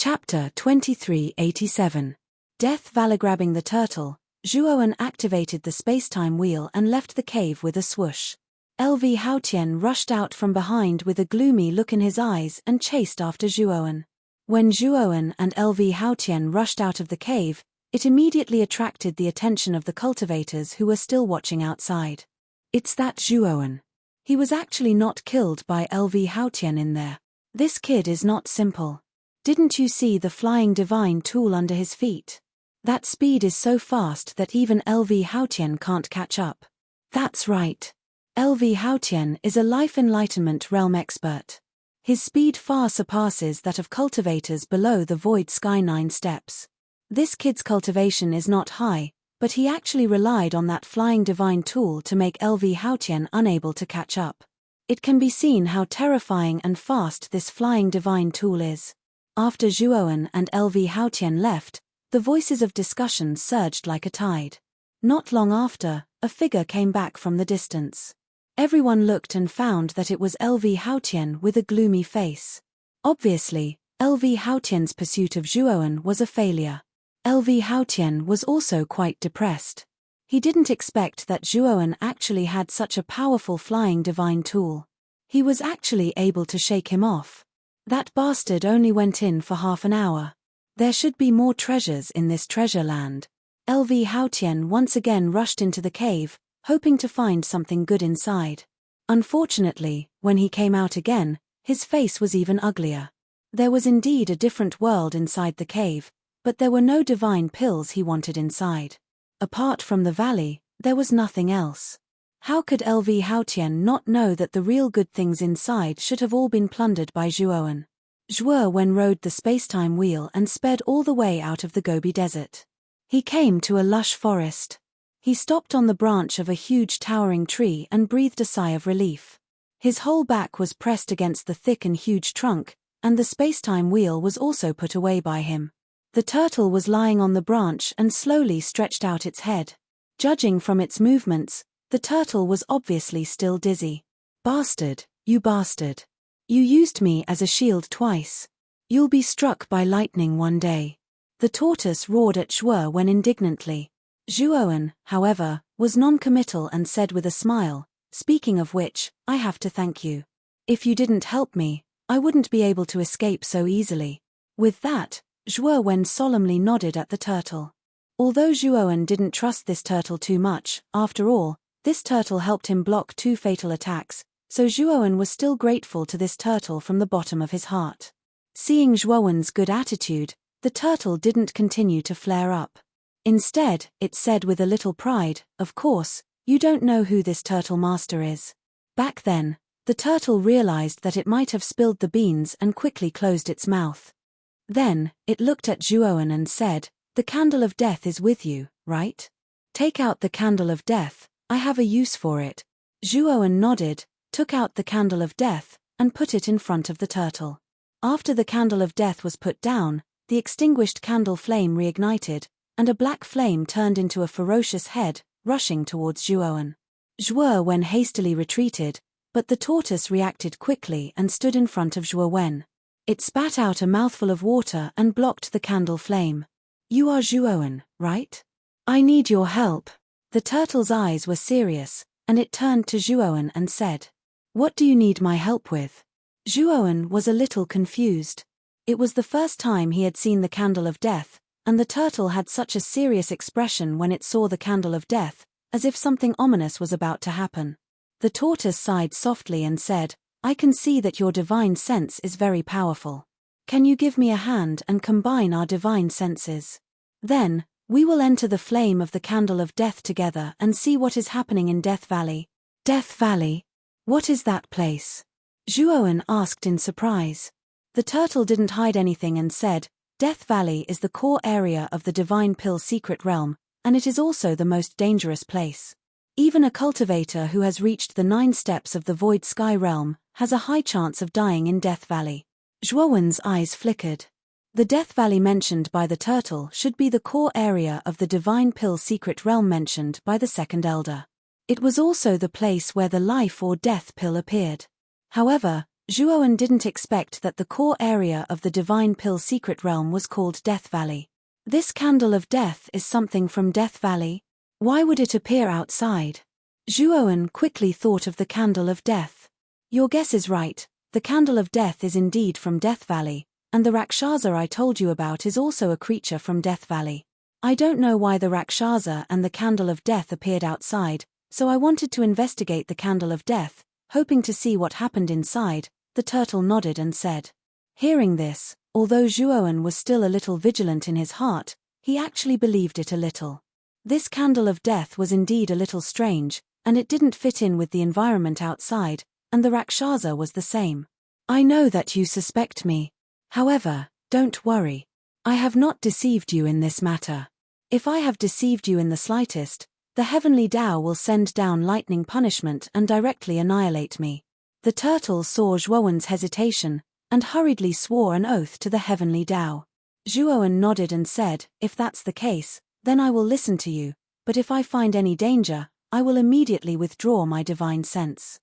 Chapter 2387. Death Valley. Grabbing the turtle, Zhuowen activated the spacetime wheel and left the cave with a swoosh. LV Haotian rushed out from behind with a gloomy look in his eyes and chased after Zhuowen. When Zhuowen and LV Haotian rushed out of the cave, it immediately attracted the attention of the cultivators who were still watching outside. It's that Zhuowen. He was actually not killed by LV Haotian in there. This kid is not simple. Didn't you see the flying divine tool under his feet? That speed is so fast that even LV Haotian can't catch up. That's right. LV Haotian is a life enlightenment realm expert. His speed far surpasses that of cultivators below the void sky 9 steps. This kid's cultivation is not high, but he actually relied on that flying divine tool to make LV Haotian unable to catch up. It can be seen how terrifying and fast this flying divine tool is. After Zhuowen and LV Haotian left, the voices of discussion surged like a tide. Not long after, a figure came back from the distance. Everyone looked and found that it was LV Haotian with a gloomy face. Obviously, LV Haotian's pursuit of Zhuowen was a failure. LV Haotian was also quite depressed. He didn't expect that Zhuowen actually had such a powerful flying divine tool. He was actually able to shake him off. That bastard only went in for half an hour. There should be more treasures in this treasure land. LV Haotian once again rushed into the cave, hoping to find something good inside. Unfortunately, when he came out again, his face was even uglier. There was indeed a different world inside the cave, but there were no divine pills he wanted inside. Apart from the valley, there was nothing else. How could LV Haotian not know that the real good things inside should have all been plundered by Zhuowen? Zhuowen rode the spacetime wheel and sped all the way out of the Gobi Desert. He came to a lush forest. He stopped on the branch of a huge towering tree and breathed a sigh of relief. His whole back was pressed against the thick and huge trunk, and the spacetime wheel was also put away by him. The turtle was lying on the branch and slowly stretched out its head. Judging from its movements, the turtle was obviously still dizzy. Bastard, you bastard. You used me as a shield twice. You'll be struck by lightning one day. The tortoise roared at Zhuowen indignantly. Zhuowen, however, was non-committal and said with a smile, speaking of which, I have to thank you. If you didn't help me, I wouldn't be able to escape so easily. With that, Zhuowen solemnly nodded at the turtle. Although Zhuowen didn't trust this turtle too much, after all, this turtle helped him block 2 fatal attacks, so Zhuowen was still grateful to this turtle from the bottom of his heart. Seeing Zhuowen's good attitude, the turtle didn't continue to flare up. Instead, it said with a little pride, of course, you don't know who this turtle master is. Back then, the turtle realized that it might have spilled the beans and quickly closed its mouth. Then, it looked at Zhuowen and said, the candle of death is with you, right? Take out the candle of death, I have a use for it. Zhuowen nodded, took out the candle of death, and put it in front of the turtle. After the candle of death was put down, the extinguished candle flame reignited, and a black flame turned into a ferocious head, rushing towards Zhuowen. Zhuowen hastily retreated, but the tortoise reacted quickly and stood in front of Zhuowen. It spat out a mouthful of water and blocked the candle flame. You are Zhuowen, right? I need your help. The turtle's eyes were serious, and it turned to Zhuowen and said, what do you need my help with? Zhuowen was a little confused. It was the first time he had seen the candle of death, and the turtle had such a serious expression when it saw the candle of death, as if something ominous was about to happen. The tortoise sighed softly and said, I can see that your divine sense is very powerful. Can you give me a hand and combine our divine senses? Then, we will enter the flame of the candle of death together and see what is happening in Death Valley. Death Valley? What is that place? Zhuowen asked in surprise. The turtle didn't hide anything and said, Death Valley is the core area of the Divine Pill secret realm, and it is also the most dangerous place. Even a cultivator who has reached the 9 steps of the Void Sky realm has a high chance of dying in Death Valley. Zhuowen's eyes flickered. The Death Valley mentioned by the turtle should be the core area of the Divine Pill secret realm mentioned by the second elder. It was also the place where the life or death pill appeared. However, Zhuowen didn't expect that the core area of the Divine Pill secret realm was called Death Valley. This candle of death is something from Death Valley? Why would it appear outside? Zhuowen quickly thought of the candle of death. Your guess is right, the candle of death is indeed from Death Valley, and the Rakshasa I told you about is also a creature from Death Valley. I don't know why the Rakshasa and the candle of death appeared outside, so I wanted to investigate the candle of death, hoping to see what happened inside. The turtle nodded and said. Hearing this, although Zhuowen was still a little vigilant in his heart, he actually believed it a little. This candle of death was indeed a little strange, and it didn't fit in with the environment outside, and the Rakshasa was the same. I know that you suspect me. However, don't worry. I have not deceived you in this matter. If I have deceived you in the slightest, the heavenly Tao will send down lightning punishment and directly annihilate me. The turtle saw Zhuowen's hesitation, and hurriedly swore an oath to the heavenly Tao. Zhuowen nodded and said, if that's the case, then I will listen to you, but if I find any danger, I will immediately withdraw my divine sense.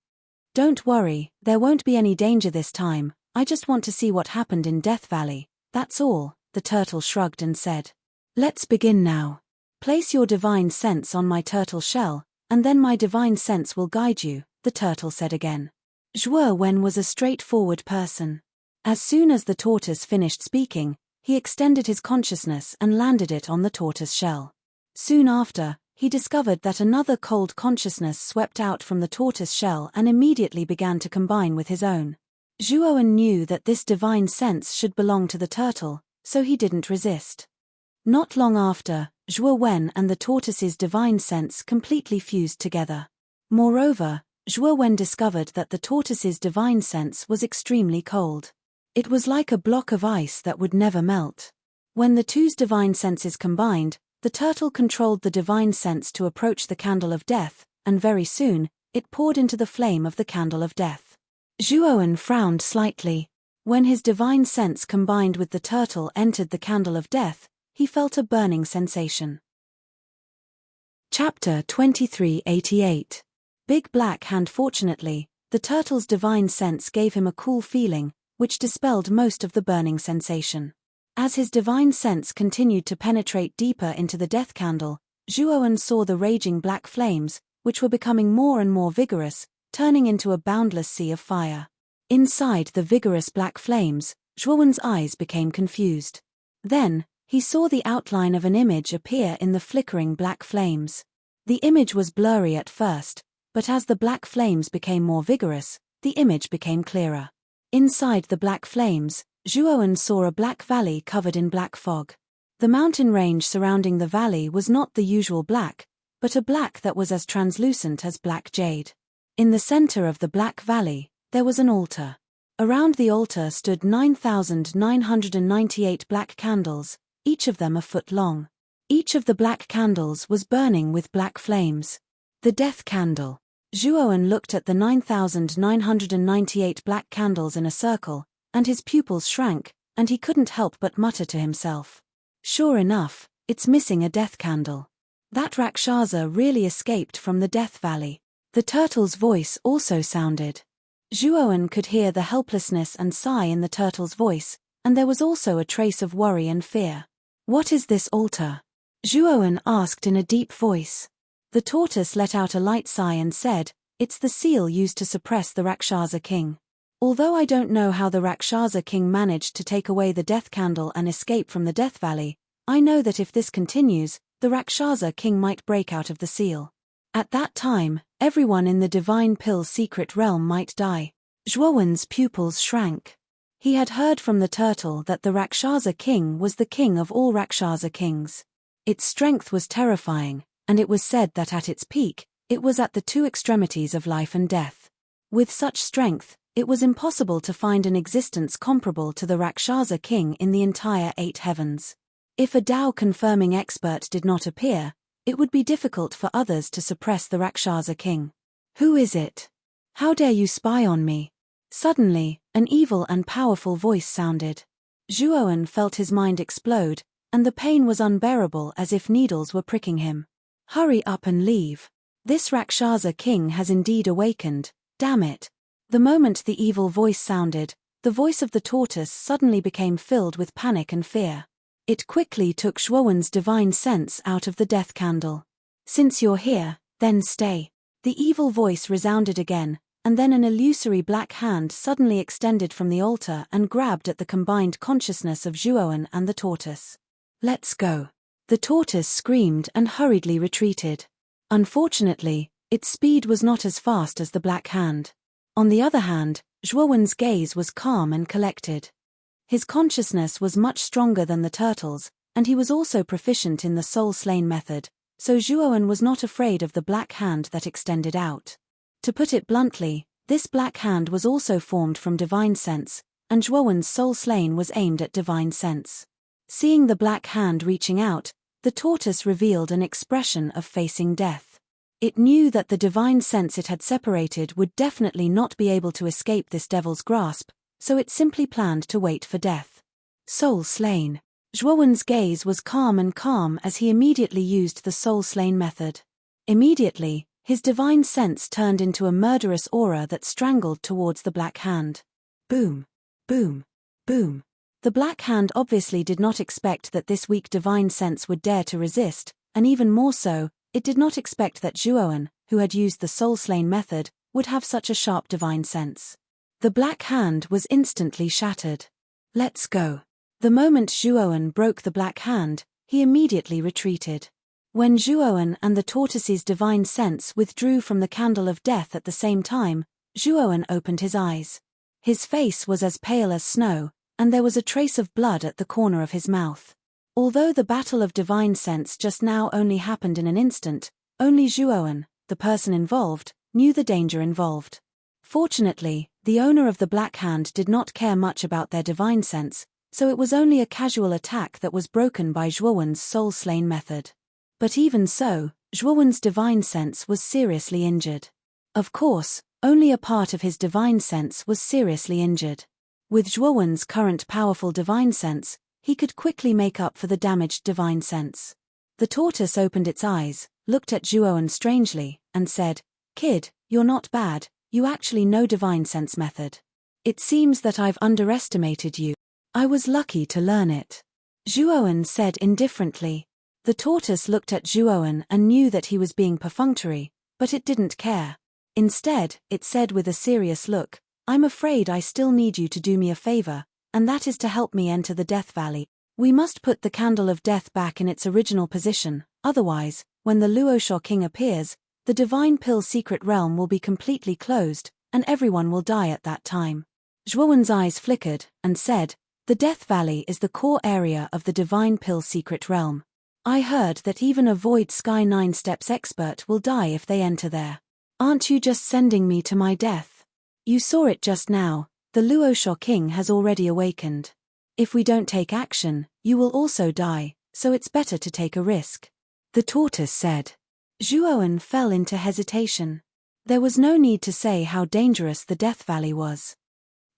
Don't worry, there won't be any danger this time, I just want to see what happened in Death Valley, that's all, the turtle shrugged and said. Let's begin now. Place your divine sense on my turtle shell, and then my divine sense will guide you, the turtle said again. Zhuowen was a straightforward person. As soon as the tortoise finished speaking, he extended his consciousness and landed it on the tortoise shell. Soon after, he discovered that another cold consciousness swept out from the tortoise shell and immediately began to combine with his own. Zhuowen knew that this divine sense should belong to the turtle, so he didn't resist. Not long after, Zhuowen and the tortoise's divine sense completely fused together. Moreover, Zhuowen discovered that the tortoise's divine sense was extremely cold. It was like a block of ice that would never melt. When the two's divine senses combined, the turtle controlled the divine sense to approach the candle of death, and very soon, it poured into the flame of the candle of death. Zhuowen frowned slightly. When his divine sense combined with the turtle entered the candle of death, he felt a burning sensation. Chapter 2388. Big Black Hand. Fortunately, the turtle's divine sense gave him a cool feeling, which dispelled most of the burning sensation. As his divine sense continued to penetrate deeper into the death candle, Zhuowen saw the raging black flames, which were becoming more and more vigorous, turning into a boundless sea of fire. Inside the vigorous black flames, Zhuowen's eyes became confused. Then, he saw the outline of an image appear in the flickering black flames. The image was blurry at first, but as the black flames became more vigorous, the image became clearer. Inside the black flames, Zhuowen saw a black valley covered in black fog. The mountain range surrounding the valley was not the usual black, but a black that was as translucent as black jade. In the center of the black valley, there was an altar. Around the altar stood 9,998 black candles, each of them a foot long. Each of the black candles was burning with black flames. The death candle. Zhuowen looked at the 9,998 black candles in a circle, and his pupils shrank, and he couldn't help but mutter to himself. Sure enough, it's missing a death candle. That Rakshasa really escaped from the Death Valley. The turtle's voice also sounded. Zhuowen could hear the helplessness and sigh in the turtle's voice, and there was also a trace of worry and fear. What is this altar? Zhuowen asked in a deep voice. The tortoise let out a light sigh and said, it's the seal used to suppress the Rakshasa king. Although I don't know how the Rakshasa king managed to take away the death candle and escape from the Death Valley, I know that if this continues, the Rakshasa king might break out of the seal. At that time, everyone in the Divine Pill secret realm might die. Zhuowen's pupils shrank. He had heard from the turtle that the Rakshasa king was the king of all Rakshasa kings. Its strength was terrifying, and it was said that at its peak, it was at the two extremities of life and death. With such strength, it was impossible to find an existence comparable to the Rakshasa king in the entire 8 heavens. If a Tao-confirming expert did not appear, it would be difficult for others to suppress the Rakshasa king. Who is it? How dare you spy on me? Suddenly, an evil and powerful voice sounded. Zhuowen felt his mind explode, and the pain was unbearable as if needles were pricking him. Hurry up and leave. This Rakshasa king has indeed awakened, damn it. The moment the evil voice sounded, the voice of the tortoise suddenly became filled with panic and fear. It quickly took Zhuowen's divine sense out of the death candle. "Since you're here, then stay." The evil voice resounded again, and then an illusory black hand suddenly extended from the altar and grabbed at the combined consciousness of Zhuowen and the tortoise. "Let's go." The tortoise screamed and hurriedly retreated. Unfortunately, its speed was not as fast as the black hand. On the other hand, Zhuowen's gaze was calm and collected. His consciousness was much stronger than the turtle's, and he was also proficient in the soul-slain method, so Zhuowen was not afraid of the black hand that extended out. To put it bluntly, this black hand was also formed from divine sense, and Zhuowen's soul-slain was aimed at divine sense. Seeing the black hand reaching out, the tortoise revealed an expression of facing death. It knew that the divine sense it had separated would definitely not be able to escape this devil's grasp, so it simply planned to wait for death. Soul-slain. Zhuowen's gaze was calm as he immediately used the soul-slain method. Immediately, his divine sense turned into a murderous aura that strangled towards the black hand. Boom. Boom. Boom. The black hand obviously did not expect that this weak divine sense would dare to resist, and even more so, it did not expect that Zhuowen, who had used the soul-slain method, would have such a sharp divine sense. The black hand was instantly shattered. "Let's go." The moment Zhuowen broke the black hand, he immediately retreated. When Zhuowen and the tortoise's divine sense withdrew from the candle of death at the same time, Zhuowen opened his eyes. His face was as pale as snow, and there was a trace of blood at the corner of his mouth. Although the battle of divine sense just now only happened in an instant, only Zhuowen, the person involved, knew the danger involved. Fortunately, the owner of the black hand did not care much about their divine sense, so it was only a casual attack that was broken by Zhuowen's soul-slain method. But even so, Zhuowen's divine sense was seriously injured. Of course, only a part of his divine sense was seriously injured. With Zhuowen's current powerful divine sense, he could quickly make up for the damaged divine sense. The tortoise opened its eyes, looked at Zhuowen strangely, and said, "Kid, you're not bad, you actually know divine sense method. It seems that I've underestimated you. I was lucky to learn it." Zhuowen said indifferently. The tortoise looked at Zhuowen and knew that he was being perfunctory, but it didn't care. Instead, it said with a serious look, "I'm afraid I still need you to do me a favor, and that is to help me enter the Death Valley. We must put the candle of death back in its original position, otherwise, when the Luosha King appears, the Divine Pill secret realm will be completely closed, and everyone will die at that time." Zhuowen's eyes flickered, and said, "The Death Valley is the core area of the Divine Pill secret realm. I heard that even a Void Sky 9 Steps expert will die if they enter there. Aren't you just sending me to my death? You saw it just now, the Luosha King has already awakened. If we don't take action, you will also die, so it's better to take a risk," the tortoise said. Zhuowen fell into hesitation. There was no need to say how dangerous the Death Valley was.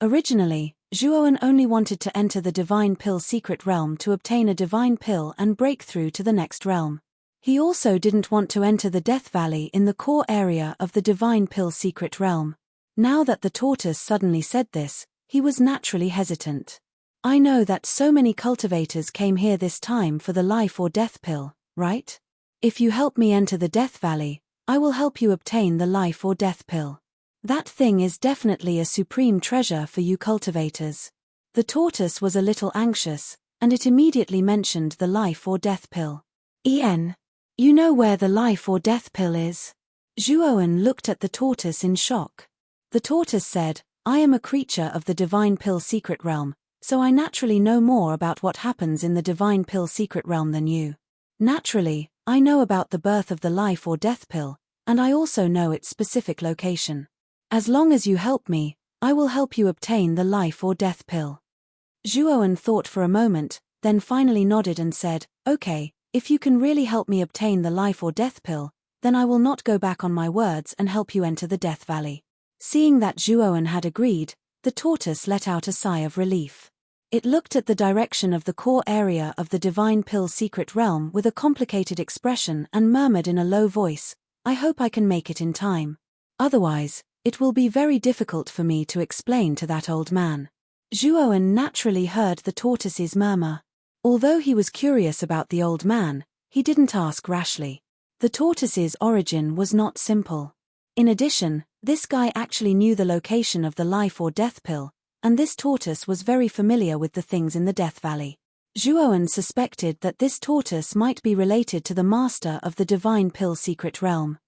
Originally, Zhuowen only wanted to enter the Divine Pill secret realm to obtain a Divine Pill and break through to the next realm. He also didn't want to enter the Death Valley in the core area of the Divine Pill secret realm. Now that the tortoise suddenly said this, he was naturally hesitant. "I know that so many cultivators came here this time for the life or death pill, right? If you help me enter the Death Valley, I will help you obtain the life or death pill. That thing is definitely a supreme treasure for you cultivators." The tortoise was a little anxious, and it immediately mentioned the life or death pill. "En, you know where the life or death pill is?" Zhuowen looked at the tortoise in shock. The tortoise said, "I am a creature of the Divine Pill secret realm, so I naturally know more about what happens in the Divine Pill secret realm than you. Naturally, I know about the birth of the life or death pill, and I also know its specific location. As long as you help me, I will help you obtain the life or death pill." Zhuowen thought for a moment, then finally nodded and said, "Okay, if you can really help me obtain the life or death pill, then I will not go back on my words and help you enter the Death Valley." Seeing that Zhuowen had agreed, the tortoise let out a sigh of relief. It looked at the direction of the core area of the Divine Pill secret realm with a complicated expression and murmured in a low voice, "I hope I can make it in time. Otherwise, It will be very difficult for me to explain to that old man. Zhuowen naturally heard the tortoise's murmur. Although he was curious about the old man, he didn't ask rashly. The tortoise's origin was not simple. In addition, this guy actually knew the location of the life or death pill, and this tortoise was very familiar with the things in the Death Valley. Zhuowen suspected that this tortoise might be related to the master of the divine pill secret realm.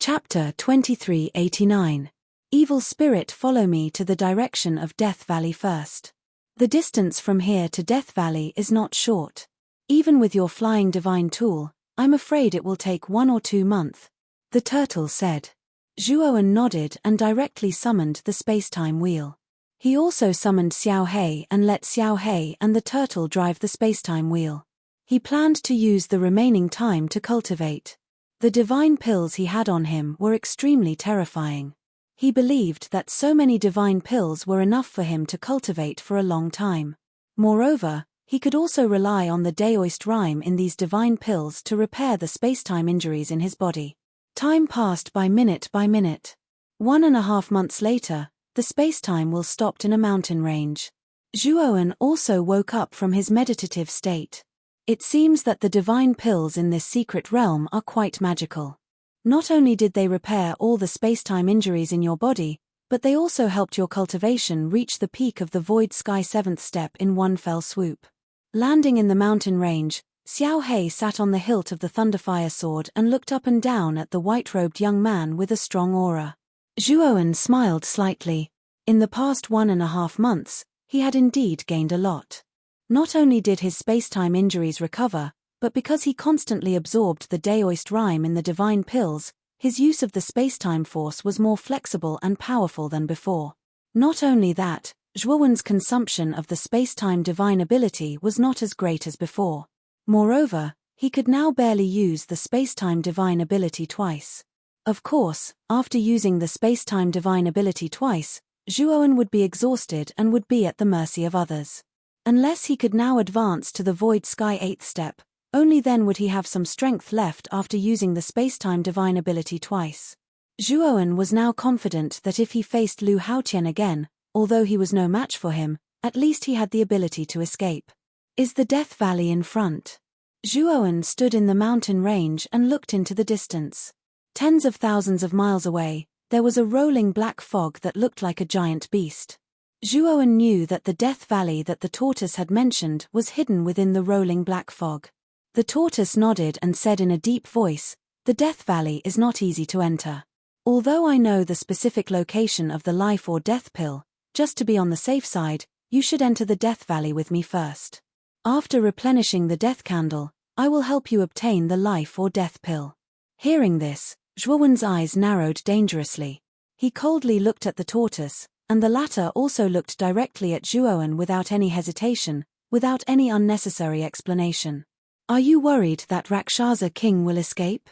Chapter 2389. Evil Spirit, follow me to the direction of Death Valley first. The distance from here to Death Valley is not short. Even with your flying divine tool, I'm afraid it will take 1 or 2 months, the turtle said. Zhuowen nodded and directly summoned the space-time wheel. He also summoned Xiao He and let Xiao He and the turtle drive the space-time wheel. He planned to use the remaining time to cultivate. The divine pills he had on him were extremely terrifying. He believed that so many divine pills were enough for him to cultivate for a long time. Moreover, he could also rely on the Daoist rhyme in these divine pills to repair the space-time injuries in his body. Time passed by minute by minute. 1.5 months later, the space-time wheel stopped in a mountain range. Zhuowen also woke up from his meditative state. It seems that the divine pills in this secret realm are quite magical. Not only did they repair all the space-time injuries in your body, but they also helped your cultivation reach the peak of the Void Sky 7th step in one fell swoop. Landing in the mountain range, Xiao He sat on the hilt of the Thunderfire sword and looked up and down at the white-robed young man with a strong aura. Zhuowen smiled slightly. In the past 1.5 months, he had indeed gained a lot. Not only did his space-time injuries recover, but because he constantly absorbed the Daoist rhyme in the divine pills, his use of the space-time force was more flexible and powerful than before. Not only that, Zhuowen's consumption of the space-time divine ability was not as great as before. Moreover, he could now barely use the space-time divine ability twice. Of course, after using the space-time divine ability twice, Zhuowen would be exhausted and would be at the mercy of others. Unless he could now advance to the Void Sky 8th step, only then would he have some strength left after using the space-time divine ability twice. Zhuowen was now confident that if he faced Lu Haotian again, although he was no match for him, at least he had the ability to escape. Is the Death Valley in front? Zhuowen stood in the mountain range and looked into the distance. Tens of thousands of miles away, there was a rolling black fog that looked like a giant beast. Zhuowen knew that the Death Valley that the tortoise had mentioned was hidden within the rolling black fog. The tortoise nodded and said in a deep voice, "The Death Valley is not easy to enter. Although I know the specific location of the life or death pill, just to be on the safe side, you should enter the Death Valley with me first. After replenishing the death candle, I will help you obtain the life or death pill." Hearing this, Zhuowen's eyes narrowed dangerously. He coldly looked at the tortoise, and the latter also looked directly at Zhuowen without any hesitation, without any unnecessary explanation. "Are you worried that Rakshasa King will escape?"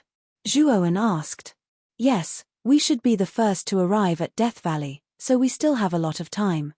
Zhuowen asked. "Yes, we should be the first to arrive at Death Valley, so we still have a lot of time.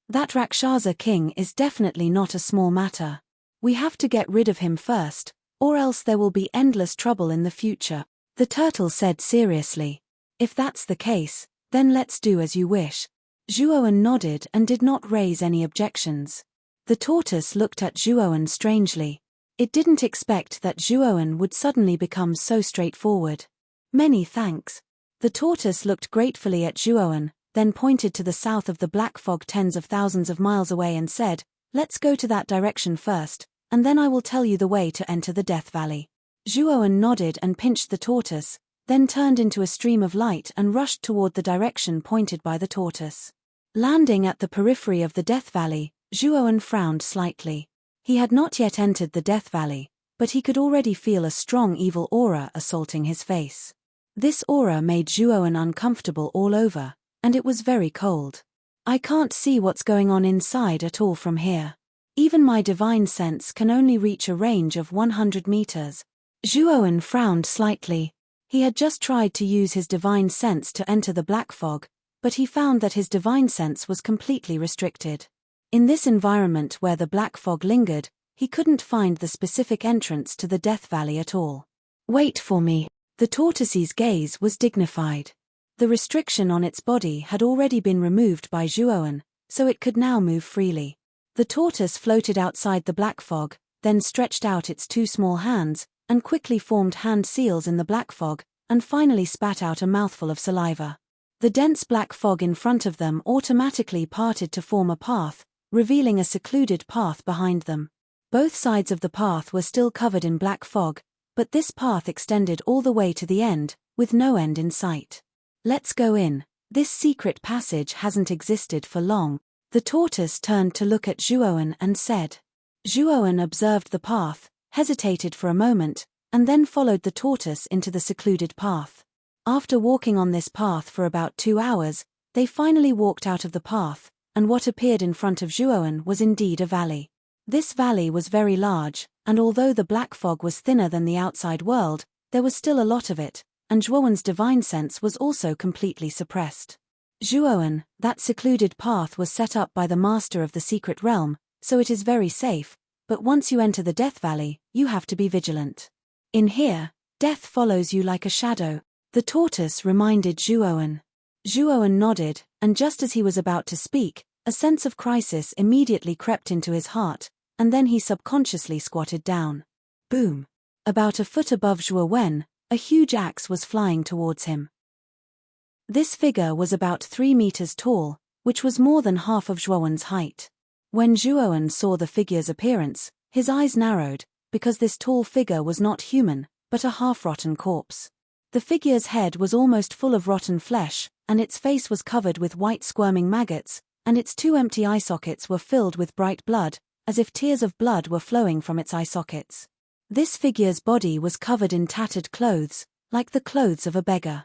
That Rakshasa King is definitely not a small matter. We have to get rid of him first, or else there will be endless trouble in the future," the turtle said seriously. "If that's the case, then let's do as you wish." Zhuowen nodded and did not raise any objections. The tortoise looked at Zhuowen strangely. It didn't expect that Zhuowen would suddenly become so straightforward. "Many thanks." The tortoise looked gratefully at Zhuowen, then pointed to the south of the black fog tens of thousands of miles away and said, "Let's go to that direction first, and then I will tell you the way to enter the Death Valley." Zhuowen nodded and pinched the tortoise, then turned into a stream of light and rushed toward the direction pointed by the tortoise. Landing at the periphery of the Death Valley, Zhuowen frowned slightly. He had not yet entered the Death Valley, but he could already feel a strong evil aura assaulting his face. This aura made Zhuowen uncomfortable all over, and it was very cold. "I can't see what's going on inside at all from here. Even my divine sense can only reach a range of 100 meters. Zhuowen frowned slightly. He had just tried to use his divine sense to enter the black fog, but he found that his divine sense was completely restricted. In this environment where the black fog lingered, he couldn't find the specific entrance to the Death Valley at all. "Wait for me." The tortoise's gaze was dignified. The restriction on its body had already been removed by Zhuoan, so it could now move freely. The tortoise floated outside the black fog, then stretched out its two small hands, and quickly formed hand seals in the black fog, and finally spat out a mouthful of saliva. The dense black fog in front of them automatically parted to form a path, revealing a secluded path behind them. Both sides of the path were still covered in black fog, but this path extended all the way to the end, with no end in sight. Let's go in. This secret passage hasn't existed for long. The tortoise turned to look at Zhuoan and said. Zhuoan observed the path, hesitated for a moment, and then followed the tortoise into the secluded path. After walking on this path for about 2 hours, they finally walked out of the path, and what appeared in front of Zhuoan was indeed a valley. This valley was very large, and although the black fog was thinner than the outside world, there was still a lot of it, and Zhuoan's divine sense was also completely suppressed. Zhuoan, that secluded path was set up by the master of the secret realm, so it is very safe, but once you enter the Death Valley, you have to be vigilant. In here, death follows you like a shadow, the tortoise reminded Zhuoan. Zhuoan nodded, and just as he was about to speak, a sense of crisis immediately crept into his heart, and then he subconsciously squatted down. Boom! About a foot above Zhuoan, a huge axe was flying towards him. This figure was about 3 meters tall, which was more than half of Zhuoan's height. When Zhuoan saw the figure's appearance, his eyes narrowed, because this tall figure was not human, but a half-rotten corpse. The figure's head was almost full of rotten flesh, and its face was covered with white squirming maggots, and its 2 empty eye sockets were filled with bright blood, as if tears of blood were flowing from its eye sockets. This figure's body was covered in tattered clothes, like the clothes of a beggar.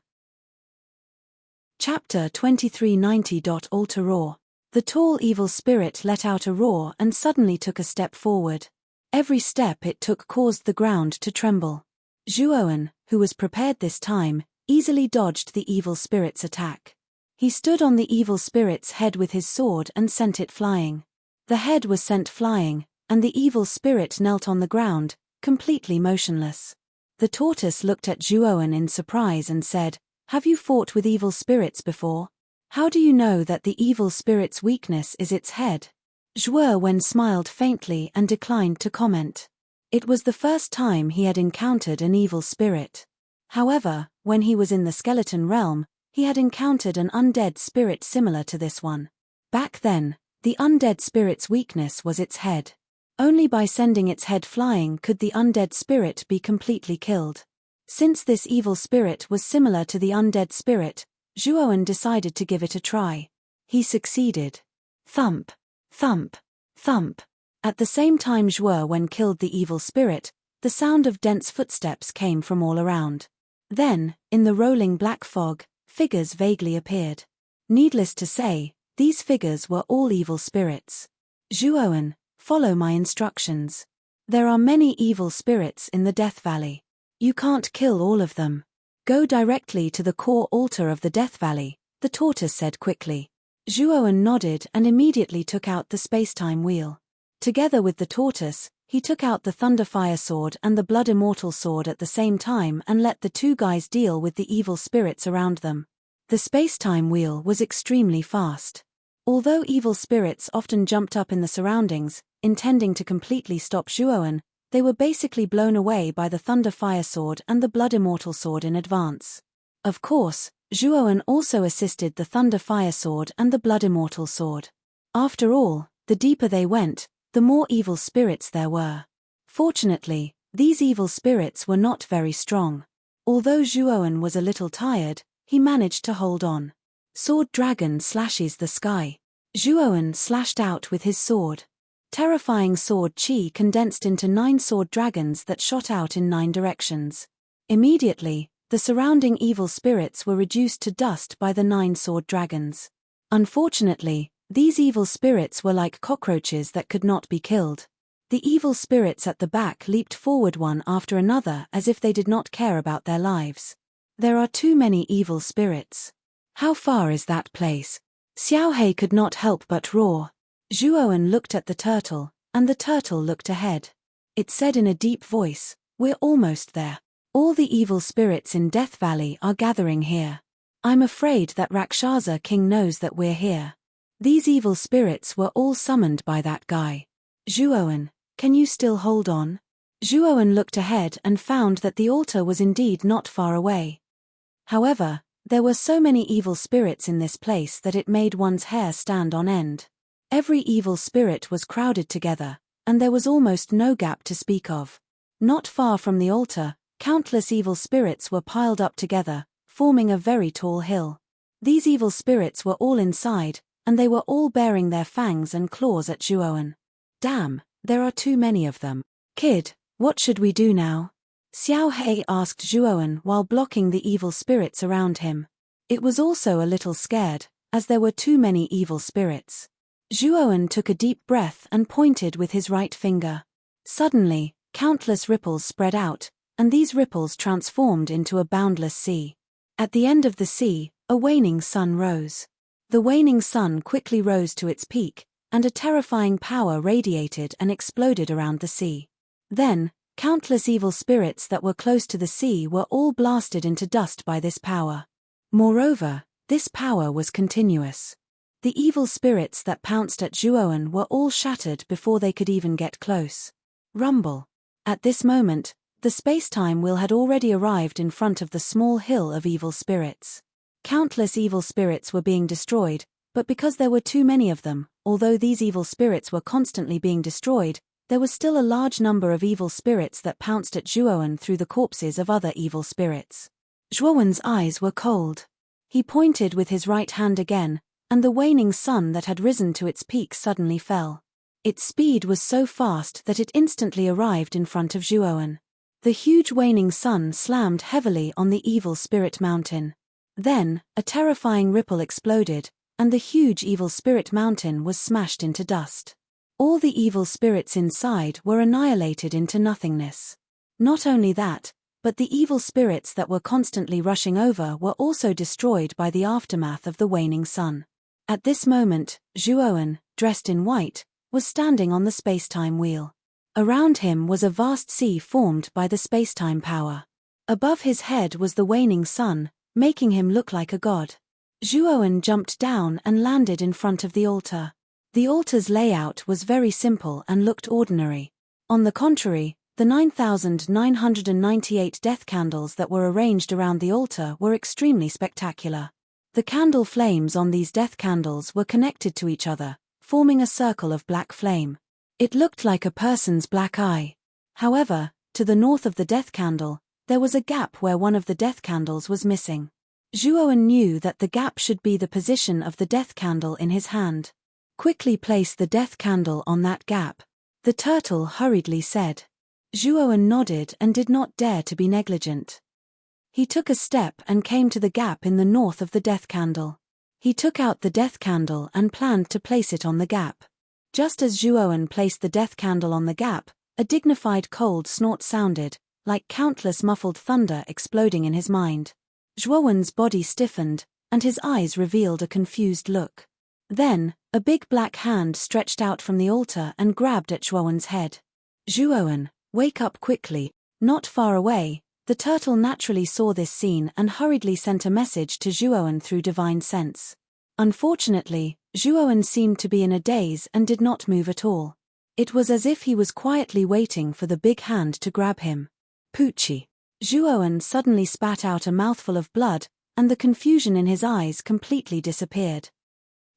Chapter 2390. Alter roar. The tall evil spirit let out a roar and suddenly took a step forward. Every step it took caused the ground to tremble. Zhuoan, who was prepared this time, easily dodged the evil spirit's attack. He stood on the evil spirit's head with his sword and sent it flying. The head was sent flying, and the evil spirit knelt on the ground, completely motionless. The tortoise looked at Zhuoan in surprise and said, "Have you fought with evil spirits before? How do you know that the evil spirit's weakness is its head?" Zhuoan smiled faintly and declined to comment. It was the first time he had encountered an evil spirit. However, when he was in the skeleton realm, he had encountered an undead spirit similar to this one. Back then, the undead spirit's weakness was its head. Only by sending its head flying could the undead spirit be completely killed. Since this evil spirit was similar to the undead spirit, Zhuoan decided to give it a try. He succeeded. Thump, thump, thump. At the same time Zhuoan killed the evil spirit, the sound of dense footsteps came from all around. Then, in the rolling black fog, figures vaguely appeared. Needless to say, these figures were all evil spirits. Zhuoan, follow my instructions. There are many evil spirits in the Death Valley. You can't kill all of them. Go directly to the core altar of the Death Valley, the tortoise said quickly. Zhuoan nodded and immediately took out the space-time wheel. Together with the tortoise, he took out the Thunder Fire Sword and the Blood Immortal Sword at the same time and let the two guys deal with the evil spirits around them. The space-time wheel was extremely fast. Although evil spirits often jumped up in the surroundings, intending to completely stop Zhuoan, they were basically blown away by the Thunder Fire Sword and the Blood Immortal Sword in advance. Of course, Zhuoan also assisted the Thunder Fire Sword and the Blood Immortal Sword. After all, the deeper they went, the more evil spirits there were. Fortunately, these evil spirits were not very strong. Although Zhuoan was a little tired, he managed to hold on. Sword Dragon slashes the sky. Zhuoan slashed out with his sword. Terrifying sword chi condensed into 9 sword dragons that shot out in 9 directions. Immediately, the surrounding evil spirits were reduced to dust by the 9 sword dragons. Unfortunately, these evil spirits were like cockroaches that could not be killed. The evil spirits at the back leaped forward one after another as if they did not care about their lives. There are too many evil spirits. How far is that place? Xiaohei could not help but roar. Zhuoan looked at the turtle, and the turtle looked ahead. It said in a deep voice, "We're almost there. All the evil spirits in Death Valley are gathering here." I'm afraid that Rakshasa King knows that we're here. These evil spirits were all summoned by that guy. Zhuowen, can you still hold on? Zhuowen looked ahead and found that the altar was indeed not far away. However, there were so many evil spirits in this place that it made one's hair stand on end. Every evil spirit was crowded together, and there was almost no gap to speak of. Not far from the altar, countless evil spirits were piled up together, forming a very tall hill. These evil spirits were all inside, and they were all baring their fangs and claws at Zhuowen. Damn, there are too many of them. Kid, what should we do now? Xiao He asked Zhuowen while blocking the evil spirits around him. It was also a little scared, as there were too many evil spirits. Zhuowen took a deep breath and pointed with his right finger. Suddenly, countless ripples spread out, and these ripples transformed into a boundless sea. At the end of the sea, a waning sun rose. The waning sun quickly rose to its peak, and a terrifying power radiated and exploded around the sea. Then, countless evil spirits that were close to the sea were all blasted into dust by this power. Moreover, this power was continuous. The evil spirits that pounced at Zhuowen were all shattered before they could even get close. Rumble. At this moment, the space-time wheel had already arrived in front of the small hill of evil spirits. Countless evil spirits were being destroyed, but because there were too many of them, although these evil spirits were constantly being destroyed, there was still a large number of evil spirits that pounced at Zhuowen through the corpses of other evil spirits. Zhuowen's eyes were cold. He pointed with his right hand again, and the waning sun that had risen to its peak suddenly fell. Its speed was so fast that it instantly arrived in front of Zhuowen. The huge waning sun slammed heavily on the evil spirit mountain. Then, a terrifying ripple exploded, and the huge evil spirit mountain was smashed into dust. All the evil spirits inside were annihilated into nothingness. Not only that, but the evil spirits that were constantly rushing over were also destroyed by the aftermath of the waning sun. At this moment, Zhuowen, dressed in white, was standing on the space-time wheel. Around him was a vast sea formed by the space-time power. Above his head was the waning sun, making him look like a god. Zhuowen jumped down and landed in front of the altar. The altar's layout was very simple and looked ordinary. On the contrary, the 9,998 death candles that were arranged around the altar were extremely spectacular. The candle flames on these death candles were connected to each other, forming a circle of black flame. It looked like a person's black eye. However, to the north of the death candle, there was a gap where one of the death candles was missing. Zhuowen knew that the gap should be the position of the death candle in his hand. Quickly place the death candle on that gap, the turtle hurriedly said. Zhuowen nodded and did not dare to be negligent. He took a step and came to the gap in the north of the death candle. He took out the death candle and planned to place it on the gap. Just as Zhuowen placed the death candle on the gap, a dignified cold snort sounded, like countless muffled thunder exploding in his mind. Zhuowen's body stiffened, and his eyes revealed a confused look. Then, a big black hand stretched out from the altar and grabbed at Zhuowen's head. Zhuowen, wake up quickly. Not far away, the turtle naturally saw this scene and hurriedly sent a message to Zhuowen through divine sense. Unfortunately, Zhuowen seemed to be in a daze and did not move at all. It was as if he was quietly waiting for the big hand to grab him. Poochie. Zhuowen suddenly spat out a mouthful of blood, and the confusion in his eyes completely disappeared.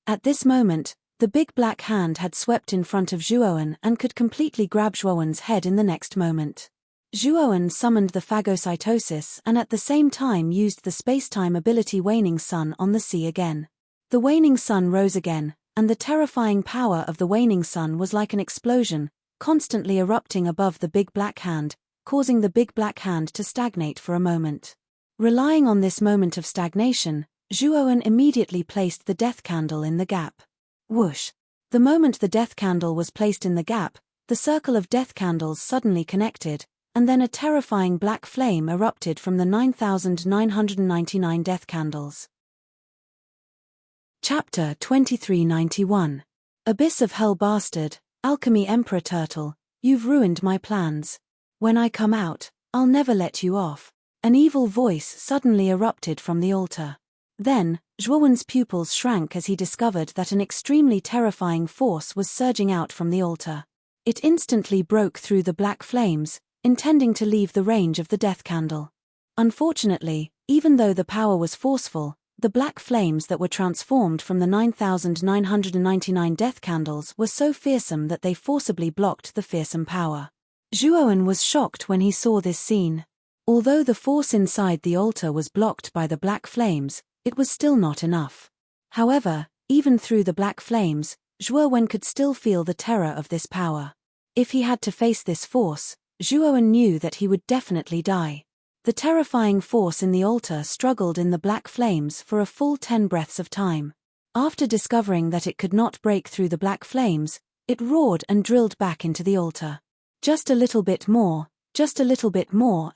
At this moment, the big black hand had swept in front of Zhuowen and could completely grab Zhuowen's head in the next moment. Zhuowen summoned the phagocytosis and at the same time used the space-time ability waning sun on the sea again. The waning sun rose again, and the terrifying power of the waning sun was like an explosion, constantly erupting above the big black hand, causing the big black hand to stagnate for a moment. Relying on this moment of stagnation, Zhuowen immediately placed the death candle in the gap. Whoosh! The moment the death candle was placed in the gap, the circle of death candles suddenly connected, and then a terrifying black flame erupted from the 9,999 death candles. Chapter 2391. Abyss of Hell Bastard, Alchemy Emperor Turtle, you've ruined my plans. When I come out, I'll never let you off. An evil voice suddenly erupted from the altar. Then, Zhuowen's pupils shrank as he discovered that an extremely terrifying force was surging out from the altar. It instantly broke through the black flames, intending to leave the range of the death candle. Unfortunately, even though the power was forceful, the black flames that were transformed from the 9,999 death candles were so fearsome that they forcibly blocked the fearsome power. Zhuowen was shocked when he saw this scene. Although the force inside the altar was blocked by the black flames, it was still not enough. However, even through the black flames, Zhuowen could still feel the terror of this power. If he had to face this force, Zhuowen knew that he would definitely die. The terrifying force in the altar struggled in the black flames for a full 10 breaths of time. After discovering that it could not break through the black flames, it roared and drilled back into the altar. Just a little bit more,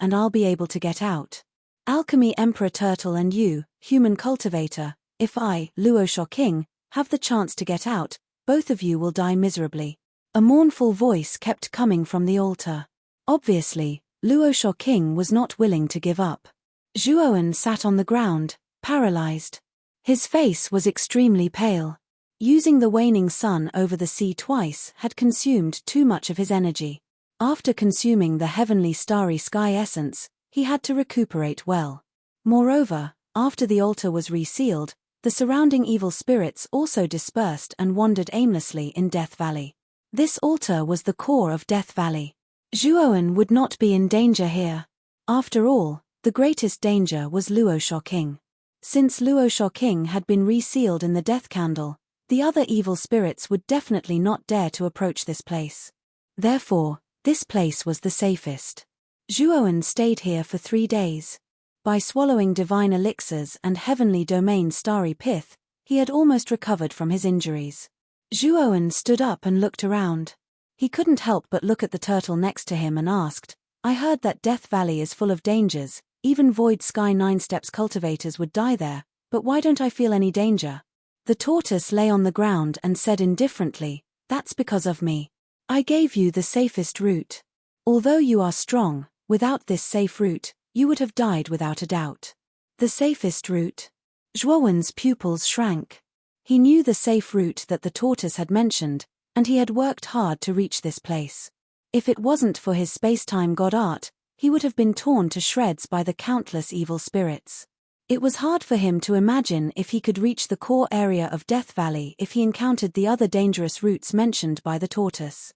and I'll be able to get out. Alchemy Emperor Turtle and you, Human Cultivator, if I, Luo Shoking, have the chance to get out, both of you will die miserably. A mournful voice kept coming from the altar. Obviously, Luo Shoking was not willing to give up. Zhuowen sat on the ground, paralyzed. His face was extremely pale. Using the waning sun over the sea twice had consumed too much of his energy. After consuming the heavenly starry sky essence, he had to recuperate well. Moreover, after the altar was resealed, the surrounding evil spirits also dispersed and wandered aimlessly in Death Valley. This altar was the core of Death Valley. Zhuowen would not be in danger here. After all, the greatest danger was Luo Shoking. Since Luo Shoking had been resealed in the death candle, the other evil spirits would definitely not dare to approach this place. Therefore, this place was the safest. Zhuowen stayed here for 3 days. By swallowing divine elixirs and heavenly domain starry pith, he had almost recovered from his injuries. Zhuowen stood up and looked around. He couldn't help but look at the turtle next to him and asked, I heard that Death Valley is full of dangers, even Void Sky 9 Steps cultivators would die there, but why don't I feel any danger? The tortoise lay on the ground and said indifferently, that's because of me. I gave you the safest route. Although you are strong, without this safe route, you would have died without a doubt. The safest route? Zhuowen's pupils shrank. He knew the safe route that the tortoise had mentioned, and he had worked hard to reach this place. If it wasn't for his space-time god art, he would have been torn to shreds by the countless evil spirits. It was hard for him to imagine if he could reach the core area of Death Valley if he encountered the other dangerous routes mentioned by the tortoise.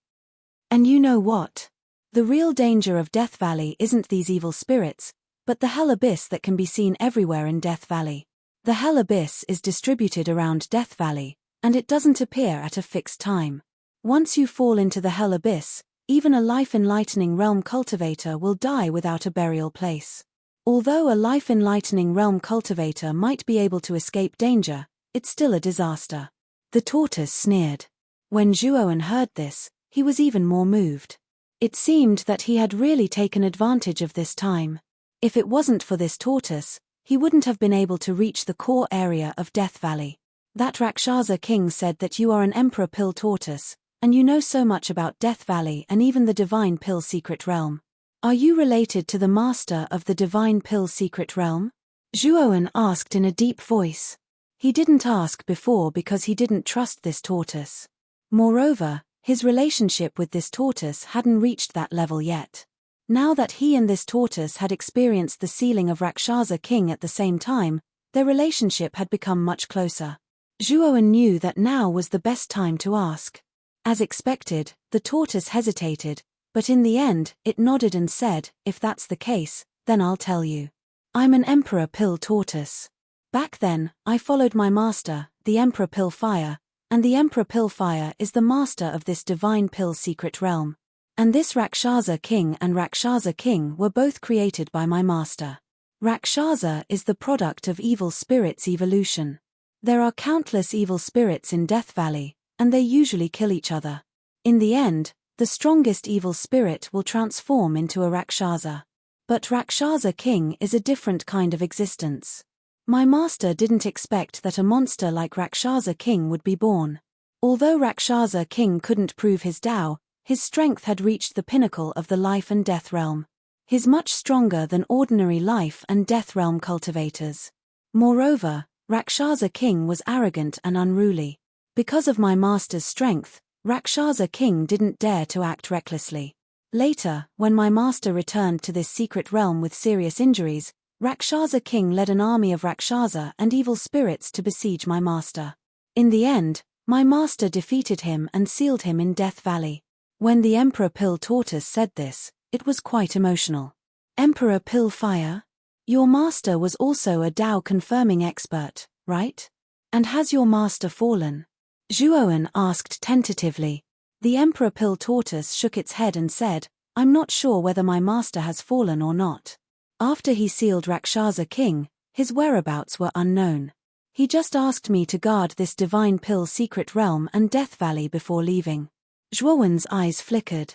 And you know what? The real danger of Death Valley isn't these evil spirits, but the Hell Abyss that can be seen everywhere in Death Valley. The Hell Abyss is distributed around Death Valley, and it doesn't appear at a fixed time. Once you fall into the Hell Abyss, even a life-enlightening realm cultivator will die without a burial place. Although a life-enlightening realm cultivator might be able to escape danger, it's still a disaster. The tortoise sneered. When Zhuowen heard this, he was even more moved. It seemed that he had really taken advantage of this time. If it wasn't for this tortoise, he wouldn't have been able to reach the core area of Death Valley. That Rakshasa king said that you are an Emperor Pill tortoise, and you know so much about Death Valley and even the Divine Pill secret realm. Are you related to the master of the Divine Pill secret realm? Zhuowen asked in a deep voice. He didn't ask before because he didn't trust this tortoise. Moreover, his relationship with this tortoise hadn't reached that level yet. Now that he and this tortoise had experienced the sealing of Rakshasa king at the same time, their relationship had become much closer. Zhuowen knew that now was the best time to ask. As expected, the tortoise hesitated, but in the end, it nodded and said, if that's the case, then I'll tell you. I'm an Emperor Pill tortoise. Back then, I followed my master, the Emperor Pill Fire, and the Emperor Pill Fire is the master of this Divine Pill secret realm. And this Rakshasa king and Rakshasa king were both created by my master. Rakshasa is the product of evil spirits' evolution. There are countless evil spirits in Death Valley, and they usually kill each other. In the end, the strongest evil spirit will transform into a Rakshasa. But Rakshasa King is a different kind of existence. My master didn't expect that a monster like Rakshasa King would be born. Although Rakshasa King couldn't prove his Tao, his strength had reached the pinnacle of the life and death realm. He's much stronger than ordinary life and death realm cultivators. Moreover, Rakshasa King was arrogant and unruly. Because of my master's strength, Rakshasa King didn't dare to act recklessly. Later, when my master returned to this secret realm with serious injuries, Rakshasa King led an army of Rakshasa and evil spirits to besiege my master. In the end, my master defeated him and sealed him in Death Valley. When the Emperor Pill Tortoise said this, it was quite emotional. Emperor Pill Fire? Your master was also a Tao confirming expert, right? And has your master fallen? Zhuowen asked tentatively. The Emperor Pill Tortoise shook its head and said, I'm not sure whether my master has fallen or not. After he sealed Rakshasa King, his whereabouts were unknown. He just asked me to guard this divine pill secret realm and Death Valley before leaving. Zhuowen's eyes flickered.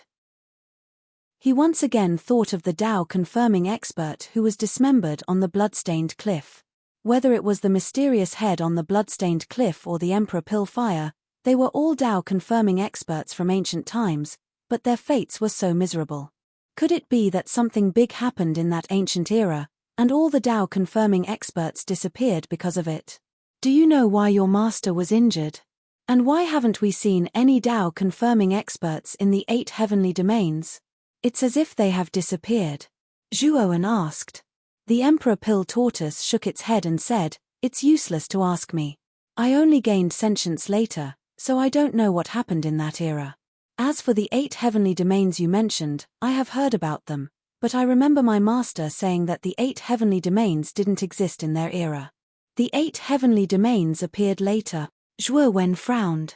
He once again thought of the Tao confirming expert who was dismembered on the blood-stained cliff. Whether it was the mysterious head on the blood-stained cliff or the Emperor Pill Fire, they were all Tao confirming experts from ancient times, but their fates were so miserable. Could it be that something big happened in that ancient era, and all the Tao confirming experts disappeared because of it? Do you know why your master was injured? And why haven't we seen any Tao confirming experts in the 8 heavenly domains? It's as if they have disappeared. Zhuowen asked. The Emperor Pill Tortoise shook its head and said, It's useless to ask me. I only gained sentience later, so I don't know what happened in that era. As for the 8 heavenly domains you mentioned, I have heard about them, but I remember my master saying that the 8 heavenly domains didn't exist in their era. The 8 heavenly domains appeared later. Zhuowen frowned.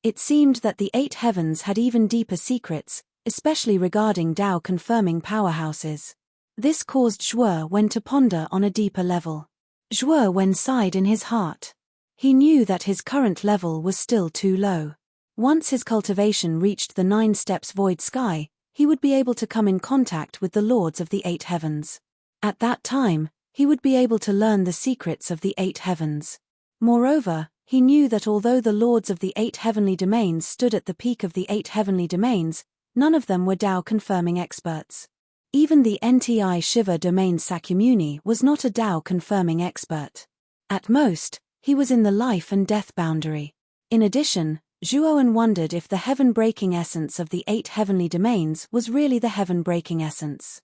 It seemed that the 8 heavens had even deeper secrets, especially regarding Tao confirming powerhouses. This caused Zhuowen to ponder on a deeper level. Zhuowen sighed in his heart. He knew that his current level was still too low. Once his cultivation reached the 9 steps void sky, he would be able to come in contact with the lords of the 8 heavens. At that time, he would be able to learn the secrets of the 8 heavens. Moreover, he knew that although the lords of the 8 heavenly domains stood at the peak of the 8 heavenly domains, none of them were Tao confirming experts. Even the NTI Shiva domain Sakyamuni was not a Tao confirming expert. At most, he was in the life and death boundary. In addition, Zhuowen wondered if the heaven-breaking essence of the 8 heavenly domains was really the heaven-breaking essence.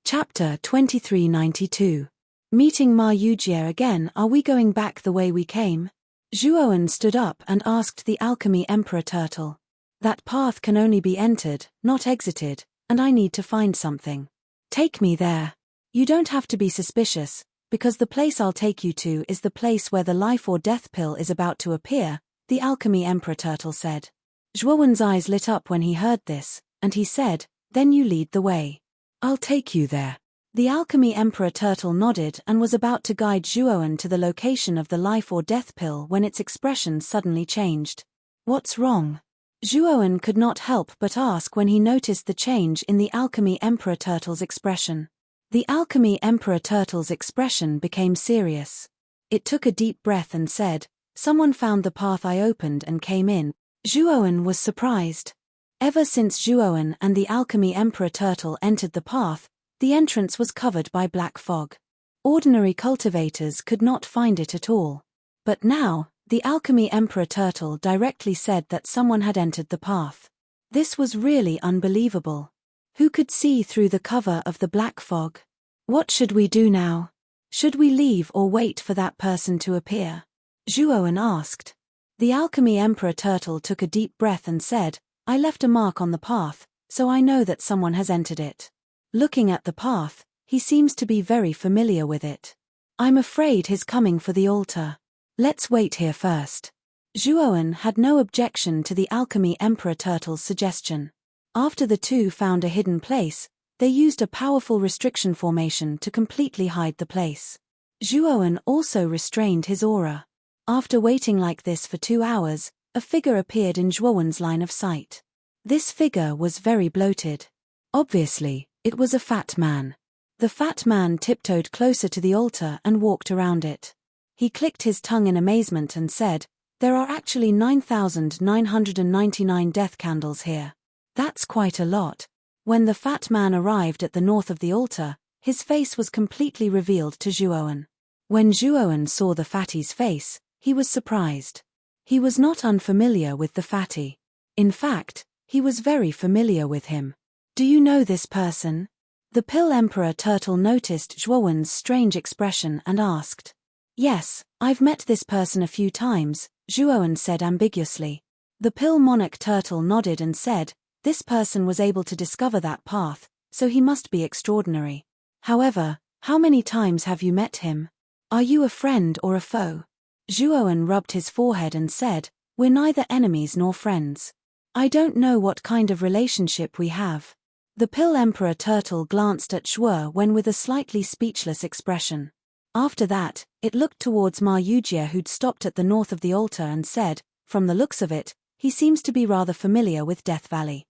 Chapter 2392. Meeting Ma Yujie again. Are we going back the way we came? Zhuowen stood up and asked the Alchemy Emperor Turtle. That path can only be entered, not exited, and I need to find something. Take me there. You don't have to be suspicious, because the place I'll take you to is the place where the life or death pill is about to appear, the Alchemy Emperor Turtle said. Zhuowen's eyes lit up when he heard this, and he said, Then you lead the way. I'll take you there. The Alchemy Emperor Turtle nodded and was about to guide Zhuowen to the location of the life or death pill when its expression suddenly changed. What's wrong? Zhuowen could not help but ask when he noticed the change in the Alchemy Emperor Turtle's expression. The Alchemy Emperor Turtle's expression became serious. It took a deep breath and said, Someone found the path I opened and came in. Zhuowen was surprised. Ever since Zhuowen and the Alchemy Emperor Turtle entered the path, the entrance was covered by black fog. Ordinary cultivators could not find it at all. But now, the Alchemy Emperor Turtle directly said that someone had entered the path. This was really unbelievable. Who could see through the cover of the black fog? What should we do now? Should we leave or wait for that person to appear? Zhuowen asked. The Alchemy Emperor Turtle took a deep breath and said, I left a mark on the path, so I know that someone has entered it. Looking at the path, he seems to be very familiar with it. I'm afraid he's coming for the altar. Let's wait here first. Zhuowen had no objection to the Alchemy Emperor Turtle's suggestion. After the two found a hidden place, they used a powerful restriction formation to completely hide the place. Zhuowen also restrained his aura. After waiting like this for 2 hours, a figure appeared in Zhuowen's line of sight. This figure was very bloated. Obviously, it was a fat man. The fat man tiptoed closer to the altar and walked around it. He clicked his tongue in amazement and said, There are actually 9,999 death candles here. That's quite a lot. When the fat man arrived at the north of the altar, His face was completely revealed to Zhuoan. When Zhuoan saw the fatty's face, he was surprised. He was not unfamiliar with the fatty. In fact, he was very familiar with him. Do you know this person? The Pill Emperor Turtle noticed Zhuoan's strange expression and asked. Yes, I've met this person a few times, Zhuoan said ambiguously. The Pill Monarch Turtle nodded and said, this person was able to discover that path, so he must be extraordinary. However, how many times have you met him? Are you a friend or a foe? Zhuoan rubbed his forehead and said, we're neither enemies nor friends. I don't know what kind of relationship we have. The Pill Emperor Turtle glanced at Zhuoan with a slightly speechless expression. After that, it looked towards Ma Yujie, who'd stopped at the north of the altar, and said, from the looks of it, he seems to be rather familiar with Death Valley.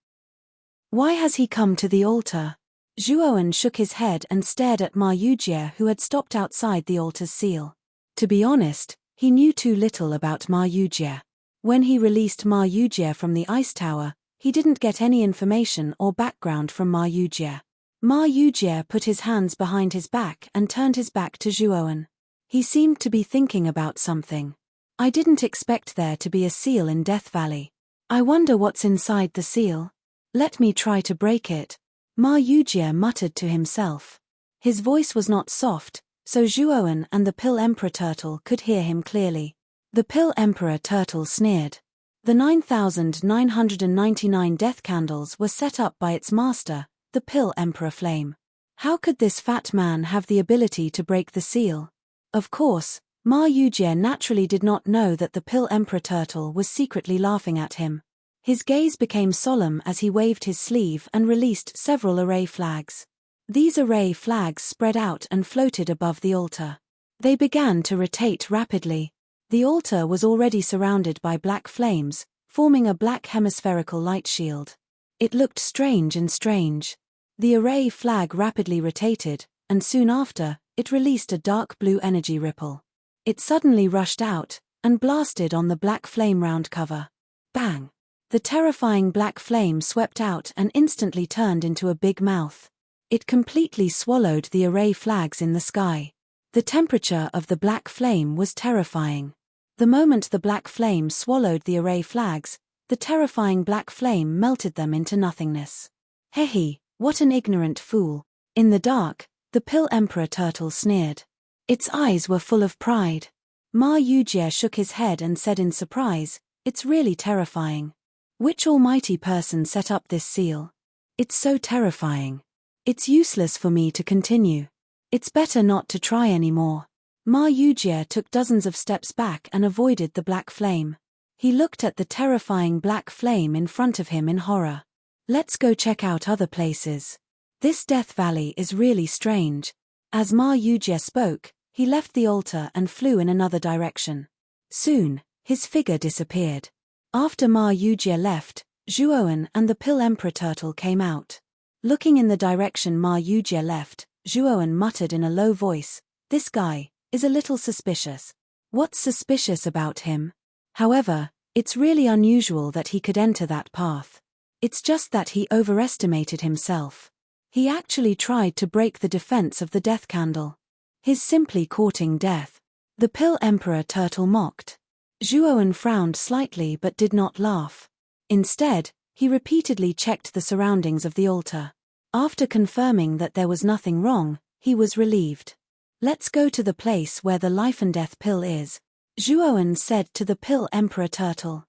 Why has he come to the altar? Zhuoan shook his head and stared at Ma Yujie, who had stopped outside the altar's seal. To be honest, he knew too little about Ma Yujie. When he released Ma Yujie from the ice tower, he didn't get any information or background from Ma Yujie. Ma Yujie put his hands behind his back and turned his back to Zhuoan. He seemed to be thinking about something. I didn't expect there to be a seal in Death Valley. I wonder what's inside the seal. Let me try to break it. Ma Yujie muttered to himself. His voice was not soft, so Zhuoan and the Pill Emperor Turtle could hear him clearly. The Pill Emperor Turtle sneered. The 9,999 death candles were set up by its master, the Pill Emperor Flame. How could this fat man have the ability to break the seal? Of course, Ma Yujie naturally did not know that the Pill Emperor Turtle was secretly laughing at him. His gaze became solemn as he waved his sleeve and released several array flags. These array flags spread out and floated above the altar. They began to rotate rapidly. The altar was already surrounded by black flames, forming a black hemispherical light shield. It looked strange and strange. The array flag rapidly rotated, and soon after, it released a dark blue energy ripple. It suddenly rushed out and blasted on the black flame round cover. Bang! The terrifying black flame swept out and instantly turned into a big mouth. It completely swallowed the array flags in the sky. The temperature of the black flame was terrifying. The moment the black flame swallowed the array flags, the terrifying black flame melted them into nothingness. Hehe, what an ignorant fool. In the dark, the Pill Emperor Turtle sneered. Its eyes were full of pride. Ma Yujie shook his head and said in surprise, it's really terrifying. Which almighty person set up this seal? It's so terrifying. It's useless for me to continue. It's better not to try anymore. Ma Yujie took dozens of steps back and avoided the black flame. He looked at the terrifying black flame in front of him in horror. Let's go check out other places. This Death Valley is really strange. As Ma Yujie spoke, he left the altar and flew in another direction. Soon, his figure disappeared. After Ma Yujie left, Zhuoan and the Pill Emperor Turtle came out. Looking in the direction Ma Yujie left, Zhuoan muttered in a low voice, this guy is a little suspicious. What's suspicious about him? However, it's really unusual that he could enter that path. It's just that he overestimated himself. He actually tried to break the defense of the death candle. He's simply courting death. The Pill Emperor Turtle mocked. Zhuoan frowned slightly but did not laugh. Instead, he repeatedly checked the surroundings of the altar. After confirming that there was nothing wrong, he was relieved. Let's go to the place where the life and death pill is, Zhuoan said to the Pill Emperor Turtle.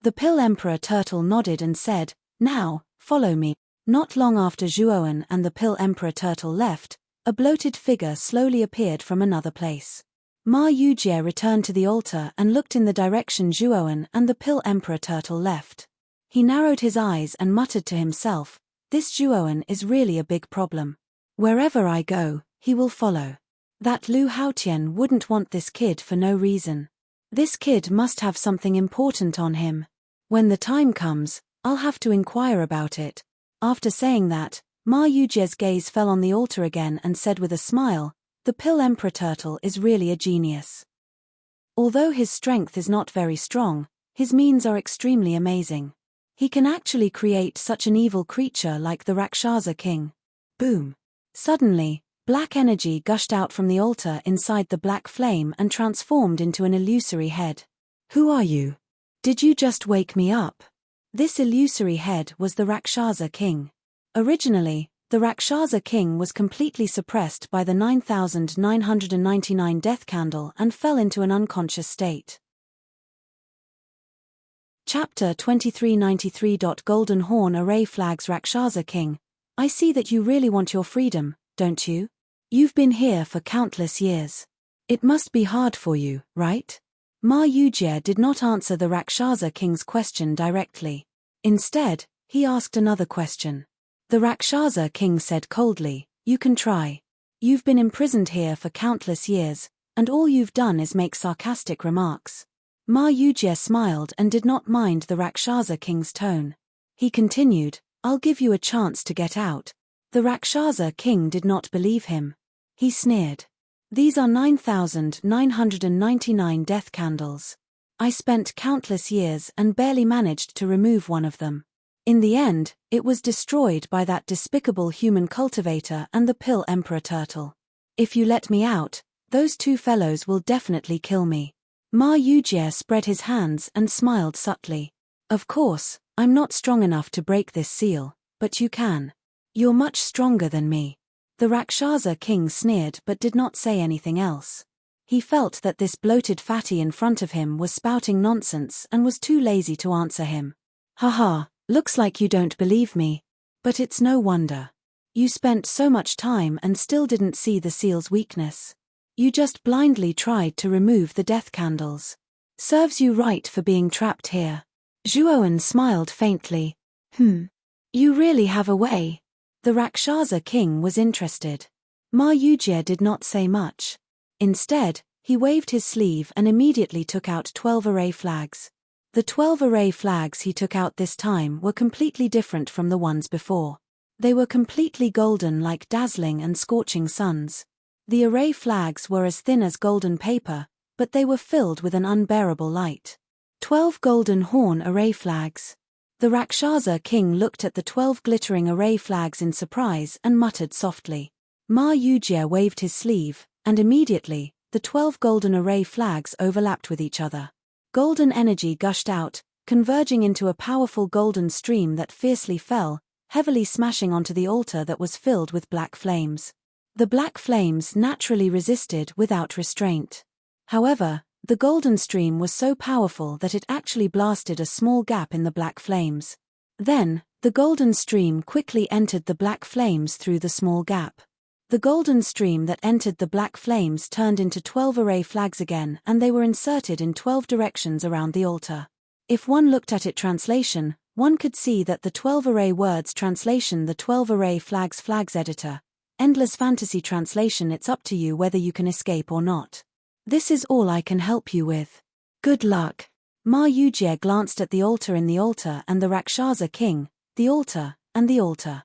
The Pill Emperor Turtle nodded and said, now, follow me. Not long after Zhuoan and the Pill Emperor Turtle left, a bloated figure slowly appeared from another place. Ma Yujie returned to the altar and looked in the direction Zhuoan and the Pill Emperor Turtle left. He narrowed his eyes and muttered to himself, this Zhuoan is really a big problem. Wherever I go, he will follow. That Lu Haotian wouldn't want this kid for no reason. This kid must have something important on him. When the time comes, I'll have to inquire about it. After saying that, Ma Yujie's gaze fell on the altar again and said with a smile, the Pill Emperor Turtle is really a genius. Although his strength is not very strong, his means are extremely amazing. He can actually create such an evil creature like the Rakshasa King. Boom. Suddenly, black energy gushed out from the altar inside the black flame and transformed into an illusory head. Who are you? Did you just wake me up? This illusory head was the Rakshasa king. Originally, the Rakshasa king was completely suppressed by the 9999 death candle and fell into an unconscious state. Chapter 2393. Golden Horn Array Flags. Rakshasa King, I see that you really want your freedom, don't you? You've been here for countless years. It must be hard for you, right? Ma Yujie did not answer the Rakshasa king's question directly. Instead, he asked another question. The Rakshasa king said coldly, "You can try. You've been imprisoned here for countless years, and all you've done is make sarcastic remarks." Ma Yujie smiled and did not mind the Rakshasa king's tone. He continued, "I'll give you a chance to get out." The Rakshasa king did not believe him. He sneered. "These are 9999 death candles. I spent countless years and barely managed to remove one of them. In the end, it was destroyed by that despicable human cultivator and the Pill Emperor turtle. If you let me out, those two fellows will definitely kill me." Ma Yujie spread his hands and smiled subtly. "Of course, I'm not strong enough to break this seal, but you can. You're much stronger than me." The Rakshasa king sneered but did not say anything else. He felt that this bloated fatty in front of him was spouting nonsense and was too lazy to answer him. "Haha, looks like you don't believe me. But it's no wonder. You spent so much time and still didn't see the seal's weakness. You just blindly tried to remove the death candles. Serves you right for being trapped here." Zhuoan smiled faintly. You really have a way." The Rakshasa king was interested. Ma Yujie did not say much. Instead, he waved his sleeve and immediately took out 12 array flags. The 12 array flags he took out this time were completely different from the ones before. They were completely golden like dazzling and scorching suns. The array flags were as thin as golden paper, but they were filled with an unbearable light. 12 golden horn array flags. The Rakshasa king looked at the 12 glittering array flags in surprise and muttered softly. Ma Yujie waved his sleeve, and immediately, the 12 golden array flags overlapped with each other. Golden energy gushed out, converging into a powerful golden stream that fiercely fell, heavily smashing onto the altar that was filled with black flames. The black flames naturally resisted without restraint. However, the golden stream was so powerful that it actually blasted a small gap in the black flames. Then, the golden stream quickly entered the black flames through the small gap. The golden stream that entered the black flames turned into 12 array flags again, and they were inserted in 12 directions around the altar. If one looked at it translation, one could see that the 12 array words translation the 12 array flags editor. Endless fantasy translation. It's up to you whether you can escape or not. This is all I can help you with. Good luck. Ma Yujie glanced at the altar and the Rakshasa king, the altar, and the altar.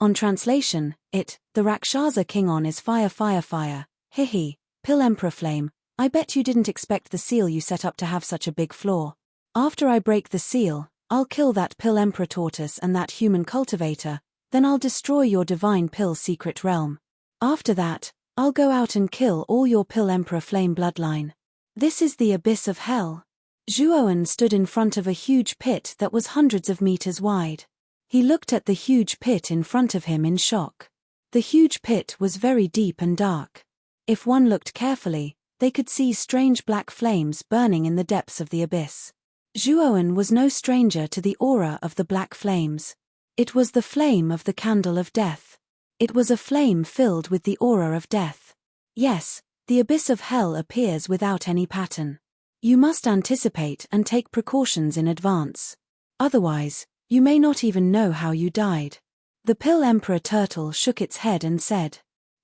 On translation, the Rakshasa king on is fire. Hihi, Pill Emperor Flame, I bet you didn't expect the seal you set up to have such a big flaw. After I break the seal, I'll kill that Pill Emperor tortoise and that human cultivator, then I'll destroy your divine Pill secret realm. After that, I'll go out and kill all your Pill Emperor Flame bloodline. This is the abyss of hell. Zhuoan stood in front of a huge pit that was hundreds of meters wide. He looked at the huge pit in front of him in shock. The huge pit was very deep and dark. If one looked carefully, they could see strange black flames burning in the depths of the abyss. Zhuoan was no stranger to the aura of the black flames. It was the flame of the candle of death. It was a flame filled with the aura of death. Yes, the abyss of hell appears without any pattern. You must anticipate and take precautions in advance. Otherwise, you may not even know how you died. The Pill Emperor turtle shook its head and said.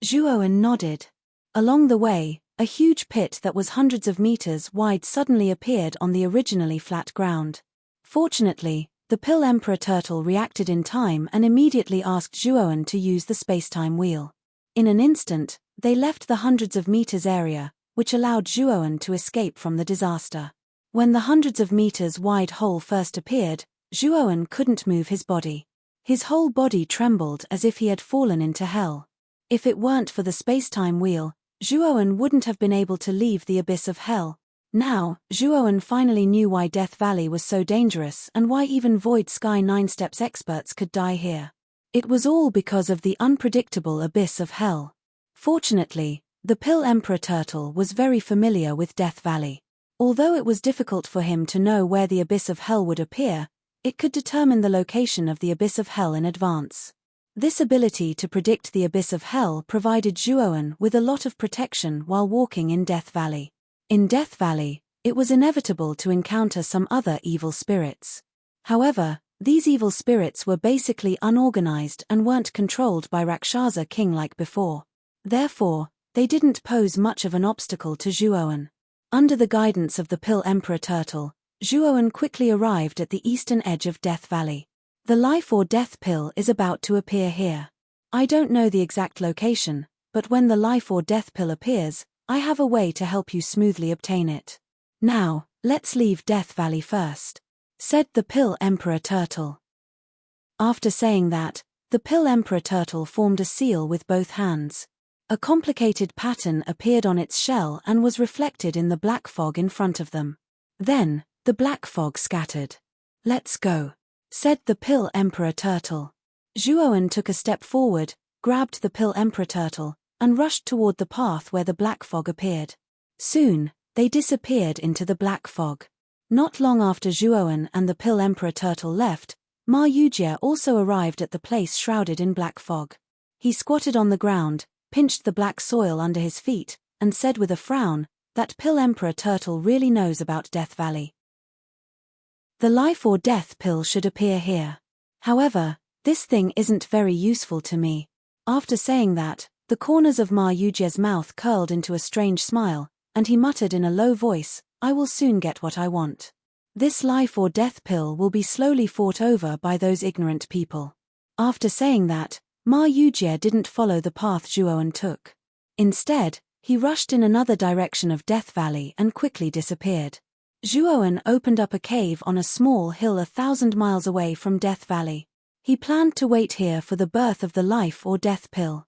Zhuoan nodded. Along the way, a huge pit that was hundreds of meters wide suddenly appeared on the originally flat ground. Fortunately, the Pill Emperor turtle reacted in time and immediately asked Zhuoan to use the space-time wheel. In an instant, they left the hundreds of meters area, which allowed Zhuoan to escape from the disaster. When the hundreds of meters wide hole first appeared, Zhuoan couldn't move his body. His whole body trembled as if he had fallen into hell. If it weren't for the spacetime wheel, Zhuowen wouldn't have been able to leave the abyss of hell. Now, Zhuowen finally knew why Death Valley was so dangerous and why even Void Sky 9 Steps experts could die here. It was all because of the unpredictable abyss of hell. Fortunately, the Pill Emperor Turtle was very familiar with Death Valley. Although it was difficult for him to know where the abyss of hell would appear, it could determine the location of the abyss of hell in advance. This ability to predict the abyss of hell provided Zhuowen with a lot of protection while walking in Death Valley. In Death Valley, it was inevitable to encounter some other evil spirits. However, these evil spirits were basically unorganized and weren't controlled by Rakshasa King like before. Therefore, they didn't pose much of an obstacle to Zhuowen. Under the guidance of the Pill Emperor Turtle, Zhuowen quickly arrived at the eastern edge of Death Valley. The life or death pill is about to appear here. I don't know the exact location, but when the life or death pill appears, I have a way to help you smoothly obtain it. Now, let's leave Death Valley first, said the Pill Emperor Turtle. After saying that, the Pill Emperor Turtle formed a seal with both hands. A complicated pattern appeared on its shell and was reflected in the black fog in front of them. Then, the black fog scattered. Let's go, said the Pill Emperor Turtle. Zhuowen took a step forward, grabbed the Pill Emperor Turtle, and rushed toward the path where the black fog appeared. Soon, they disappeared into the black fog. Not long after Zhuowen and the Pill Emperor Turtle left, Ma Yujie also arrived at the place shrouded in black fog. He squatted on the ground, pinched the black soil under his feet, and said with a frown, "That Pill Emperor Turtle really knows about Death Valley. The life or death pill should appear here. However, this thing isn't very useful to me." After saying that, the corners of Ma Yujie's mouth curled into a strange smile, and he muttered in a low voice, "I will soon get what I want. This life or death pill will be slowly fought over by those ignorant people." After saying that, Ma Yujie didn't follow the path Zhuowen took. Instead, he rushed in another direction of Death Valley and quickly disappeared. Zhuowen opened up a cave on a small hill 1,000 miles away from Death Valley. He planned to wait here for the birth of the life or death pill.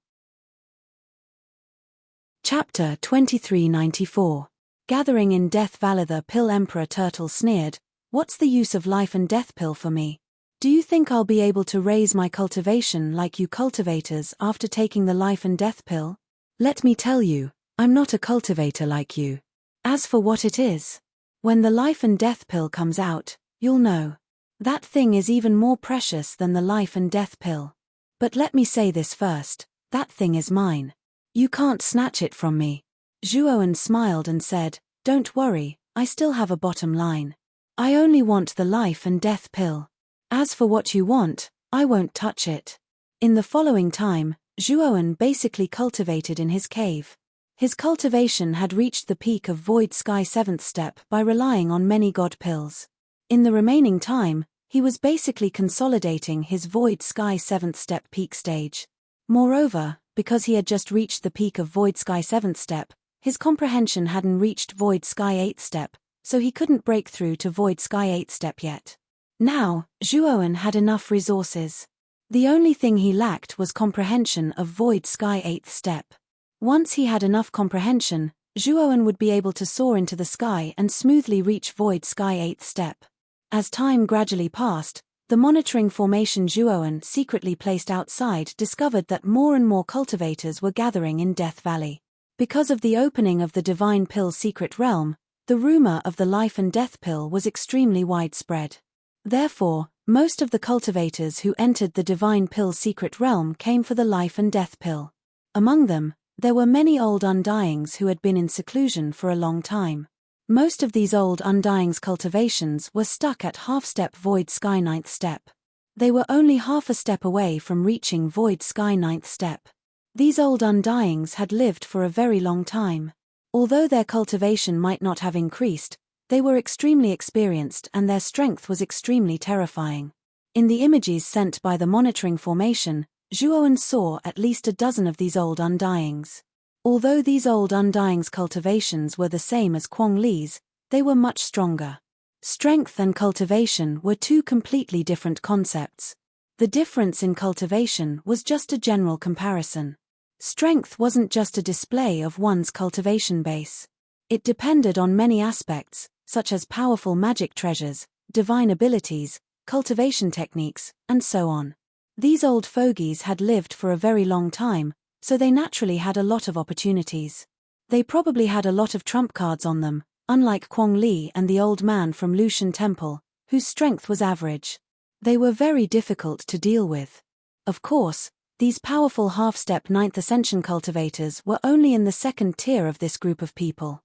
Chapter 2394. Gathering in Death Valley. The Pill Emperor Turtle sneered, "What's the use of life and death pill for me? Do you think I'll be able to raise my cultivation like you cultivators after taking the life and death pill? Let me tell you, I'm not a cultivator like you. As for what it is, when the life and death pill comes out, you'll know. That thing is even more precious than the life and death pill. But let me say this first, that thing is mine. You can't snatch it from me." Zhuowen smiled and said, "Don't worry, I still have a bottom line. I only want the life and death pill. As for what you want, I won't touch it." In the following time, Zhuowen basically cultivated in his cave. His cultivation had reached the peak of Void Sky 7th step by relying on many god pills. In the remaining time, he was basically consolidating his Void Sky 7th step peak stage. Moreover, because he had just reached the peak of Void Sky 7th step, his comprehension hadn't reached Void Sky 8th step, so he couldn't break through to Void Sky 8th step yet. Now, Zhuowen had enough resources. The only thing he lacked was comprehension of Void Sky 8th step. Once he had enough comprehension, Zhuowen would be able to soar into the sky and smoothly reach Void Sky 8th step. As time gradually passed, the monitoring formation Zhuowen secretly placed outside discovered that more and more cultivators were gathering in Death Valley. Because of the opening of the Divine Pill secret realm, the rumor of the life and death pill was extremely widespread. Therefore, most of the cultivators who entered the Divine Pill secret realm came for the life and death pill. Among them, there were many old Undyings who had been in seclusion for a long time. Most of these old Undyings' cultivations were stuck at half-step Void Sky 9th step. They were only half a step away from reaching Void Sky 9th step. These old Undyings had lived for a very long time. Although their cultivation might not have increased, they were extremely experienced and their strength was extremely terrifying. In the images sent by the monitoring formation, Zhuowen saw at least a dozen of these old Undyings. Although these old Undyings' cultivations were the same as Kwong Li's, they were much stronger. Strength and cultivation were two completely different concepts. The difference in cultivation was just a general comparison. Strength wasn't just a display of one's cultivation base. It depended on many aspects, such as powerful magic treasures, divine abilities, cultivation techniques, and so on. These old fogies had lived for a very long time, so they naturally had a lot of opportunities. They probably had a lot of trump cards on them, unlike Kwong Li and the old man from Lushan Temple, whose strength was average. They were very difficult to deal with. Of course, these powerful half-step 9th Ascension cultivators were only in the second tier of this group of people.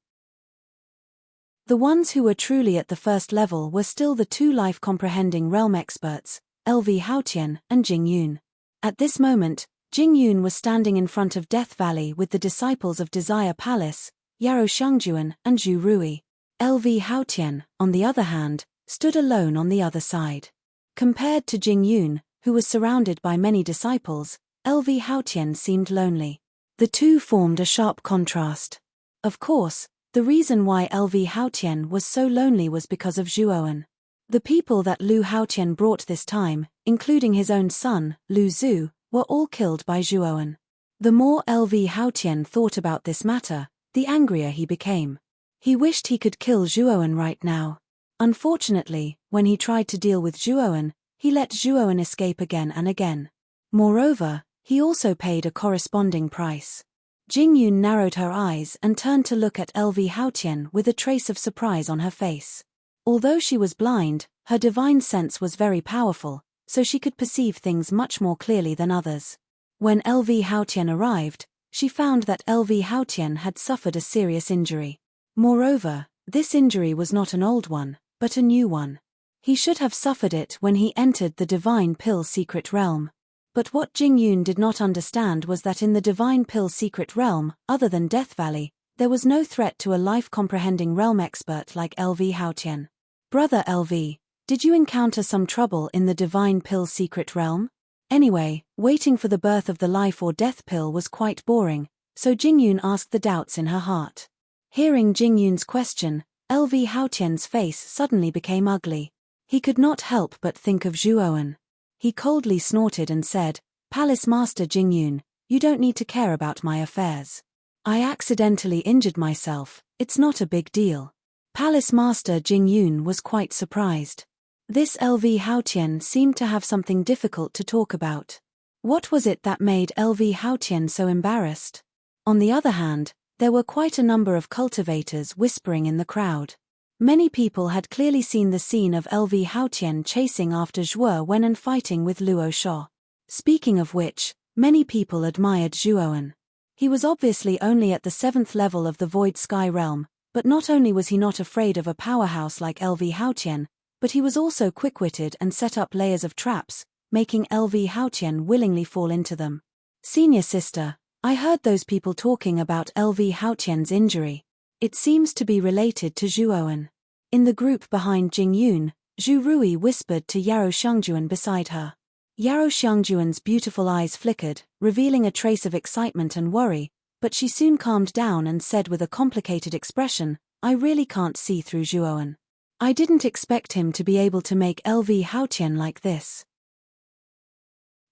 The ones who were truly at the first level were still the two life-comprehending realm experts, LV Haotian and Jing Yun. At this moment, Jing Yun was standing in front of Death Valley with the disciples of Desire Palace, Yarou Shangjuan and Zhu Rui. LV Haotian, on the other hand, stood alone on the other side. Compared to Jing Yun, who was surrounded by many disciples, LV Haotian seemed lonely. The two formed a sharp contrast. Of course, the reason why LV Haotian was so lonely was because of Zhuowen. The people that Lu Haotian brought this time, including his own son, Lu Zhu, were all killed by Zhuowen. The more LV Haotian thought about this matter, the angrier he became. He wished he could kill Zhuowen right now. Unfortunately, when he tried to deal with Zhuowen, he let Zhuowen escape again and again. Moreover, he also paid a corresponding price. Jing Yun narrowed her eyes and turned to look at LV Haotian with a trace of surprise on her face. Although she was blind, her divine sense was very powerful, so she could perceive things much more clearly than others. When LV Haotian arrived, she found that LV Haotian had suffered a serious injury. Moreover, this injury was not an old one, but a new one. He should have suffered it when he entered the Divine Pill Secret Realm. But what Jing Yun did not understand was that in the Divine Pill Secret Realm, other than Death Valley, there was no threat to a life-comprehending realm expert like LV Haotian. Brother LV, did you encounter some trouble in the Divine Pill Secret Realm? Anyway, waiting for the birth of the life or death pill was quite boring, so Jing Yun asked the doubts in her heart. Hearing Jing Yun's question, LV Haotian's face suddenly became ugly. He could not help but think of Zhuowen. He coldly snorted and said, "Palace Master Jing Yun, you don't need to care about my affairs. I accidentally injured myself, it's not a big deal." Palace Master Jing Yun was quite surprised. This LV Haotian seemed to have something difficult to talk about. What was it that made LV Haotian so embarrassed? On the other hand, there were quite a number of cultivators whispering in the crowd. Many people had clearly seen the scene of LV Haotian chasing after Zhuowen and fighting with Luo Shuo. Speaking of which, many people admired Zhuowen. He was obviously only at the 7th level of the Void Sky Realm, but not only was he not afraid of a powerhouse like LV Haotian, but he was also quick-witted and set up layers of traps, making LV Haotian willingly fall into them. "Senior sister, I heard those people talking about LV Haotian's injury. It seems to be related to Zhuowen." In the group behind Jing Yun, Zhu Rui whispered to Yarou Shangjuan beside her. Yarou Shangjuan's beautiful eyes flickered, revealing a trace of excitement and worry, but she soon calmed down and said with a complicated expression, "I really can't see through Zhuowen. I didn't expect him to be able to make LV Haotian like this."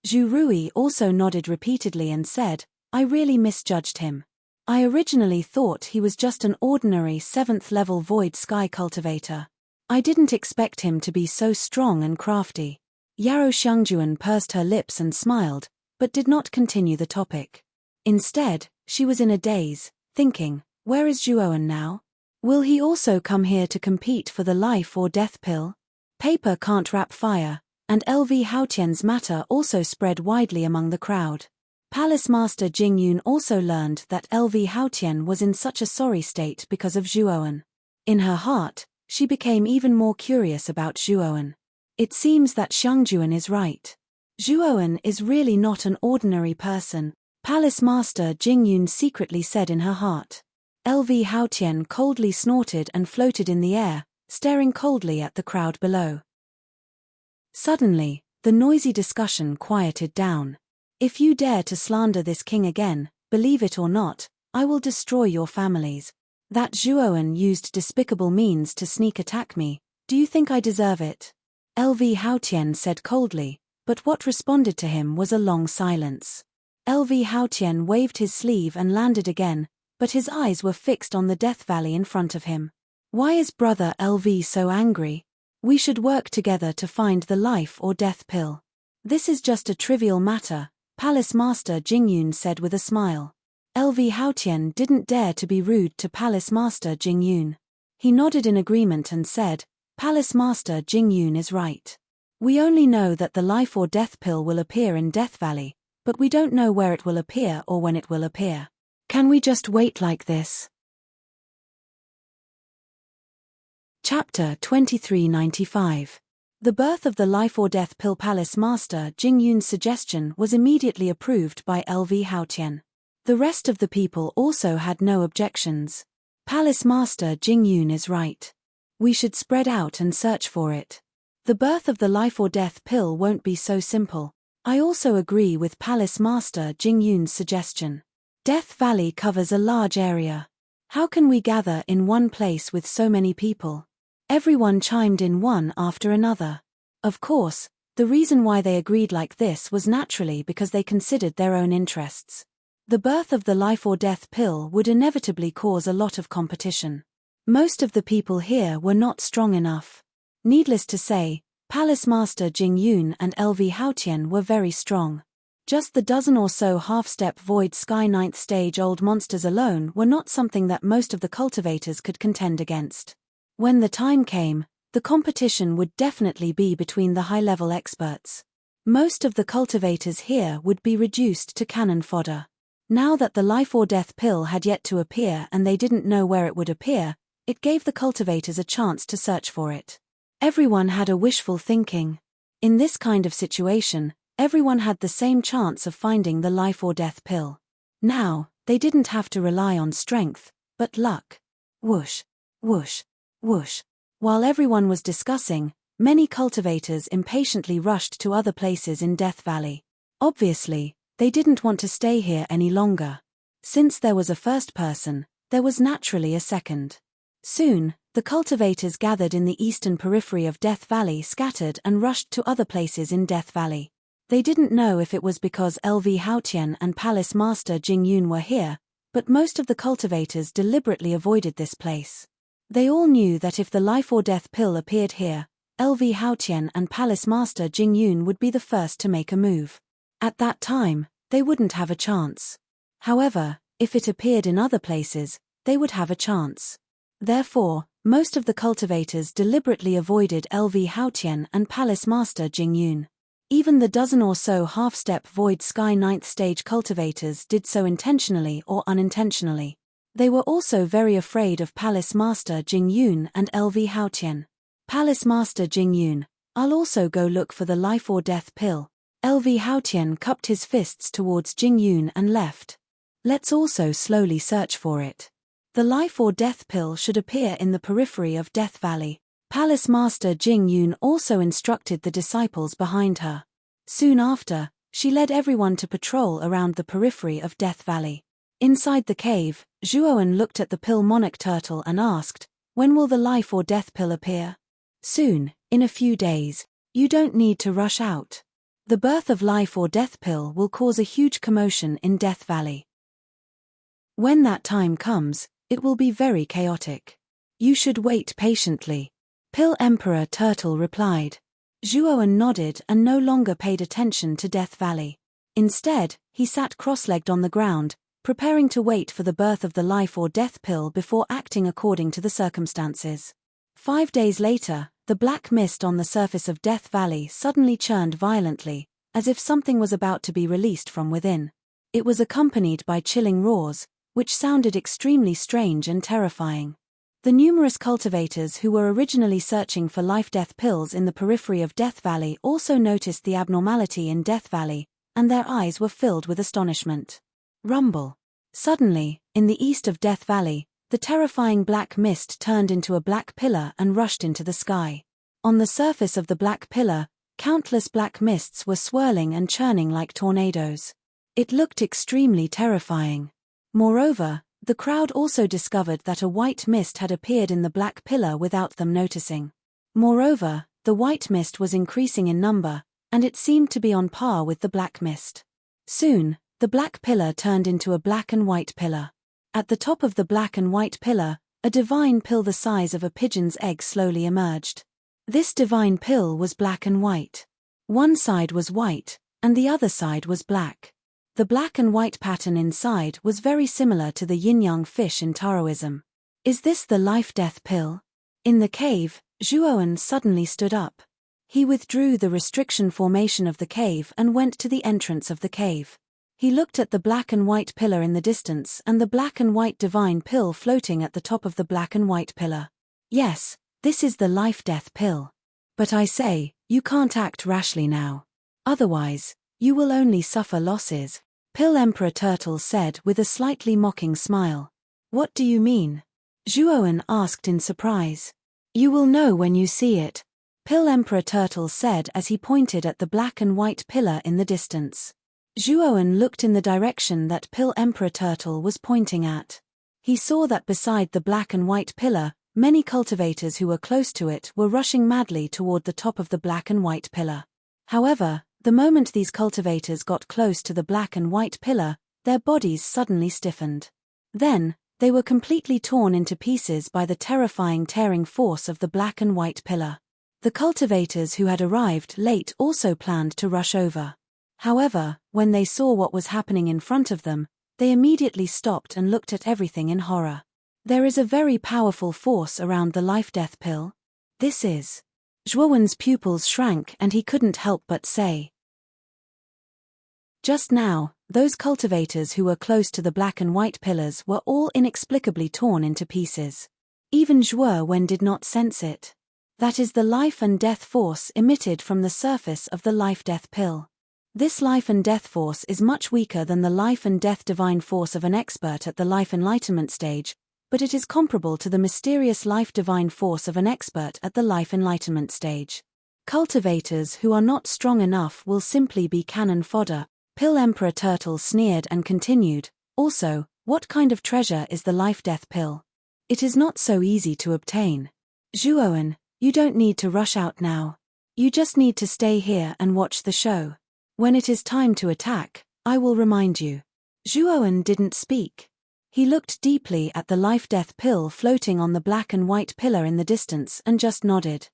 Zhu Rui also nodded repeatedly and said, "I really misjudged him. I originally thought he was just an ordinary 7th level Void Sky cultivator. I didn't expect him to be so strong and crafty." Yarou Shangjuan pursed her lips and smiled, but did not continue the topic. Instead, she was in a daze, thinking, where is Zhuowen now? Will he also come here to compete for the life or death pill? Paper can't wrap fire, and LV Haotian's matter also spread widely among the crowd. Palace Master Jing Yun also learned that LV Haotian was in such a sorry state because of Zhuowen. In her heart, she became even more curious about Zhuowen. It seems that Shangjuan is right. Zhuowen is really not an ordinary person, Palace Master Jing Yun secretly said in her heart. LV Haotian coldly snorted and floated in the air, staring coldly at the crowd below. Suddenly, the noisy discussion quieted down. "If you dare to slander this king again, believe it or not, I will destroy your families. That Zhuowen used despicable means to sneak attack me. Do you think I deserve it?" LV Haotian said coldly, But what responded to him was a long silence. LV Haotian waved his sleeve and landed again, but his eyes were fixed on the Death Valley in front of him. Why is brother LV so angry? We should work together to find the life or death pill. This is just a trivial matter, Palace Master Jingyun said with a smile. LV Haotian didn't dare to be rude to Palace Master Jingyun. He nodded in agreement and said, Palace Master Jingyun is right. We only know that the life or death pill will appear in Death Valley, but we don't know where it will appear or when it will appear. Can we just wait like this? Chapter 2395. The birth of the life or death pill. Palace Master Jingyun's suggestion was immediately approved by LV Haotian. The rest of the people also had no objections. Palace Master Jingyun is right. We should spread out and search for it. The birth of the life or death pill won't be so simple. I also agree with Palace Master Jingyun's suggestion. Death Valley covers a large area. How can we gather in one place with so many people? Everyone chimed in one after another. Of course, the reason why they agreed like this was naturally because they considered their own interests. The birth of the life or death pill would inevitably cause a lot of competition. Most of the people here were not strong enough. Needless to say, Palace Master Jingyun and LV Haotian were very strong. Just the dozen or so half-step void sky 9th stage old monsters alone were not something that most of the cultivators could contend against. When the time came, the competition would definitely be between the high-level experts. Most of the cultivators here would be reduced to cannon fodder. Now that the life or death pill had yet to appear and they didn't know where it would appear, it gave the cultivators a chance to search for it. Everyone had a wishful thinking. In this kind of situation, everyone had the same chance of finding the life or death pill. Now, they didn't have to rely on strength, but luck. Whoosh, whoosh, whoosh. While everyone was discussing, many cultivators impatiently rushed to other places in Death Valley. Obviously, they didn't want to stay here any longer. Since there was a first person, there was naturally a second. Soon, the cultivators gathered in the eastern periphery of Death Valley scattered and rushed to other places in Death Valley. They didn't know if it was because LV Haotian and Palace Master Jingyun were here, but most of the cultivators deliberately avoided this place. They all knew that if the life or death pill appeared here, LV Haotian and Palace Master Jingyun would be the first to make a move. At that time, they wouldn't have a chance. However, if it appeared in other places, they would have a chance. Therefore, most of the cultivators deliberately avoided LV Haotian and Palace Master Jingyun. Even the dozen or so half-step void sky 9th stage cultivators did so intentionally or unintentionally. They were also very afraid of Palace Master Jingyun and LV Haotian. Palace Master Jingyun, I'll also go look for the life or death pill. LV Haotian cupped his fists towards Jingyun and left. Let's also slowly search for it. The life or death pill should appear in the periphery of Death Valley. Palace Master Jingyun also instructed the disciples behind her. Soon after, she led everyone to patrol around the periphery of Death Valley. Inside the cave, Zhuoan looked at the pill monarch turtle and asked, "When will the life or death pill appear?" "Soon, in a few days. You don't need to rush out. The birth of life or death pill will cause a huge commotion in Death Valley. When that time comes, it will be very chaotic. You should wait patiently." Pill Emperor Turtle replied. Zhuoan nodded and no longer paid attention to Death Valley. Instead, he sat cross-legged on the ground, preparing to wait for the birth of the life or death pill before acting according to the circumstances. 5 days later, the black mist on the surface of Death Valley suddenly churned violently, as if something was about to be released from within. It was accompanied by chilling roars, which sounded extremely strange and terrifying. The numerous cultivators who were originally searching for life-death pills in the periphery of Death Valley also noticed the abnormality in Death Valley, and their eyes were filled with astonishment. Rumble. Suddenly, in the east of Death Valley, the terrifying black mist turned into a black pillar and rushed into the sky. On the surface of the black pillar, countless black mists were swirling and churning like tornadoes. It looked extremely terrifying. Moreover, the crowd also discovered that a white mist had appeared in the black pillar without them noticing. Moreover, the white mist was increasing in number, and it seemed to be on par with the black mist. Soon, the black pillar turned into a black and white pillar. At the top of the black and white pillar, a divine pill the size of a pigeon's egg slowly emerged. This divine pill was black and white. One side was white, and the other side was black. The black and white pattern inside was very similar to the yin-yang fish in Taoism. Is this the life-death pill? In the cave, Zhuowen suddenly stood up. He withdrew the restriction formation of the cave and went to the entrance of the cave. He looked at the black and white pillar in the distance and the black and white divine pill floating at the top of the black and white pillar. Yes, this is the life-death pill. But I say, you can't act rashly now. Otherwise, you will only suffer losses, Pill Emperor Turtle said with a slightly mocking smile. What do you mean? Zhuowen asked in surprise. You will know when you see it, Pill Emperor Turtle said as he pointed at the black and white pillar in the distance. Zhuowen looked in the direction that Pill Emperor Turtle was pointing at. He saw that beside the black and white pillar, many cultivators who were close to it were rushing madly toward the top of the black and white pillar. However, the moment these cultivators got close to the black and white pillar, their bodies suddenly stiffened. Then, they were completely torn into pieces by the terrifying tearing force of the black and white pillar. The cultivators who had arrived late also planned to rush over. However, when they saw what was happening in front of them, they immediately stopped and looked at everything in horror. There is a very powerful force around the life-death pill. This is. Zhuowen's pupils shrank and he couldn't help but say. Just now, those cultivators who were close to the black and white pillars were all inexplicably torn into pieces. Even Zhuowen did not sense it. That is the life and death force emitted from the surface of the life-death pill. This life and death force is much weaker than the life and death divine force of an expert at the life enlightenment stage, but it is comparable to the mysterious life divine force of an expert at the life enlightenment stage. Cultivators who are not strong enough will simply be cannon fodder, Pill Emperor Turtle sneered and continued. Also, what kind of treasure is the life-death pill? It is not so easy to obtain. Zhuowen, you don't need to rush out now. You just need to stay here and watch the show. When it is time to attack, I will remind you. Zhuowen didn't speak. He looked deeply at the life-death pill floating on the black and white pillar in the distance and just nodded.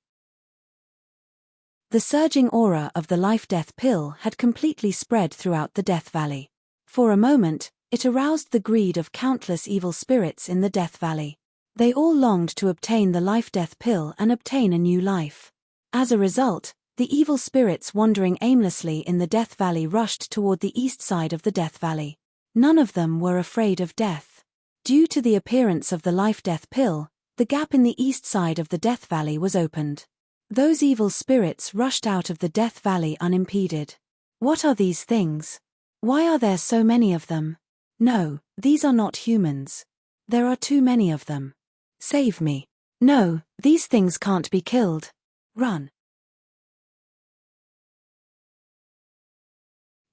The surging aura of the life-death pill had completely spread throughout the Death Valley. For a moment, it aroused the greed of countless evil spirits in the Death Valley. They all longed to obtain the life-death pill and obtain a new life. As a result, the evil spirits wandering aimlessly in the Death Valley rushed toward the east side of the Death Valley. None of them were afraid of death. Due to the appearance of the life-death pill, the gap in the east side of the Death Valley was opened. Those evil spirits rushed out of the Death Valley unimpeded. What are these things? Why are there so many of them? No, these are not humans. There are too many of them. Save me. No, these things can't be killed. Run.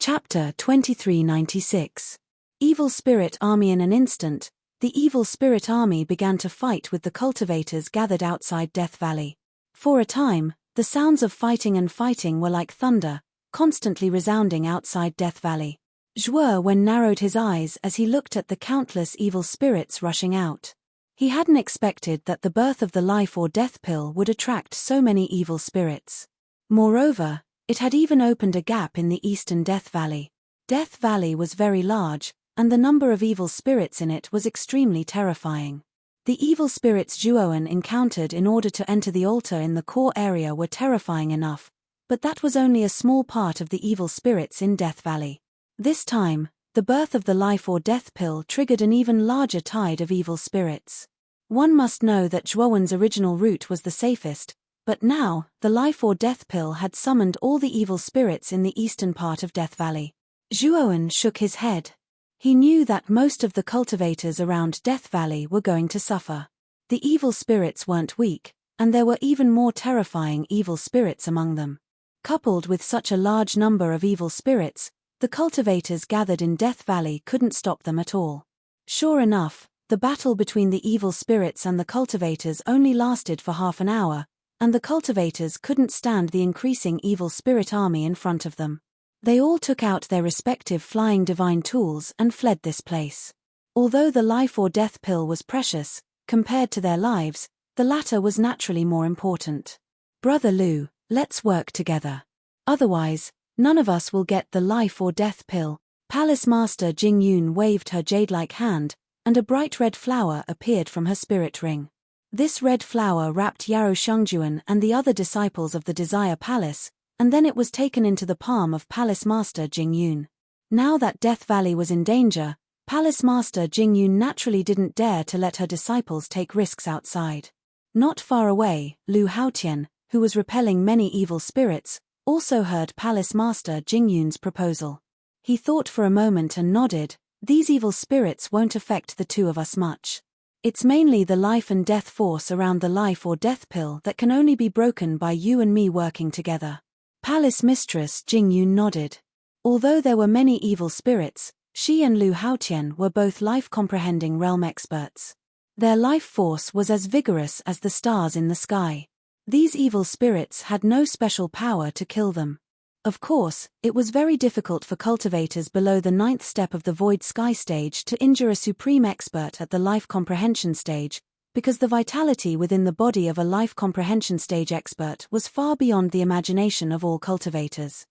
Chapter 2396. Evil Spirit Army. In an instant, the Evil Spirit Army began to fight with the cultivators gathered outside Death Valley. For a time, the sounds of fighting were like thunder, constantly resounding outside Death Valley. Zhuowen narrowed his eyes as he looked at the countless evil spirits rushing out. He hadn't expected that the birth of the life or death pill would attract so many evil spirits. Moreover, it had even opened a gap in the eastern Death Valley. Death Valley was very large, and the number of evil spirits in it was extremely terrifying. The evil spirits Zhuowen encountered in order to enter the altar in the core area were terrifying enough, but that was only a small part of the evil spirits in Death Valley. This time, the birth of the life or death pill triggered an even larger tide of evil spirits. One must know that Zhuowen's original route was the safest, but now, the life or death pill had summoned all the evil spirits in the eastern part of Death Valley. Zhuowen shook his head. He knew that most of the cultivators around Death Valley were going to suffer. The evil spirits weren't weak, and there were even more terrifying evil spirits among them. Coupled with such a large number of evil spirits, the cultivators gathered in Death Valley couldn't stop them at all. Sure enough, the battle between the evil spirits and the cultivators only lasted for half an hour, and the cultivators couldn't stand the increasing evil spirit army in front of them. They all took out their respective flying divine tools and fled this place. Although the life or death pill was precious, compared to their lives, the latter was naturally more important. Brother Lu, let's work together. Otherwise, none of us will get the life or death pill. Palace Master Jing Yun waved her jade-like hand, and a bright red flower appeared from her spirit ring. This red flower wrapped Yaro Shengjuan and the other disciples of the Desire Palace, and then it was taken into the palm of Palace Master Jing Yun. Now that Death Valley was in danger, Palace Master Jing Yun naturally didn't dare to let her disciples take risks outside. Not far away, Lu Haotian, who was repelling many evil spirits, also heard Palace Master Jing Yun's proposal. He thought for a moment and nodded. These evil spirits won't affect the two of us much. It's mainly the life and death force around the life or death pill that can only be broken by you and me working together. Palace Mistress Jing Yun nodded. Although there were many evil spirits, she and Lu Haotian were both life-comprehending realm experts. Their life force was as vigorous as the stars in the sky. These evil spirits had no special power to kill them. Of course, it was very difficult for cultivators below the 9th step of the Void Sky stage to injure a supreme expert at the life comprehension stage, because the vitality within the body of a life comprehension stage expert was far beyond the imagination of all cultivators.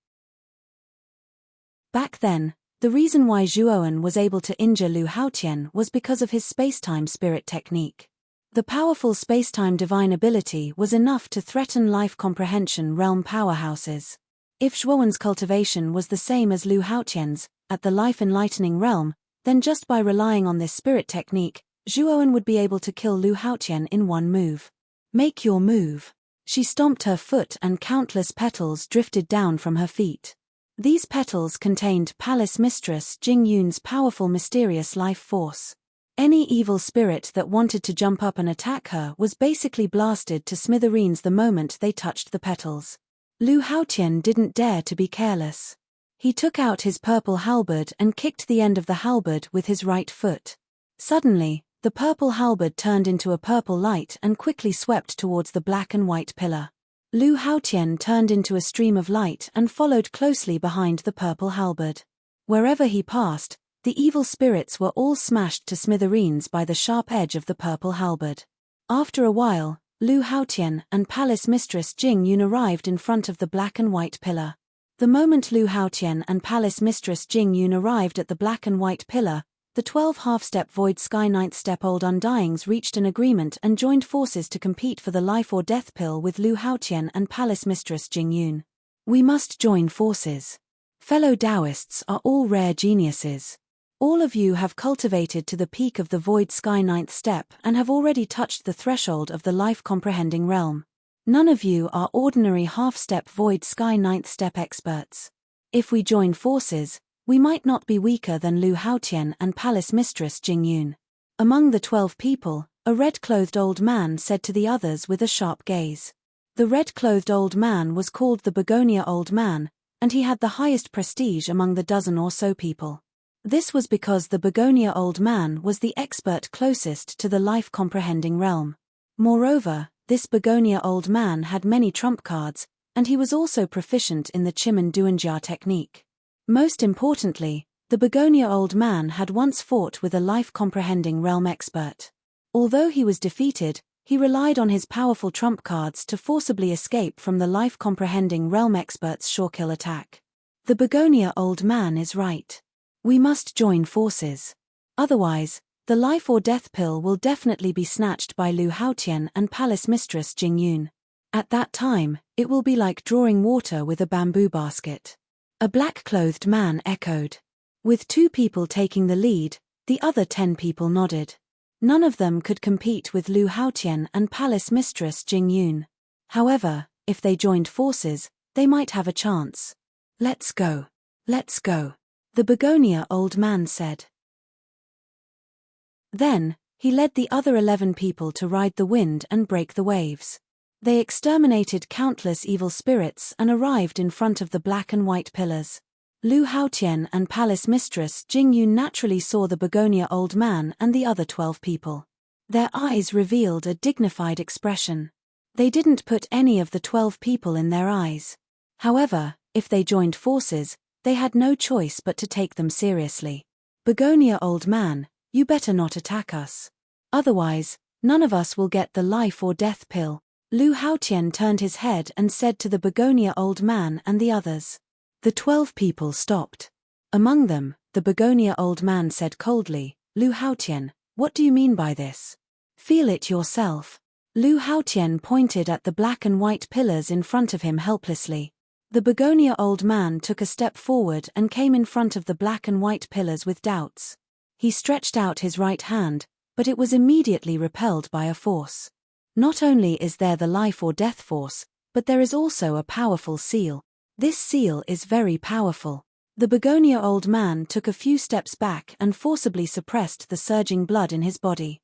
Back then, the reason why Zhuoan was able to injure Lu Haotian was because of his spacetime spirit technique. The powerful spacetime divine ability was enough to threaten life comprehension realm powerhouses. If Zhuoan's cultivation was the same as Lu Haotian's, at the life enlightening realm, then just by relying on this spirit technique, Zhuoan would be able to kill Lu Haotian in one move. Make your move. She stomped her foot and countless petals drifted down from her feet. These petals contained Palace Mistress Jing Yun's powerful mysterious life force. Any evil spirit that wanted to jump up and attack her was basically blasted to smithereens the moment they touched the petals. Lu Haotian didn't dare to be careless. He took out his purple halberd and kicked the end of the halberd with his right foot. Suddenly, the purple halberd turned into a purple light and quickly swept towards the black and white pillar. Lu Haotian turned into a stream of light and followed closely behind the purple halberd. Wherever he passed, the evil spirits were all smashed to smithereens by the sharp edge of the purple halberd. After a while, Lu Haotian and Palace Mistress Jing Yun arrived in front of the black and white pillar. The moment Lu Haotian and Palace Mistress Jing Yun arrived at the black and white pillar, the 12 half-step Void Sky 9th step Old Undyings reached an agreement and joined forces to compete for the life or death pill with Lu Haotian and Palace Mistress Jing Yun. We must join forces. Fellow Taoists are all rare geniuses. All of you have cultivated to the peak of the Void Sky 9th step and have already touched the threshold of the life-comprehending realm. None of you are ordinary half-step Void Sky 9th step experts. If we join forces, we might not be weaker than Lu Haotian and Palace Mistress Jing Yun. Among the 12 people, a red-clothed old man said to the others with a sharp gaze. The red-clothed old man was called the Begonia Old Man, and he had the highest prestige among the dozen or so people. This was because the Begonia Old Man was the expert closest to the life-comprehending realm. Moreover, this Begonia Old Man had many trump cards, and he was also proficient in the Chimen Duanjia technique. Most importantly, the Begonia Old Man had once fought with a life-comprehending realm expert. Although he was defeated, he relied on his powerful trump cards to forcibly escape from the life-comprehending realm expert's sure-kill attack. The Begonia Old Man is right. We must join forces. Otherwise, the life or death pill will definitely be snatched by Lu Haotian and Palace Mistress Jing Yun. At that time, it will be like drawing water with a bamboo basket. A black-clothed man echoed. With 2 people taking the lead, the other 10 people nodded. None of them could compete with Lu Haotian and Palace Mistress Jing Yun. However, if they joined forces, they might have a chance. Let's go. Let's go. The Begonia Old Man said. Then, he led the other 11 people to ride the wind and break the waves. They exterminated countless evil spirits and arrived in front of the black and white pillars. Lu Haotian and Palace Mistress Jing Yun naturally saw the Begonia Old Man and the other 12 people. Their eyes revealed a dignified expression. They didn't put any of the 12 people in their eyes. However, if they joined forces, they had no choice but to take them seriously. "Begonia, old man, you better not attack us. Otherwise, none of us will get the life or death pill." Lu Haotian turned his head and said to the Begonia old man and the others. The 12 people stopped. Among them, the Begonia old man said coldly, "Lu Haotian, what do you mean by this? Feel it yourself." Lu Haotian pointed at the black and white pillars in front of him helplessly. The Begonia old man took a step forward and came in front of the black and white pillars with doubts. He stretched out his right hand, but it was immediately repelled by a force. Not only is there the life or death force, but there is also a powerful seal. This seal is very powerful. The Begonia old man took a few steps back and forcibly suppressed the surging blood in his body.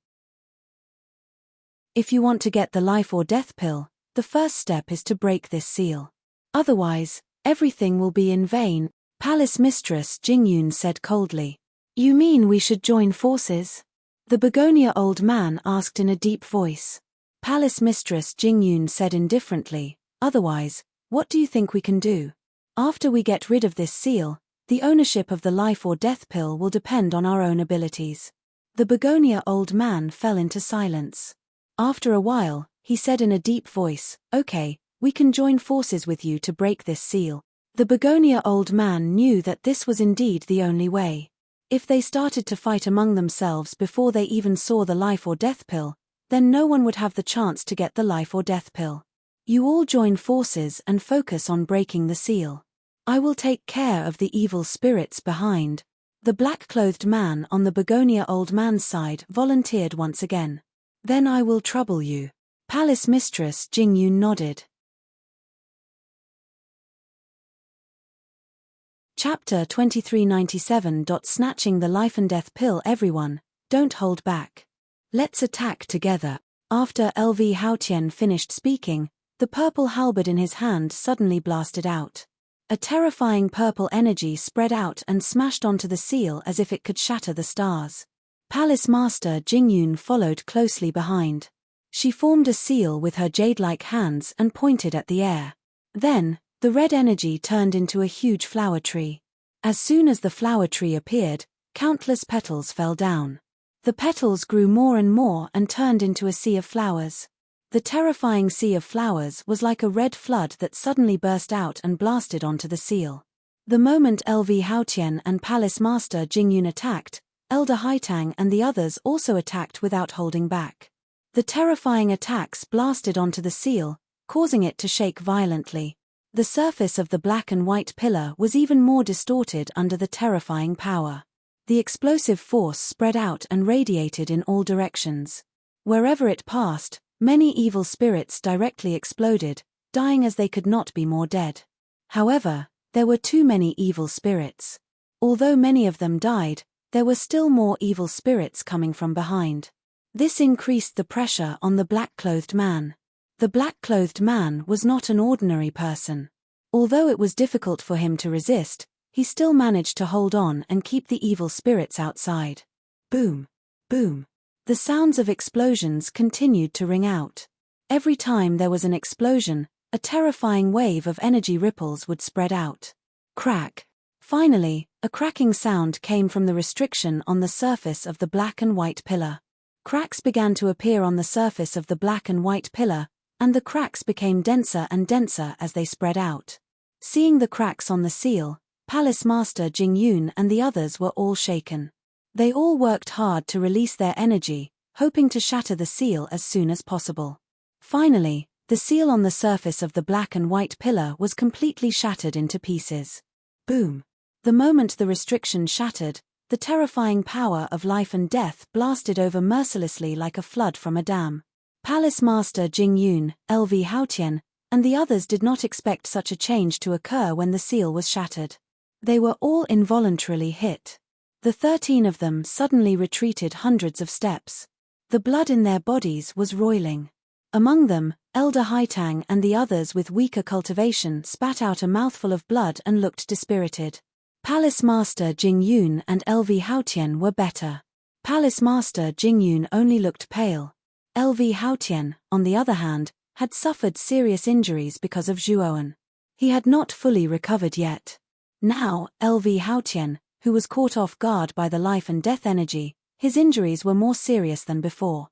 If you want to get the life or death pill, the first step is to break this seal. Otherwise, everything will be in vain, Palace Mistress Jingyun said coldly. "You mean we should join forces?" The Begonia old man asked in a deep voice. Palace Mistress Jingyun said indifferently, "Otherwise, what do you think we can do? After we get rid of this seal, the ownership of the life or death pill will depend on our own abilities." The Begonia old man fell into silence. After a while, he said in a deep voice, "Okay, we can join forces with you to break this seal." The Begonia old man knew that this was indeed the only way. If they started to fight among themselves before they even saw the life or death pill, then no one would have the chance to get the life or death pill. "You all join forces and focus on breaking the seal. I will take care of the evil spirits behind." The black-clothed man on the Begonia old man's side volunteered once again. "Then I will trouble you." Palace Mistress Jingyun nodded. Chapter 2397. Snatching the life and death pill. Everyone, don't hold back. Let's attack together. After LV Haotian finished speaking, the purple halberd in his hand suddenly blasted out. A terrifying purple energy spread out and smashed onto the seal as if it could shatter the stars. Palace Master Jingyun followed closely behind. She formed a seal with her jade-like hands and pointed at the air. Then, the red energy turned into a huge flower tree. As soon as the flower tree appeared, countless petals fell down. The petals grew more and more and turned into a sea of flowers. The terrifying sea of flowers was like a red flood that suddenly burst out and blasted onto the seal. The moment LV Haotian and Palace Master Jingyun attacked, Elder Haitang and the others also attacked without holding back. The terrifying attacks blasted onto the seal, causing it to shake violently. The surface of the black and white pillar was even more distorted under the terrifying power. The explosive force spread out and radiated in all directions. Wherever it passed, many evil spirits directly exploded, dying as they could not be more dead. However, there were too many evil spirits. Although many of them died, there were still more evil spirits coming from behind. This increased the pressure on the black-clothed man. The black-clothed man was not an ordinary person. Although it was difficult for him to resist, he still managed to hold on and keep the evil spirits outside. Boom! Boom! The sounds of explosions continued to ring out. Every time there was an explosion, a terrifying wave of energy ripples would spread out. Crack! Finally, a cracking sound came from the restriction on the surface of the black and white pillar. Cracks began to appear on the surface of the black and white pillar, and the cracks became denser and denser as they spread out. Seeing the cracks on the seal, Palace Master Jingyun and the others were all shaken. They all worked hard to release their energy, hoping to shatter the seal as soon as possible. Finally, the seal on the surface of the black and white pillar was completely shattered into pieces. Boom! The moment the restriction shattered, the terrifying power of life and death blasted over mercilessly like a flood from a dam. Palace Master Jingyun, LV Haotian, and the others did not expect such a change to occur when the seal was shattered. They were all involuntarily hit. The 13 of them suddenly retreated hundreds of steps. The blood in their bodies was roiling. Among them, Elder Haitang and the others with weaker cultivation spat out a mouthful of blood and looked dispirited. Palace Master Jingyun and LV Haotian were better. Palace Master Jingyun only looked pale. LV Haotian, on the other hand, had suffered serious injuries because of Zhuowen. He had not fully recovered yet. Now, LV Haotian, who was caught off guard by the life and death energy, his injuries were more serious than before.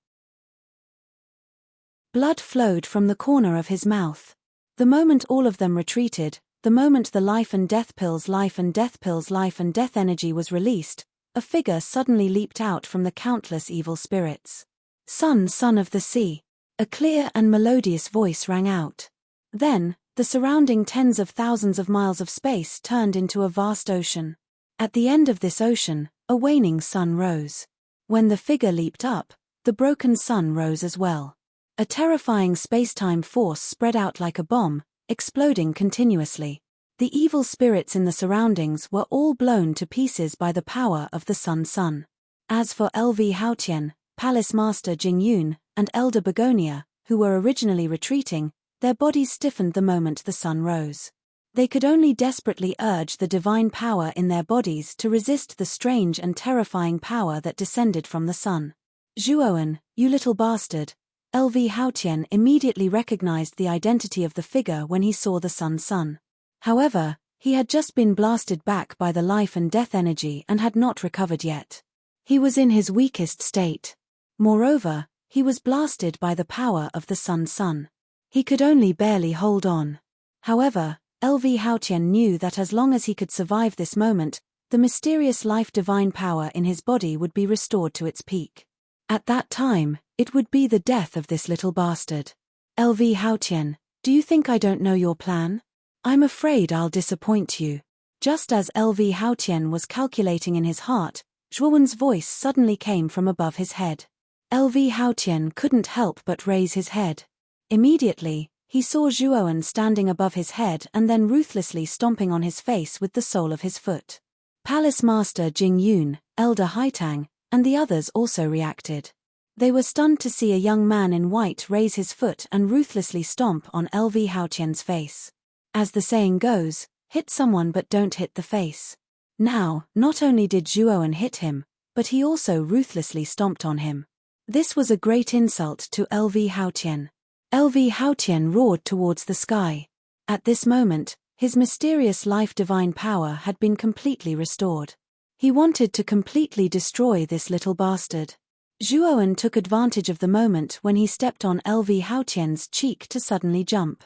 Blood flowed from the corner of his mouth. The moment all of them retreated, the moment the life and death pills' life and death energy was released, a figure suddenly leaped out from the countless evil spirits. Son of the sea. A clear and melodious voice rang out. Then, the surrounding tens of thousands of miles of space turned into a vast ocean. At the end of this ocean, a waning sun rose. When the figure leaped up, the broken sun rose as well. A terrifying space-time force spread out like a bomb, exploding continuously. The evil spirits in the surroundings were all blown to pieces by the power of the sun. As for LV Haotian, Palace Master Jingyun, and Elder Begonia, who were originally retreating, their bodies stiffened the moment the sun rose. They could only desperately urge the divine power in their bodies to resist the strange and terrifying power that descended from the sun. Zhuowen, you little bastard. LV Haotian immediately recognized the identity of the figure when he saw the sun. However, he had just been blasted back by the life and death energy and had not recovered yet. He was in his weakest state. Moreover, he was blasted by the power of the sun. He could only barely hold on. However, LV Haotian knew that as long as he could survive this moment, the mysterious life divine power in his body would be restored to its peak. At that time, it would be the death of this little bastard. LV Haotian, do you think I don't know your plan? I'm afraid I'll disappoint you. Just as LV Haotian was calculating in his heart, Zhuowen's voice suddenly came from above his head. LV Haotian couldn't help but raise his head. Immediately, he saw Zhuowen standing above his head and then ruthlessly stomping on his face with the sole of his foot. Palace Master Jingyun, Elder Haitang, and the others also reacted. They were stunned to see a young man in white raise his foot and ruthlessly stomp on LV Haotian's face. As the saying goes, hit someone but don't hit the face. Now, not only did Zhuowen hit him, but he also ruthlessly stomped on him. This was a great insult to LV Haotian. LV Haotian roared towards the sky. At this moment, his mysterious life divine power had been completely restored. He wanted to completely destroy this little bastard. Zhuowen took advantage of the moment when he stepped on LV Haotian's cheek to suddenly jump.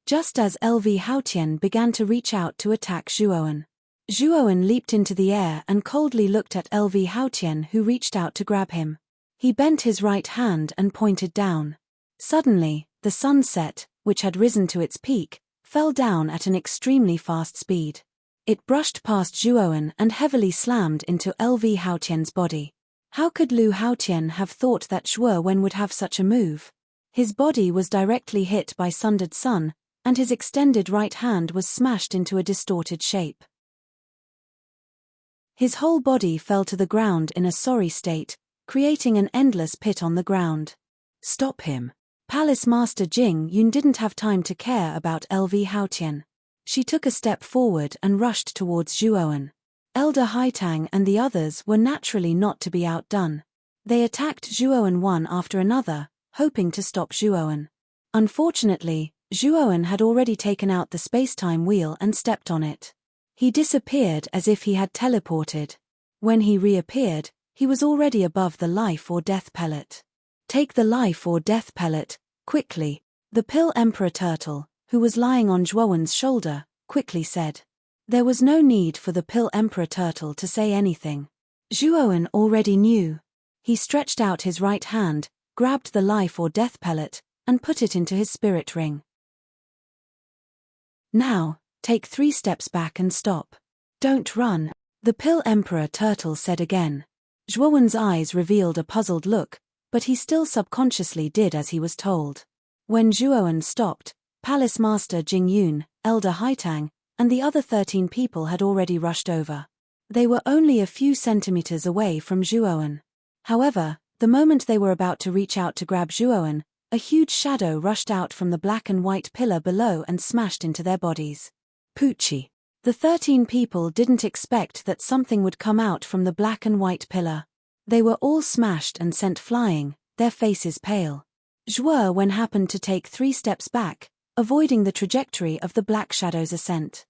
Just as LV Haotian began to reach out to attack Zhuowen, Zhuowen leaped into the air and coldly looked at LV Haotian, who reached out to grab him. He bent his right hand and pointed down. Suddenly, the sunset, which had risen to its peak, fell down at an extremely fast speed. It brushed past Zhuowen and heavily slammed into LV Haotian's body. How could Lu Haotian have thought that Zhuowen would have such a move? His body was directly hit by Sundered Sun, and his extended right hand was smashed into a distorted shape. His whole body fell to the ground in a sorry state, creating an endless pit on the ground. Stop him. Palace Master Jingyun didn't have time to care about LV Haotian. She took a step forward and rushed towards Zhuowen. Elder Haitang and the others were naturally not to be outdone. They attacked Zhuowen one after another, hoping to stop Zhuowen. Unfortunately, Zhuowen had already taken out the space-time wheel and stepped on it. He disappeared as if he had teleported. When he reappeared, he was already above the life or death pellet. Take the life or death pellet, quickly. The Pill Emperor Turtle, who was lying on Zhuowen's shoulder, quickly said. There was no need for the Pill Emperor Turtle to say anything. Zhuowen already knew. He stretched out his right hand, grabbed the life or death pellet, and put it into his spirit ring. Now, take 3 steps back and stop. Don't run, the Pill Emperor Turtle said again. Zhuowen's eyes revealed a puzzled look, but he still subconsciously did as he was told. When Zhuowen stopped, Palace Master Jingyun, Elder Haitang, and the other 13 people had already rushed over. They were only a few centimeters away from Zhuowen. However, the moment they were about to reach out to grab Zhuowen, a huge shadow rushed out from the black and white pillar below and smashed into their bodies. Poochie. The 13 people didn't expect that something would come out from the black and white pillar. They were all smashed and sent flying, their faces pale. Zhuo Wen happened to take 3 steps back, avoiding the trajectory of the Black Shadow's ascent.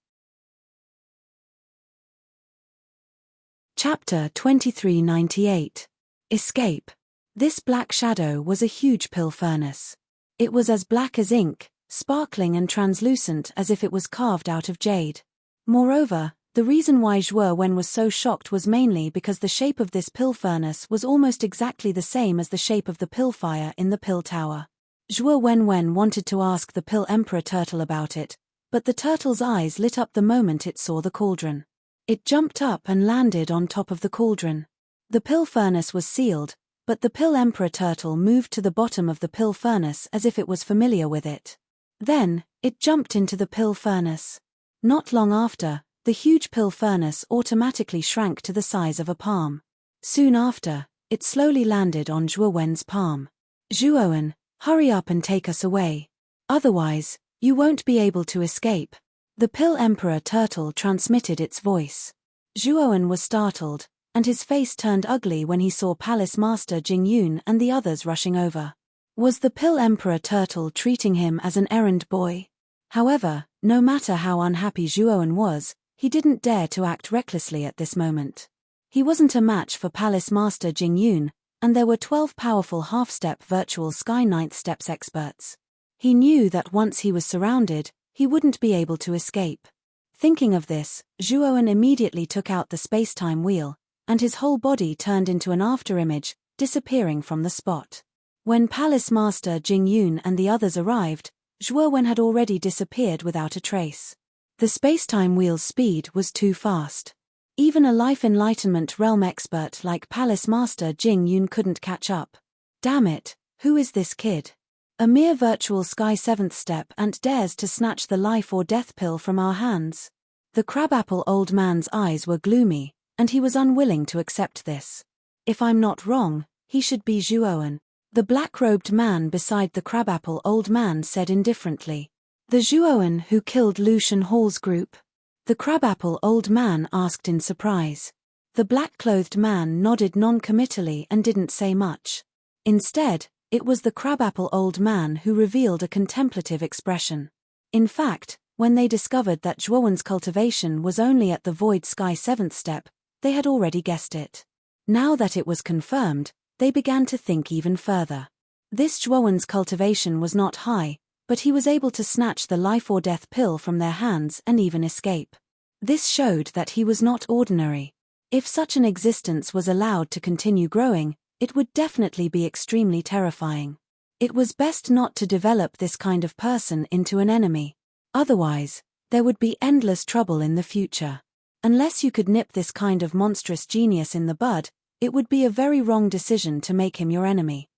Chapter 2398. Escape. This Black Shadow was a huge pill furnace. It was as black as ink, sparkling and translucent as if it was carved out of jade. Moreover, the reason why Zhuo Wen was so shocked was mainly because the shape of this pill furnace was almost exactly the same as the shape of the pill fire in the pill tower. Zhuo Wen wanted to ask the pill emperor turtle about it, but the turtle's eyes lit up the moment it saw the cauldron. It jumped up and landed on top of the cauldron. The pill furnace was sealed, but the pill emperor turtle moved to the bottom of the pill furnace as if it was familiar with it. Then, it jumped into the pill furnace. Not long after, the huge pill furnace automatically shrank to the size of a palm. Soon after, it slowly landed on Zhuo Wen's palm. "Zhuo Wen, hurry up and take us away. Otherwise, you won't be able to escape." The pill emperor turtle transmitted its voice. Zhuo Wen was startled, and his face turned ugly when he saw Palace Master Jing Yun and the others rushing over. Was the pill emperor turtle treating him as an errand boy? However, no matter how unhappy Zhuo Wen was, he didn't dare to act recklessly at this moment. He wasn't a match for Palace Master Jing Yun, and there were 12 powerful half-step virtual Sky Ninth Steps experts. He knew that once he was surrounded, he wouldn't be able to escape. Thinking of this, Zhuo Wen immediately took out the space-time wheel, and his whole body turned into an afterimage, disappearing from the spot. When Palace Master Jing Yun and the others arrived, Zhuo Wen had already disappeared without a trace. The space-time wheel's speed was too fast. Even a life enlightenment realm expert like Palace Master Jing Yun couldn't catch up. Damn it, who is this kid? A mere virtual Sky 7th step and dares to snatch the life or death pill from our hands. The crabapple old man's eyes were gloomy, and he was unwilling to accept this. If I'm not wrong, he should be Zhuo Wen. The black-robed man beside the crabapple old man said indifferently. The Zhuo Wen who killed Lu Shenhuo's group? The crabapple old man asked in surprise. The black-clothed man nodded non-committally and didn't say much. Instead, it was the crabapple old man who revealed a contemplative expression. In fact, when they discovered that Zhuo Wen's cultivation was only at the Void Sky 7th step, they had already guessed it. Now that it was confirmed, they began to think even further. This Zhuo Wen's cultivation was not high, but he was able to snatch the life or death pill from their hands and even escape. This showed that he was not ordinary. If such an existence was allowed to continue growing, it would definitely be extremely terrifying. It was best not to develop this kind of person into an enemy. Otherwise, there would be endless trouble in the future. Unless you could nip this kind of monstrous genius in the bud, it would be a very wrong decision to make him your enemy.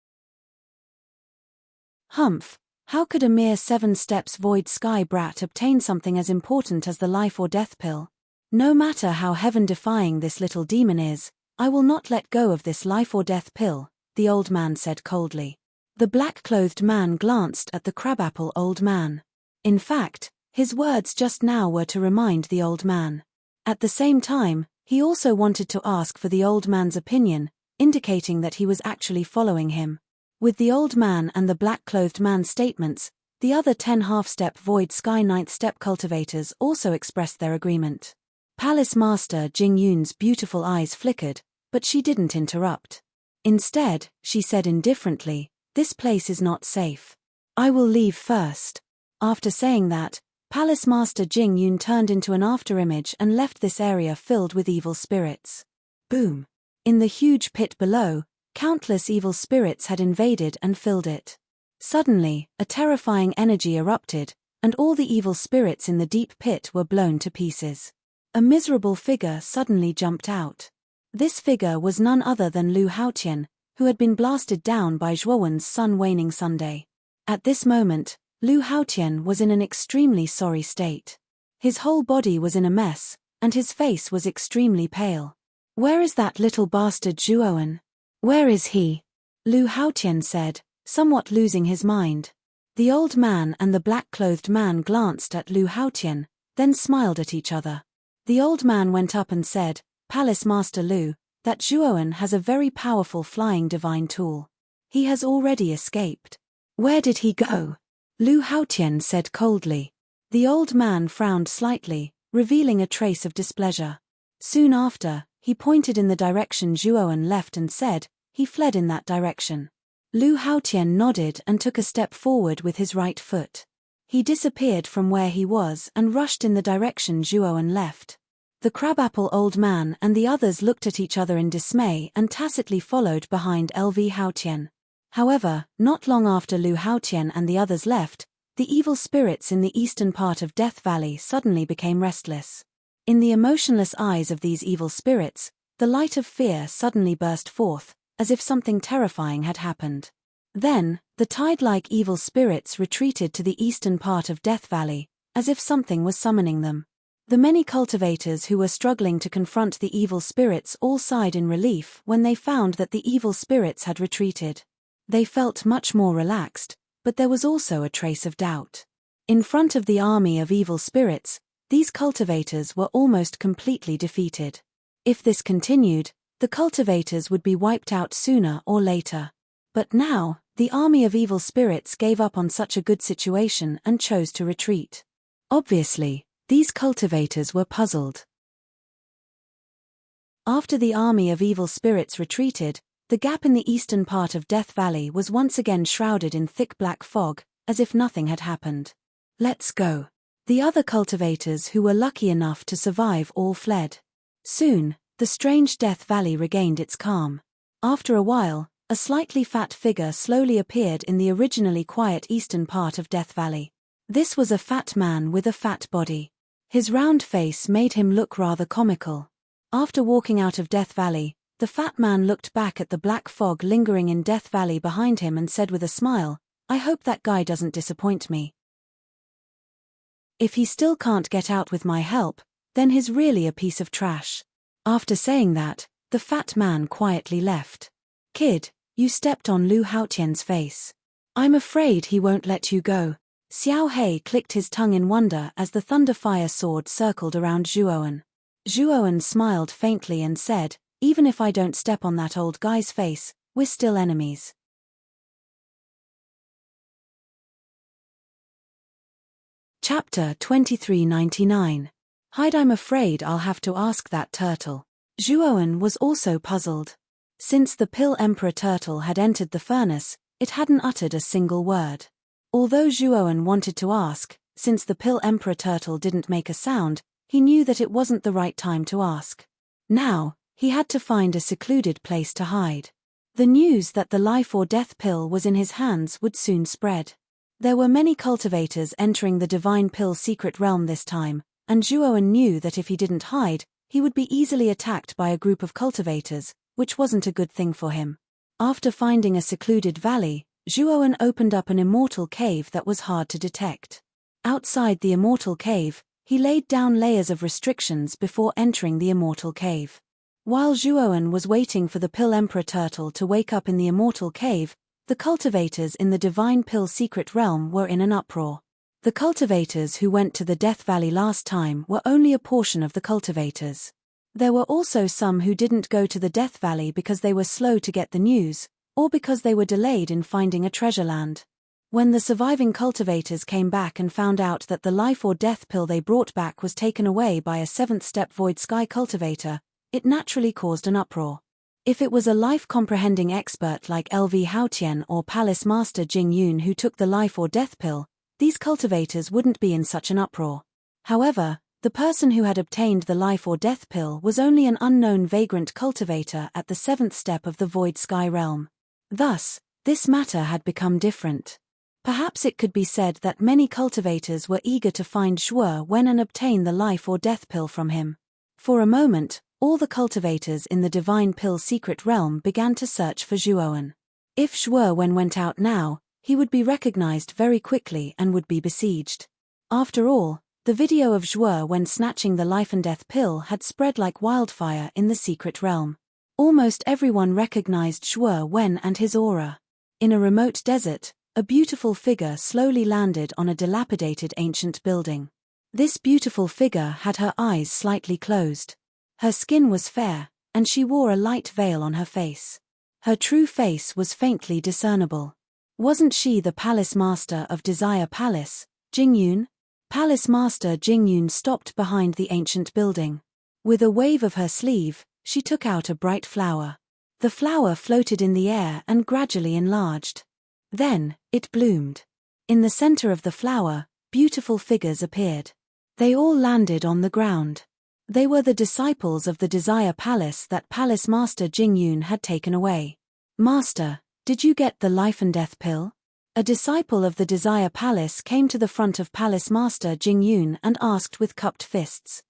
Humph, how could a mere 7 steps void sky brat obtain something as important as the life or death pill? No matter how heaven-defying this little demon is, I will not let go of this life or death pill, the old man said coldly. The black-clothed man glanced at the crabapple old man. In fact, his words just now were to remind the old man. At the same time, he also wanted to ask for the old man's opinion, indicating that he was actually following him. With the old man and the black-clothed man's statements, the other 10 half-step void sky 9th step cultivators also expressed their agreement. Palace Master Jing Yun's beautiful eyes flickered, but she didn't interrupt. Instead, she said indifferently, "This place is not safe. I will leave first." After saying that, Palace Master Jing Yun turned into an afterimage and left this area filled with evil spirits. Boom! In the huge pit below, countless evil spirits had invaded and filled it. Suddenly, a terrifying energy erupted, and all the evil spirits in the deep pit were blown to pieces. A miserable figure suddenly jumped out. This figure was none other than Lu Haotian, who had been blasted down by Zhuo Wen's sun-waning Sunday. At this moment, Lu Haotian was in an extremely sorry state. His whole body was in a mess, and his face was extremely pale. "Where is that little bastard Zhuo Wen? Where is he?" Lu Haotian said, somewhat losing his mind. The old man and the black-clothed man glanced at Lu Haotian, then smiled at each other. The old man went up and said, "Palace Master Lu, that Zhuo Wen has a very powerful flying divine tool. He has already escaped. Where did he go? Lu Haotian said coldly. The old man frowned slightly, revealing a trace of displeasure. Soon after, he pointed in the direction Zhuoan left and said, he fled in that direction. Lu Haotian nodded and took a step forward with his right foot. He disappeared from where he was and rushed in the direction Zhuoan left. The crabapple old man and the others looked at each other in dismay and tacitly followed behind LV Haotian. However, not long after Lu Haotian and the others left, the evil spirits in the eastern part of Death Valley suddenly became restless. In the emotionless eyes of these evil spirits, the light of fear suddenly burst forth, as if something terrifying had happened. Then, the tide-like evil spirits retreated to the eastern part of Death Valley, as if something was summoning them. The many cultivators who were struggling to confront the evil spirits all sighed in relief when they found that the evil spirits had retreated. They felt much more relaxed, but there was also a trace of doubt. In front of the army of evil spirits, these cultivators were almost completely defeated. If this continued, the cultivators would be wiped out sooner or later. But now, the army of evil spirits gave up on such a good situation and chose to retreat. Obviously, these cultivators were puzzled. After the army of evil spirits retreated, the gap in the eastern part of Death Valley was once again shrouded in thick black fog, as if nothing had happened. Let's go. The other cultivators who were lucky enough to survive all fled. Soon, the strange Death Valley regained its calm. After a while, a slightly fat figure slowly appeared in the originally quiet eastern part of Death Valley. This was a fat man with a fat body. His round face made him look rather comical. After walking out of Death Valley, the fat man looked back at the black fog lingering in Death Valley behind him and said with a smile, "I hope that guy doesn't disappoint me. If he still can't get out with my help, then he's really a piece of trash." After saying that, the fat man quietly left. "Kid, you stepped on Lu Haotian's face. I'm afraid he won't let you go." Xiao He clicked his tongue in wonder as the thunderfire sword circled around Zhuoan. Zhuoan smiled faintly and said, "Even if I don't step on that old guy's face, we're still enemies." Chapter 2399. Hide. I'm afraid I'll have to ask that turtle. Zhuoan was also puzzled. Since the Pill Emperor turtle had entered the furnace, it hadn't uttered a single word. Although Zhuoan wanted to ask, since the Pill Emperor turtle didn't make a sound, he knew that it wasn't the right time to ask. Now, he had to find a secluded place to hide. The news that the life or death pill was in his hands would soon spread. There were many cultivators entering the divine pill secret realm this time, and Zhuoan knew that if he didn't hide, he would be easily attacked by a group of cultivators, which wasn't a good thing for him. After finding a secluded valley, Zhuoan opened up an immortal cave that was hard to detect. Outside the immortal cave, he laid down layers of restrictions before entering the immortal cave. While Zhuoan was waiting for the Pill Emperor turtle to wake up in the immortal cave, the cultivators in the divine pill secret realm were in an uproar. The cultivators who went to the Death Valley last time were only a portion of the cultivators. There were also some who didn't go to the Death Valley because they were slow to get the news, or because they were delayed in finding a treasure land. When the surviving cultivators came back and found out that the life or death pill they brought back was taken away by a 7th step Void Sky cultivator, it naturally caused an uproar. If it was a life-comprehending expert like LV Haotian or Palace Master Jing Yun who took the life or death pill, these cultivators wouldn't be in such an uproar. However, the person who had obtained the life or death pill was only an unknown vagrant cultivator at the 7th step of the Void Sky realm. Thus, this matter had become different. Perhaps it could be said that many cultivators were eager to find Zhuowen and obtain the life or death pill from him. For a moment, all the cultivators in the divine pill secret realm began to search for Zhuowen. If Zhuowen went out now, he would be recognized very quickly and would be besieged. After all, the video of Zhuowen snatching the life and death pill had spread like wildfire in the secret realm. Almost everyone recognized Zhuowen and his aura. In a remote desert, a beautiful figure slowly landed on a dilapidated ancient building. This beautiful figure had her eyes slightly closed. Her skin was fair, and she wore a light veil on her face. Her true face was faintly discernible. Wasn't she the palace master of Desire Palace, Jingyun? Palace Master Jingyun stopped behind the ancient building. With a wave of her sleeve, she took out a bright flower. The flower floated in the air and gradually enlarged. Then, it bloomed. In the center of the flower, beautiful figures appeared. They all landed on the ground. They were the disciples of the Desire Palace that Palace Master Jingyun had taken away. Master, did you get the life and death pill? A disciple of the Desire Palace came to the front of Palace Master Jingyun and asked with cupped fists.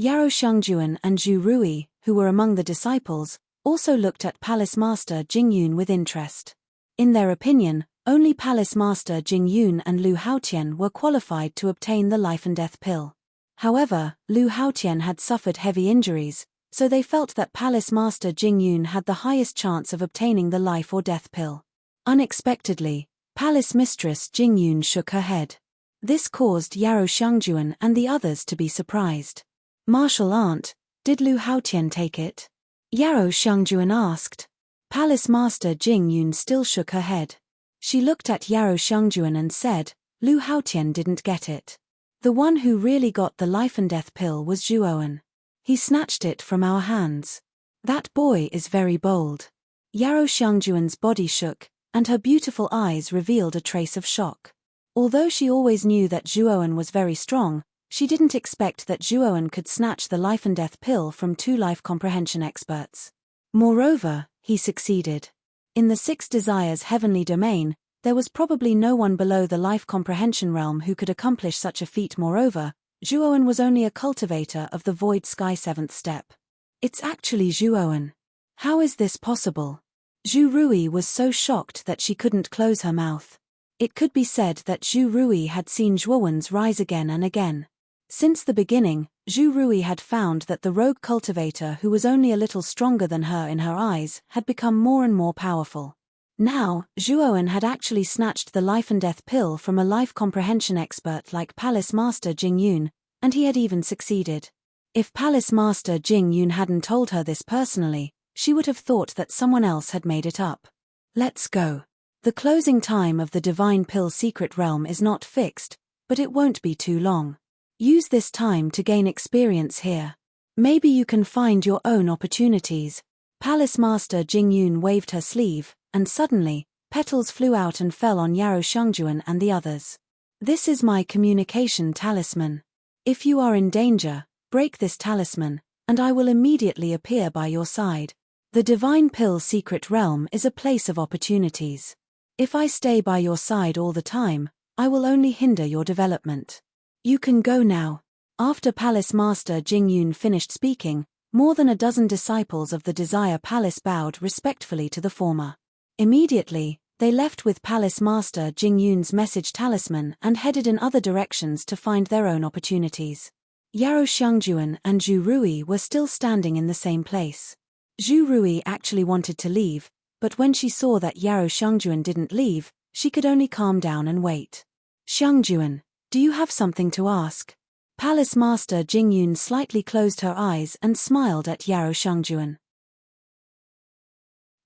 Yarou Shangjuan and Zhu Rui, who were among the disciples, also looked at Palace Master Jingyun with interest. In their opinion, only Palace Master Jingyun and Lu Haotian were qualified to obtain the life and death pill. However, Lu Haotian had suffered heavy injuries, so they felt that Palace Master Jingyun had the highest chance of obtaining the life or death pill. Unexpectedly, Palace Mistress Jingyun shook her head. This caused Yarou Shangjuan and the others to be surprised. Martial Aunt, did Lu Haotian take it? Yarou Shangjuan asked. Palace Master Jingyun still shook her head. She looked at Yarou Shangjuan and said, Lu Haotian didn't get it. The one who really got the life and death pill was Zhuowen. He snatched it from our hands. That boy is very bold. Yarou Shangjuan's body shook, and her beautiful eyes revealed a trace of shock. Although she always knew that Zhuowen was very strong, she didn't expect that Zhuowen could snatch the life and death pill from two life comprehension experts. Moreover, he succeeded. In the Six Desires heavenly domain, there was probably no one below the life comprehension realm who could accomplish such a feat. Moreover, Zhuowen was only a cultivator of the Void Sky 7th step. It's actually Zhuowen. How is this possible? Zhu Rui was so shocked that she couldn't close her mouth. It could be said that Zhu Rui had seen Zhuowen's rise again and again. Since the beginning, Zhu Rui had found that the rogue cultivator who was only a little stronger than her in her eyes had become more and more powerful. Now, Zhuowen had actually snatched the life and death pill from a life comprehension expert like Palace Master Jingyun, and he had even succeeded. If Palace Master Jingyun hadn't told her this personally, she would have thought that someone else had made it up. Let's go. The closing time of the Divine Pill Secret Realm is not fixed, but it won't be too long. Use this time to gain experience here. Maybe you can find your own opportunities. Palace Master Jingyun waved her sleeve, and suddenly, petals flew out and fell on Yarou Shangjuan and the others. This is my communication talisman. If you are in danger, break this talisman, and I will immediately appear by your side. The Divine Pill Secret Realm is a place of opportunities. If I stay by your side all the time, I will only hinder your development. You can go now. After Palace Master Jingyun finished speaking, more than a dozen disciples of the Desire Palace bowed respectfully to the former. Immediately, they left with Palace Master Jingyun's message talisman and headed in other directions to find their own opportunities. Yarou Shangjuan and Zhu Rui were still standing in the same place. Zhu Rui actually wanted to leave, but when she saw that Yarou Shangjuan didn't leave, she could only calm down and wait. Shangjuan, do you have something to ask? Palace Master Jingyun slightly closed her eyes and smiled at Yarou Shangjuan.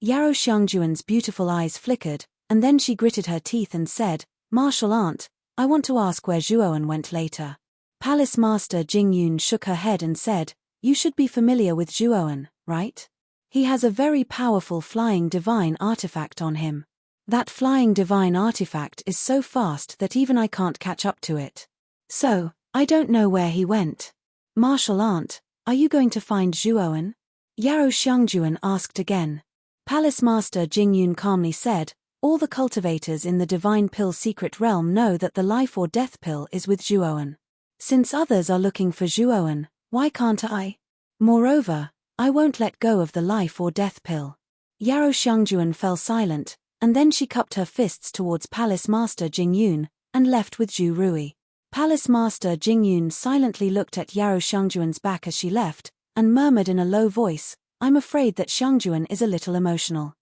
Yarou Shangjuan's beautiful eyes flickered, and then she gritted her teeth and said, Martial Aunt, I want to ask where Zhuowen went later. Palace Master Jingyun shook her head and said, You should be familiar with Zhuowen, right? He has a very powerful flying divine artifact on him. That flying divine artifact is so fast that even I can't catch up to it. So, I don't know where he went. Martial Aunt, are you going to find Zhuowen? Yarou Shangjuan asked again. Palace Master Jingyun calmly said, All the cultivators in the Divine Pill Secret Realm know that the life or death pill is with Zhuowen. Since others are looking for Zhuowen, why can't I? Moreover, I won't let go of the life or death pill. Yarou Shangjuan fell silent, and then she cupped her fists towards Palace Master Jingyun, and left with Zhu Rui. Palace Master Jingyun silently looked at Yarou Shangjuan's back as she left, and murmured in a low voice, I'm afraid that Shangjuan is a little emotional.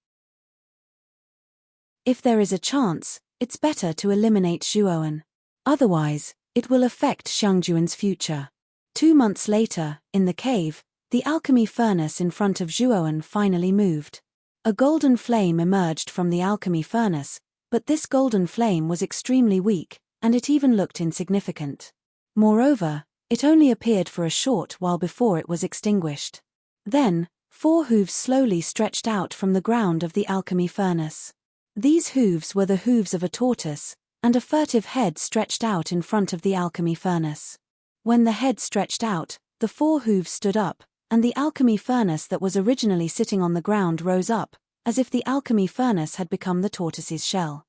If there is a chance, it's better to eliminate Zhuowen. Otherwise, it will affect Shangjuan's future. 2 months later, in the cave, the alchemy furnace in front of Zhuowen finally moved. A golden flame emerged from the alchemy furnace, but this golden flame was extremely weak, and it even looked insignificant. Moreover, it only appeared for a short while before it was extinguished. Then, 4 hooves slowly stretched out from the ground of the alchemy furnace. These hooves were the hooves of a tortoise, and a furtive head stretched out in front of the alchemy furnace. When the head stretched out, the 4 hooves stood up, and the alchemy furnace that was originally sitting on the ground rose up, as if the alchemy furnace had become the tortoise's shell.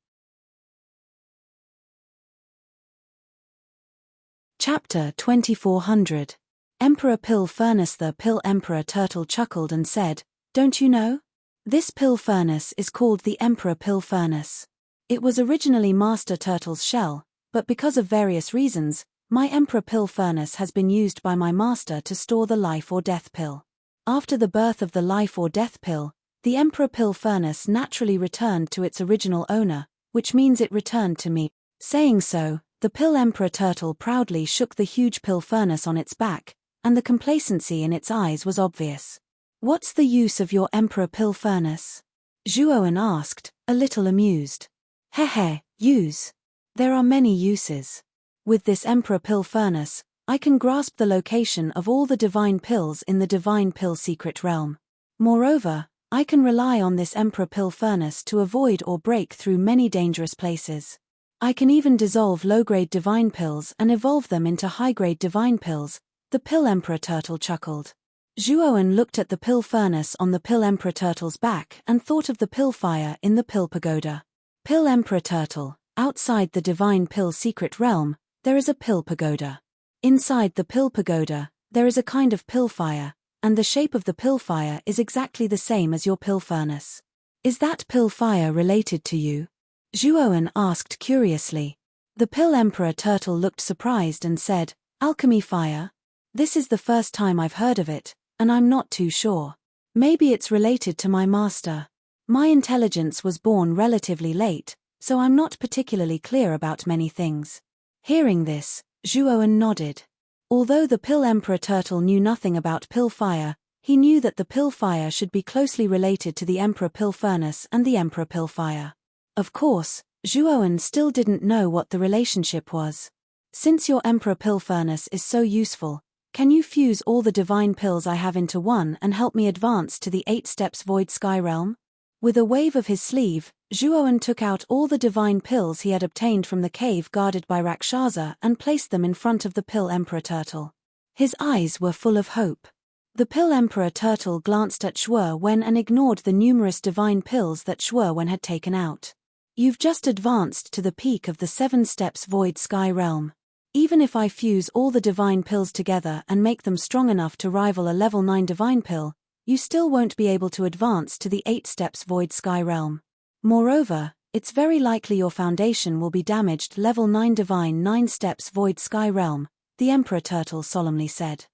Chapter 2400. Emperor Pill Furnace. The Pill Emperor Turtle chuckled and said, "Don't you know? This pill furnace is called the Emperor Pill Furnace. It was originally Master Turtle's shell, but because of various reasons, my Emperor Pill Furnace has been used by my master to store the life or death pill. After the birth of the life or death pill, the Emperor Pill Furnace naturally returned to its original owner, which means it returned to me." Saying so, the Pill Emperor Turtle proudly shook the huge pill furnace on its back, and the complacency in its eyes was obvious. "What's the use of your Emperor Pill Furnace?" Zhuowen asked, a little amused. "Hehe, use. There are many uses. With this Emperor Pill Furnace, I can grasp the location of all the divine pills in the divine pill secret realm. Moreover, I can rely on this Emperor Pill Furnace to avoid or break through many dangerous places. I can even dissolve low-grade divine pills and evolve them into high-grade divine pills." The Pill Emperor Turtle chuckled. Zhuowen looked at the pill furnace on the Pill Emperor Turtle's back and thought of the pill fire in the Pill Pagoda. Pill Emperor Turtle, outside the divine pill secret realm, there is a pill pagoda. Inside the pill pagoda, there is a kind of pill fire, and the shape of the pill fire is exactly the same as your pill furnace. "Is that pill fire related to you?" Zhuowen asked curiously. The Pill Emperor Turtle looked surprised and said, "Alchemy fire? This is the first time I've heard of it, and I'm not too sure. Maybe it's related to my master. My intelligence was born relatively late, so I'm not particularly clear about many things." Hearing this, Zhuowen nodded. Although the Pill Emperor Turtle knew nothing about pill fire, he knew that the pill fire should be closely related to the Emperor Pill Furnace and the Emperor Pill Fire. Of course, Zhuowen still didn't know what the relationship was. "Since your Emperor Pill Furnace is so useful, can you fuse all the divine pills I have into one and help me advance to the 8 steps Void Sky Realm?" With a wave of his sleeve, Zhuowen took out all the divine pills he had obtained from the cave guarded by Rakshasa and placed them in front of the Pill Emperor Turtle. His eyes were full of hope. The Pill Emperor Turtle glanced at Zhuowen and ignored the numerous divine pills that Zhuowen had taken out. "You've just advanced to the peak of the 7 steps Void Sky Realm. Even if I fuse all the divine pills together and make them strong enough to rival a level 9 divine pill, you still won't be able to advance to the 8 steps Void Sky Realm. Moreover, it's very likely your foundation will be damaged. Level 9 divine 9 steps Void Sky Realm," the Emperor Turtle solemnly said.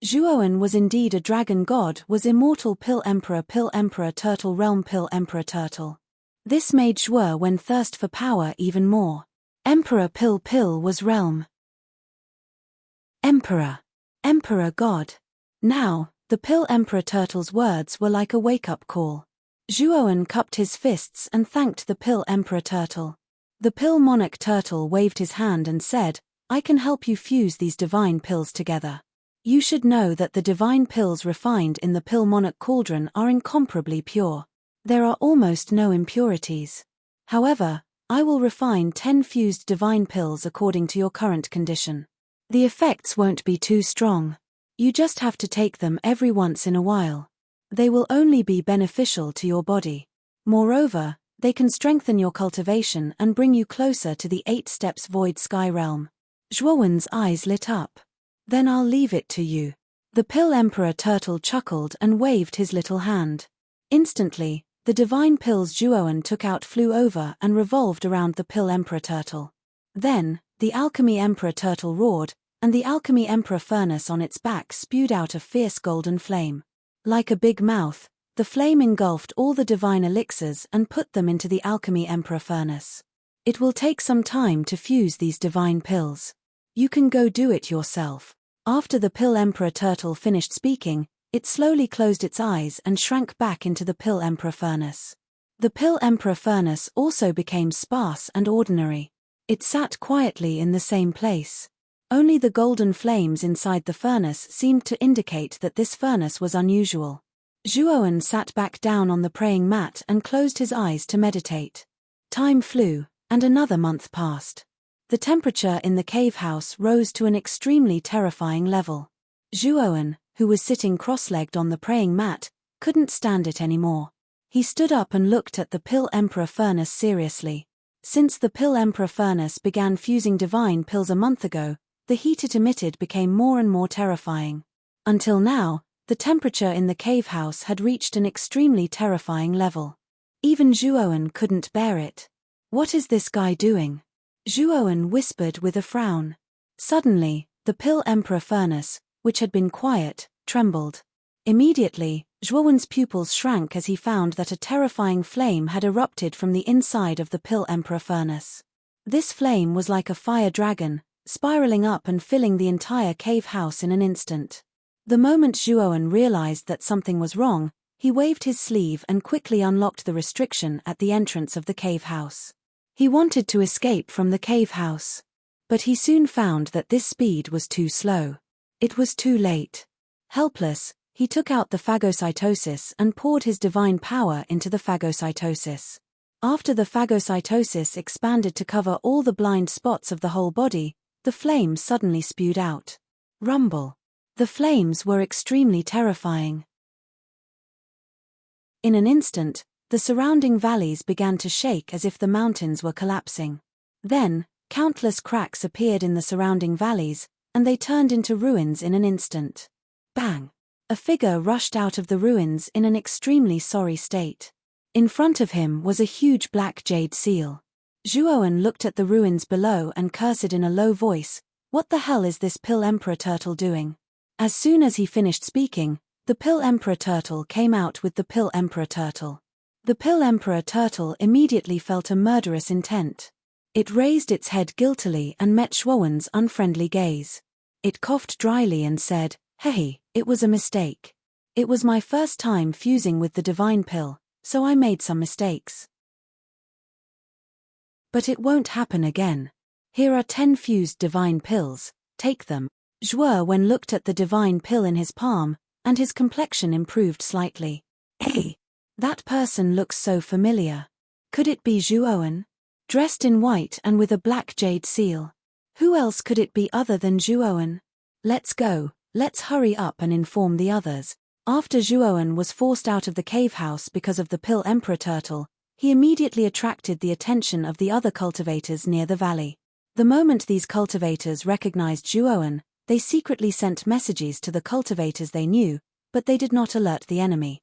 Zhuowen was indeed a dragon god, was immortal Pill Emperor Turtle Realm Pill Emperor Turtle. This made Zhuowen thirst for power even more. Emperor Pill was realm. Emperor God. Now, the Pill Emperor Turtle's words were like a wake-up call. Zhuowen cupped his fists and thanked the Pill Emperor Turtle. The Pill Monarch Turtle waved his hand and said, "I can help you fuse these divine pills together. You should know that the divine pills refined in the Pill Monarch Cauldron are incomparably pure. There are almost no impurities. However, I will refine 10 fused divine pills according to your current condition. The effects won't be too strong. You just have to take them every once in a while. They will only be beneficial to your body. Moreover, they can strengthen your cultivation and bring you closer to the 8 steps Void Sky Realm." Zhuowen's eyes lit up. "Then I'll leave it to you." The Pill Emperor Turtle chuckled and waved his little hand. Instantly, the divine pills Zhuowen took out flew over and revolved around the Pill Emperor Turtle. Then, the Alchemy Emperor Turtle roared, and the Alchemy Emperor Furnace on its back spewed out a fierce golden flame. Like a big mouth, the flame engulfed all the divine elixirs and put them into the Alchemy Emperor Furnace. "It will take some time to fuse these divine pills. You can go do it yourself." After the Pill Emperor Turtle finished speaking, It slowly closed its eyes and shrank back into the Pill Emperor furnace. The Pill Emperor furnace also became sparse and ordinary. It sat quietly in the same place. Only the golden flames inside the furnace seemed to indicate that this furnace was unusual. Zhuowen sat back down on the praying mat and closed his eyes to meditate. Time flew, and another month passed. The temperature in the cave house rose to an extremely terrifying level. Zhuowen, who was sitting cross-legged on the praying mat, couldn't stand it anymore. He stood up and looked at the Pill Emperor furnace seriously. Since the Pill Emperor furnace began fusing divine pills a month ago, the heat it emitted became more and more terrifying. Until now, the temperature in the cave house had reached an extremely terrifying level. Even Zhuowen couldn't bear it. "What is this guy doing?" Zhuowen whispered with a frown. Suddenly, the Pill Emperor furnace, which had been quiet, trembled. Immediately, Zhuowen's pupils shrank as he found that a terrifying flame had erupted from the inside of the Pill Emperor furnace. This flame was like a fire dragon, spiraling up and filling the entire cave house in an instant. The moment Zhuowen realized that something was wrong, he waved his sleeve and quickly unlocked the restriction at the entrance of the cave house. He wanted to escape from the cave house. But he soon found that this speed was too slow. It was too late. Helpless, he took out the phagocytosis and poured his divine power into the phagocytosis. After the phagocytosis expanded to cover all the blind spots of the whole body, the flames suddenly spewed out. Rumble. The flames were extremely terrifying. In an instant, the surrounding valleys began to shake as if the mountains were collapsing. Then, countless cracks appeared in the surrounding valleys, and they turned into ruins in an instant. Bang! A figure rushed out of the ruins in an extremely sorry state. In front of him was a huge black jade seal. Zhuowen looked at the ruins below and cursed in a low voice, "What the hell is this Pill Emperor turtle doing?" As soon as he finished speaking, the Pill Emperor turtle came out with the Pill Emperor turtle. The Pill Emperor turtle immediately felt a murderous intent. It raised its head guiltily and met Zhuowen's unfriendly gaze. It coughed dryly and said, "Hey, it was a mistake. It was my first time fusing with the divine pill, so I made some mistakes. But it won't happen again. Here are 10 fused divine pills, take them." Zhuowen looked at the divine pill in his palm, and his complexion improved slightly. "Hey, that person looks so familiar. Could it be Zhuowen? Dressed in white and with a black jade seal. Who else could it be other than Zhuowen? Let's go, let's hurry up and inform the others." After Zhuowen was forced out of the cave house because of the Pill Emperor turtle, he immediately attracted the attention of the other cultivators near the valley. The moment these cultivators recognized Zhuowen, they secretly sent messages to the cultivators they knew, but they did not alert the enemy.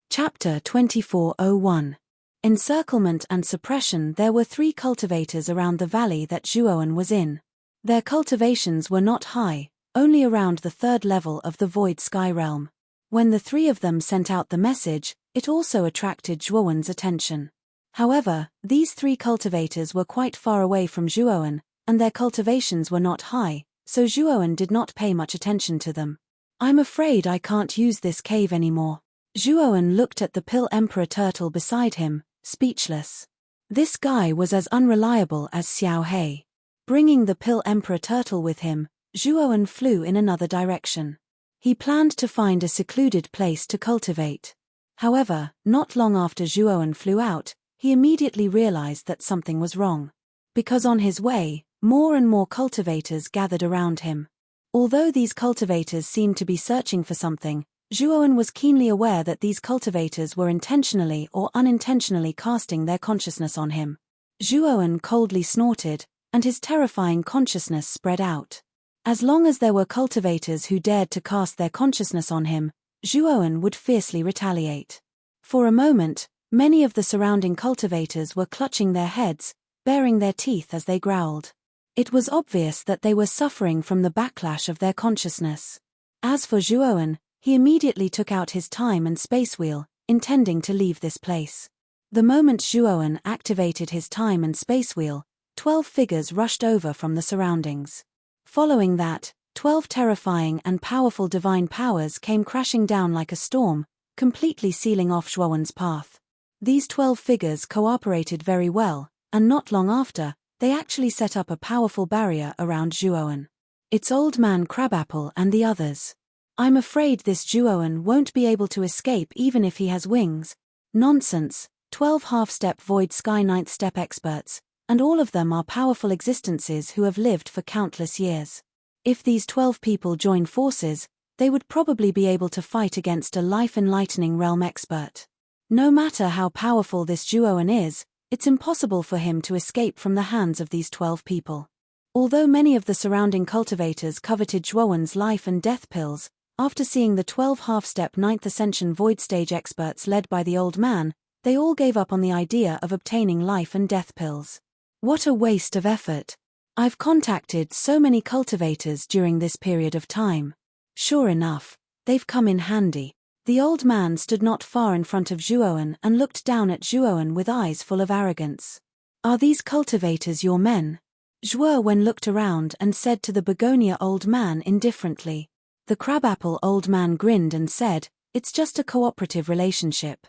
Chapter 24:01. Encirclement and Suppression. There were 3 cultivators around the valley that Zhuowen was in. Their cultivations were not high, only around the 3rd level of the Void Sky Realm. When the 3 of them sent out the message, it also attracted Zhuowen's attention. However, these 3 cultivators were quite far away from Zhuowen, and their cultivations were not high, so Zhuowen did not pay much attention to them. "I'm afraid I can't use this cave anymore." Zhuowen looked at the Pill Emperor turtle beside him, speechless. This guy was as unreliable as Xiao Hei. Bringing the Pill Emperor turtle with him, Zhuowen flew in another direction. He planned to find a secluded place to cultivate. However, not long after Zhuowen flew out, he immediately realized that something was wrong. Because on his way, more and more cultivators gathered around him. Although these cultivators seemed to be searching for something, Zhuowen was keenly aware that these cultivators were intentionally or unintentionally casting their consciousness on him. Zhuowen coldly snorted, and his terrifying consciousness spread out. As long as there were cultivators who dared to cast their consciousness on him, Zhuowen would fiercely retaliate. For a moment, many of the surrounding cultivators were clutching their heads, baring their teeth as they growled. It was obvious that they were suffering from the backlash of their consciousness. As for Zhuowen, he immediately took out his time and space wheel, intending to leave this place. The moment Zhuowen activated his time and space wheel, 12 figures rushed over from the surroundings. Following that, 12 terrifying and powerful divine powers came crashing down like a storm, completely sealing off Zhuowen's path. These 12 figures cooperated very well, and not long after, they actually set up a powerful barrier around Zhuowen. It's Old Man Crabapple and the others. I'm afraid this Zhuowen won't be able to escape even if he has wings. Nonsense, 12 half-step void sky ninth step experts, and all of them are powerful existences who have lived for countless years. If these 12 people join forces, they would probably be able to fight against a life-enlightening realm expert. No matter how powerful this Zhuowen is, it's impossible for him to escape from the hands of these 12 people. Although many of the surrounding cultivators coveted Zhuowen's life and death pills, after seeing the 12 half-step 9th Ascension Void Stage experts led by the old man, they all gave up on the idea of obtaining life and death pills. What a waste of effort. I've contacted so many cultivators during this period of time. Sure enough, they've come in handy. The old man stood not far in front of Zhuowen and looked down at Zhuowen with eyes full of arrogance. Are these cultivators your men? Zhuowen looked around and said to the begonia old man indifferently. The crabapple old man grinned and said, "It's just a cooperative relationship.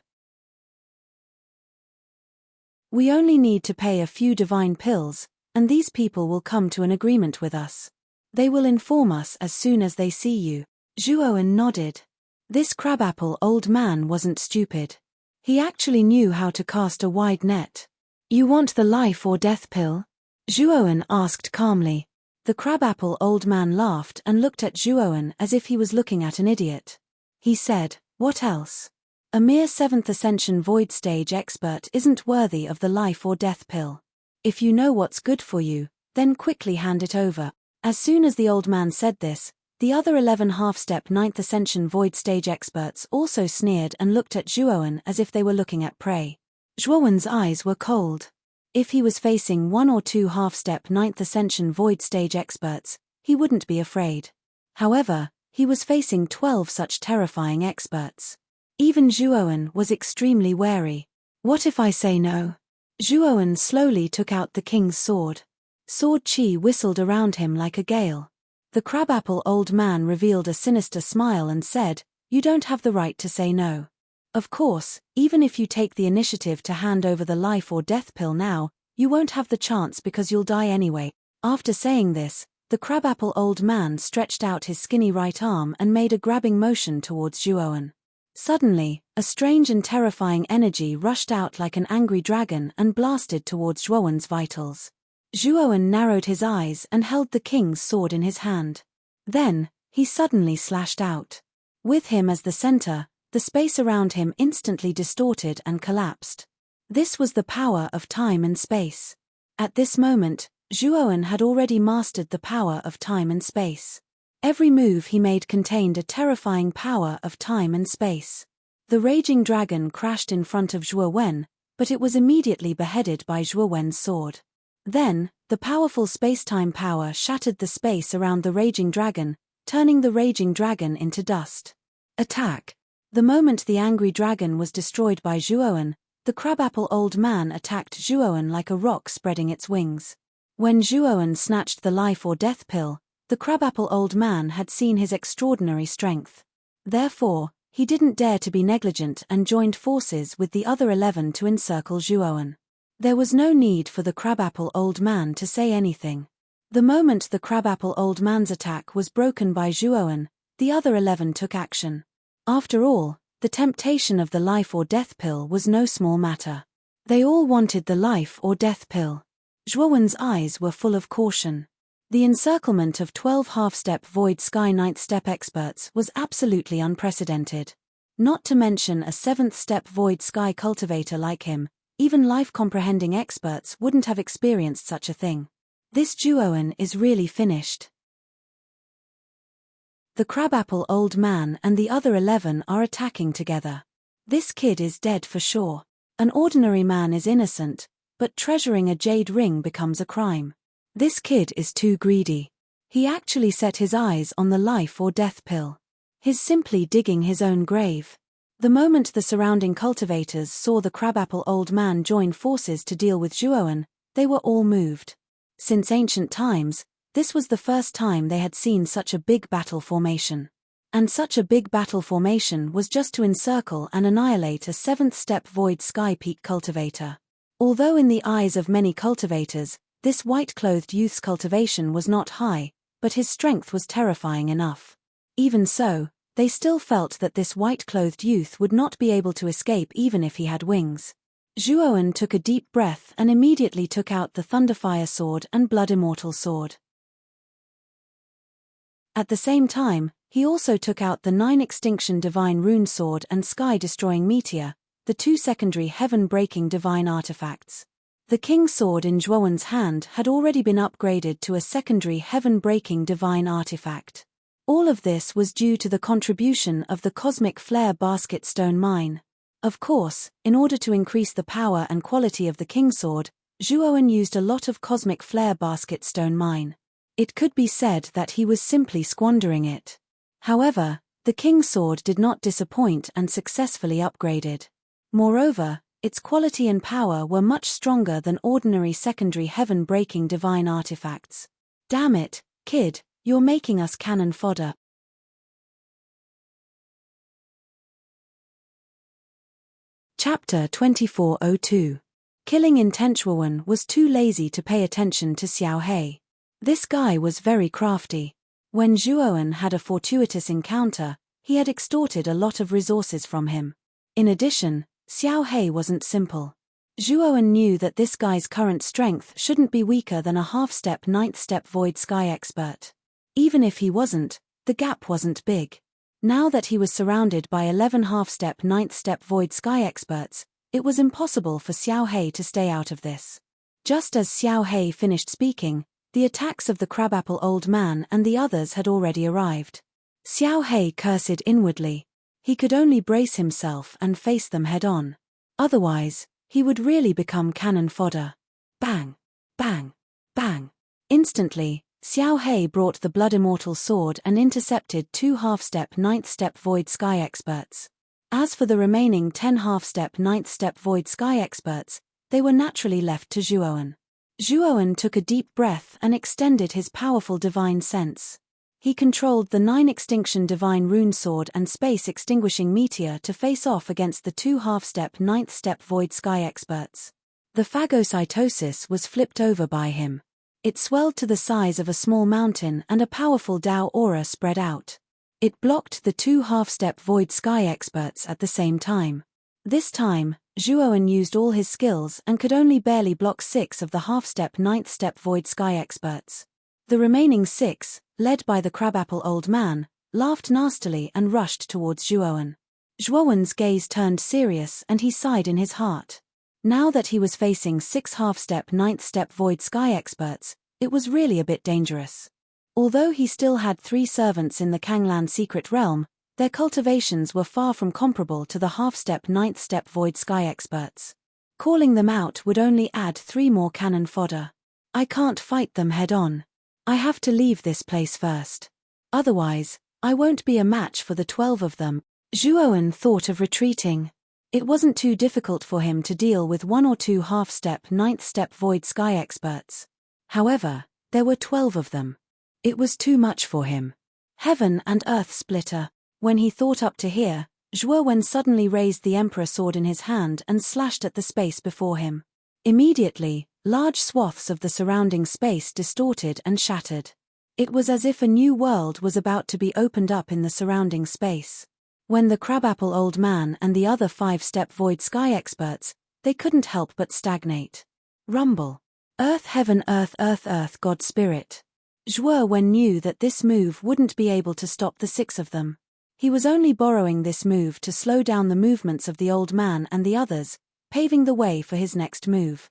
We only need to pay a few divine pills, and these people will come to an agreement with us. They will inform us as soon as they see you." Zhuowen nodded. This crabapple old man wasn't stupid. He actually knew how to cast a wide net. "You want the life or death pill?" Zhuowen asked calmly. The crabapple old man laughed and looked at Zhuowen as if he was looking at an idiot. He said, "What else? A mere 7th Ascension Void Stage expert isn't worthy of the life or death pill. If you know what's good for you, then quickly hand it over." As soon as the old man said this, the other 11 half-step 9th Ascension Void Stage experts also sneered and looked at Zhuowen as if they were looking at prey. Zhuowen's eyes were cold. If he was facing 1 or 2 half-step 9th Ascension Void Stage experts, he wouldn't be afraid. However, he was facing 12 such terrifying experts. Even Zhuowen was extremely wary. What if I say no? Zhuowen slowly took out the king's sword. Sword chi whistled around him like a gale. The crabapple old man revealed a sinister smile and said, "You don't have the right to say no. Of course, even if you take the initiative to hand over the life or death pill now, you won't have the chance because you'll die anyway." After saying this, the crabapple old man stretched out his skinny right arm and made a grabbing motion towards Zhuowen. Suddenly, a strange and terrifying energy rushed out like an angry dragon and blasted towards Zhuowen's vitals. Zhuowen narrowed his eyes and held the king's sword in his hand. Then, he suddenly slashed out. With him as the center, the space around him instantly distorted and collapsed. This was the power of time and space. At this moment, Zhuowen had already mastered the power of time and space. Every move he made contained a terrifying power of time and space. The raging dragon crashed in front of Zhuowen, but it was immediately beheaded by Zhuowen's sword. Then, the powerful space-time power shattered the space around the raging dragon, turning the raging dragon into dust. Attack! The moment the angry dragon was destroyed by Zhuowen, the crabapple old man attacked Zhuowen like a rock spreading its wings. When Zhuowen snatched the life or death pill, the crabapple old man had seen his extraordinary strength. Therefore, he didn't dare to be negligent and joined forces with the other 11 to encircle Zhuowen. There was no need for the crabapple old man to say anything. The moment the crabapple old man's attack was broken by Zhuowen, the other 11 took action. After all, the temptation of the life or death pill was no small matter. They all wanted the life or death pill. Zhuowen's eyes were full of caution. The encirclement of 12 half-step void sky 9th step experts was absolutely unprecedented. Not to mention a 7th step void sky cultivator like him, even life-comprehending experts wouldn't have experienced such a thing. This Zhuowen is really finished. The crabapple old man and the other 11 are attacking together. This kid is dead for sure. An ordinary man is innocent, but treasuring a jade ring becomes a crime. This kid is too greedy. He actually set his eyes on the life or death pill. He's simply digging his own grave. The moment the surrounding cultivators saw the crabapple old man join forces to deal with Zhuowen, they were all moved. Since ancient times, This was the first time they had seen such a big battle formation. And such a big battle formation was just to encircle and annihilate a 7th-step Void Sky Peak cultivator. Although in the eyes of many cultivators, this white-clothed youth's cultivation was not high, but his strength was terrifying enough. Even so, they still felt that this white-clothed youth would not be able to escape even if he had wings. Zhuowen took a deep breath and immediately took out the Thunderfire Sword and Blood Immortal Sword. At the same time, he also took out the 9 Extinction Divine Rune Sword and Sky-Destroying Meteor, the 2 secondary heaven-breaking divine artifacts. The King's Sword in Zhuowen's hand had already been upgraded to a secondary heaven-breaking divine artifact. All of this was due to the contribution of the Cosmic Flare Basket Stone Mine. Of course, in order to increase the power and quality of the King's Sword, Zhuowen used a lot of Cosmic Flare Basket Stone Mine. It could be said that he was simply squandering it. However, the King's Sword did not disappoint and successfully upgraded. Moreover, its quality and power were much stronger than ordinary secondary heaven-breaking divine artifacts. Damn it, kid, you're making us cannon fodder. Chapter 2402. Killing in Tenchuan was too lazy to pay attention to Xiao He. This guy was very crafty. When Zhuowen had a fortuitous encounter, he had extorted a lot of resources from him. In addition, Xiao He wasn't simple. Zhuowen knew that this guy's current strength shouldn't be weaker than a half-step 9th-step Void Sky expert. Even if he wasn't, the gap wasn't big. Now that he was surrounded by 11 half-step 9th-step Void Sky experts, it was impossible for Xiao He to stay out of this. Just as Xiao He finished speaking, the attacks of the Crabapple Old Man and the others had already arrived. Xiao He cursed inwardly. He could only brace himself and face them head-on. Otherwise, he would really become cannon fodder. Bang! Bang! Bang! Instantly, Xiao He brought the Blood Immortal Sword and intercepted 2 half-step 9th-step Void Sky experts. As for the remaining 10 half-step 9th-step Void Sky experts, they were naturally left to Zhuowen. Zhuowen took a deep breath and extended his powerful divine sense. He controlled the 9 Extinction Divine Rune Sword and Space Extinguishing Meteor to face off against the 2 half-step 9th-step Void Sky experts. The phagocytosis was flipped over by him. It swelled to the size of a small mountain and a powerful Dao aura spread out. It blocked the 2 half-step Void Sky experts at the same time. This time, Zhuowen used all his skills and could only barely block 6 of the half-step 9th-step Void Sky experts. The remaining 6, led by the Crabapple Old Man, laughed nastily and rushed towards Zhuowen. Zhuowen's gaze turned serious and he sighed in his heart. Now that he was facing 6 half-step 9th-step Void Sky experts, it was really a bit dangerous. Although he still had 3 servants in the Kanglan Secret Realm, their cultivations were far from comparable to the half-step 9th-step Void Sky experts. Calling them out would only add 3 more cannon fodder. I can't fight them head-on. I have to leave this place first. Otherwise, I won't be a match for the 12 of them. Zhuowen thought of retreating. It wasn't too difficult for him to deal with 1 or 2 half-step 9th-step Void Sky experts. However, there were 12 of them. It was too much for him. Heaven and earth splitter. When he thought up to here, Zhuowen suddenly raised the Emperor Sword in his hand and slashed at the space before him. Immediately, large swaths of the surrounding space distorted and shattered. It was as if a new world was about to be opened up in the surrounding space. When the Crabapple Old Man and the other 5-step Void Sky experts, they couldn't help but stagnate. Rumble. Earth, heaven, earth, earth, earth, God, spirit. Zhuowen knew that this move wouldn't be able to stop the 6 of them. He was only borrowing this move to slow down the movements of the Old Man and the others, paving the way for his next move.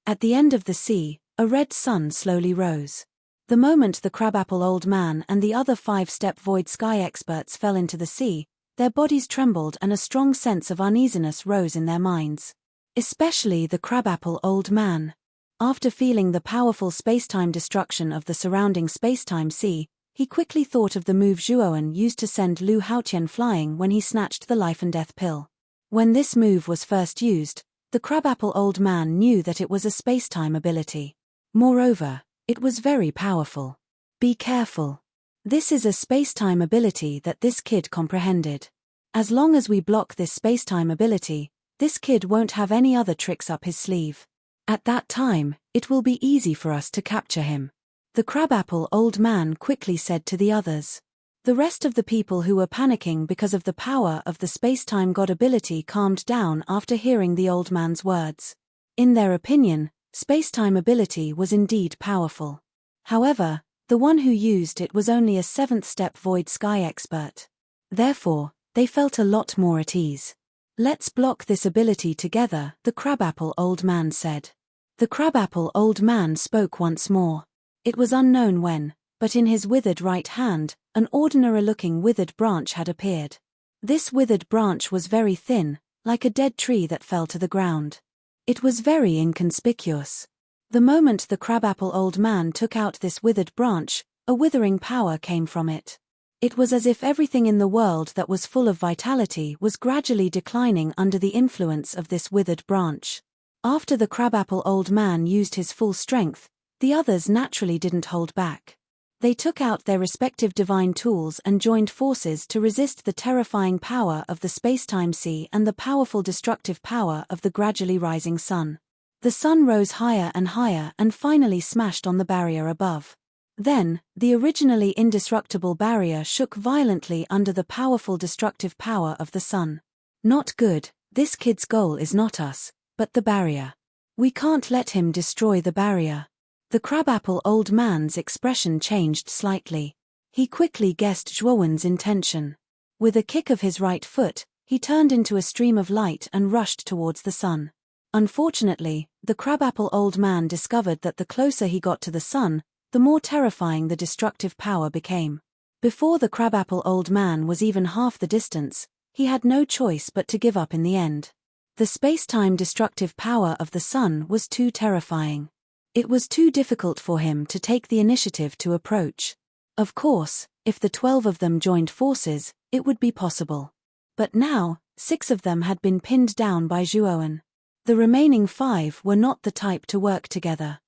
At the end of the sea, a red sun slowly rose. The moment the Crabapple Old Man and the other 5-step Void Sky experts fell into the sea, their bodies trembled and a strong sense of uneasiness rose in their minds. Especially the Crabapple Old Man. After feeling the powerful spacetime destruction of the surrounding spacetime sea, he quickly thought of the move Zhuowen used to send Lu Haotian flying when he snatched the life and death pill. When this move was first used, the Crabapple Old Man knew that it was a spacetime ability. Moreover, it was very powerful. Be careful. This is a space-time ability that this kid comprehended. As long as we block this space-time ability, this kid won't have any other tricks up his sleeve. At that time, it will be easy for us to capture him. The crabapple old man quickly said to the others. The rest of the people who were panicking because of the power of the space-time god ability calmed down after hearing the old man's words. In their opinion, space-time ability was indeed powerful. However, the one who used it was only a 7th step void sky expert. Therefore, they felt a lot more at ease. Let's block this ability together, the crabapple old man said. The crabapple old man spoke once more. It was unknown when, but in his withered right hand, an ordinary-looking withered branch had appeared. This withered branch was very thin, like a dead tree that fell to the ground. It was very inconspicuous. The moment the crabapple old man took out this withered branch, a withering power came from it. It was as if everything in the world that was full of vitality was gradually declining under the influence of this withered branch. After the crabapple old man used his full strength, the others naturally didn't hold back. They took out their respective divine tools and joined forces to resist the terrifying power of the space-time sea and the powerful destructive power of the gradually rising sun. The sun rose higher and finally smashed on the barrier above. Then, the originally indestructible barrier shook violently under the powerful destructive power of the sun. Not good, this kid's goal is not us, but the barrier. We can't let him destroy the barrier. The crabapple old man's expression changed slightly. He quickly guessed Zhuowen's intention. With a kick of his right foot, he turned into a stream of light and rushed towards the sun. Unfortunately, the crabapple old man discovered that the closer he got to the sun, the more terrifying the destructive power became. Before the crabapple old man was even half the distance, he had no choice but to give up in the end. The space-time destructive power of the sun was too terrifying. It was too difficult for him to take the initiative to approach. Of course, if the 12 of them joined forces, it would be possible. But now, 6 of them had been pinned down by Zhuowen. The remaining 5 were not the type to work together.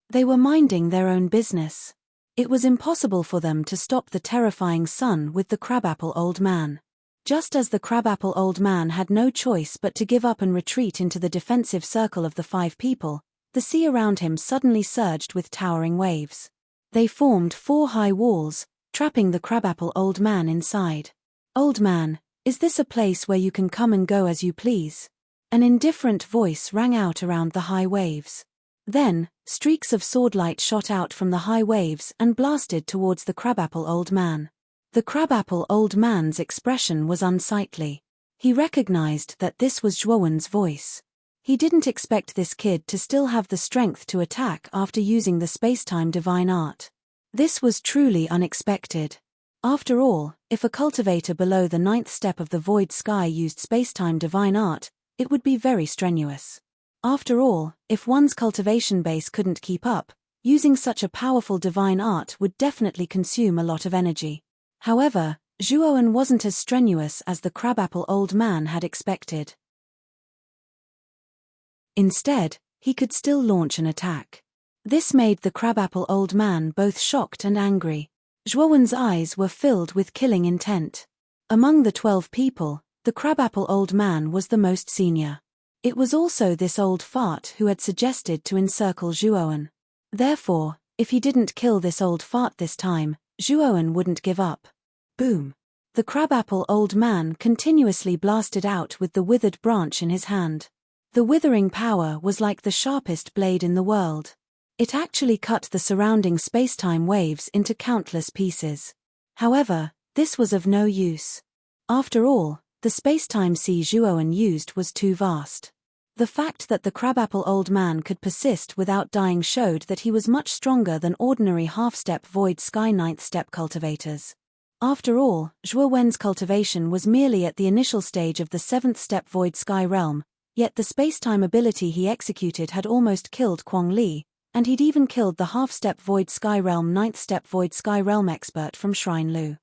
They were minding their own business. It was impossible for them to stop the terrifying sun with the crabapple old man. Just as the crabapple old man had no choice but to give up and retreat into the defensive circle of the 5 people, the sea around him suddenly surged with towering waves. They formed 4 high walls, trapping the crabapple old man inside. "Old man, is this a place where you can come and go as you please?" An indifferent voice rang out around the high waves. Then, streaks of swordlight shot out from the high waves and blasted towards the crabapple old man. The crabapple old man's expression was unsightly. He recognized that this was Zhuowen's voice. He didn't expect this kid to still have the strength to attack after using the space-time divine art. This was truly unexpected. After all, if a cultivator below the 9th step of the void sky used space-time divine art, it would be very strenuous. After all, if one's cultivation base couldn't keep up, using such a powerful divine art would definitely consume a lot of energy. However, Zhuowen wasn't as strenuous as the crabapple old man had expected. Instead, he could still launch an attack. This made the crabapple old man both shocked and angry. Zhuowen's eyes were filled with killing intent. Among the 12 people, the crabapple old man was the most senior. It was also this old fart who had suggested to encircle Zhuowen. Therefore, if he didn't kill this old fart this time, Zhuowen wouldn't give up. Boom! The crabapple old man continuously blasted out with the withered branch in his hand. The withering power was like the sharpest blade in the world. It actually cut the surrounding space-time waves into countless pieces. However, this was of no use. After all, the space-time sea Zhuowen used was too vast. The fact that the crabapple old man could persist without dying showed that he was much stronger than ordinary half-step void sky 9th step cultivators. After all, Zhuowen's cultivation was merely at the initial stage of the 7th step void sky realm, yet the space-time ability he executed had almost killed Quang Li, and he'd even killed the half-step void sky realm 9th step void sky realm expert from Shrine Lu.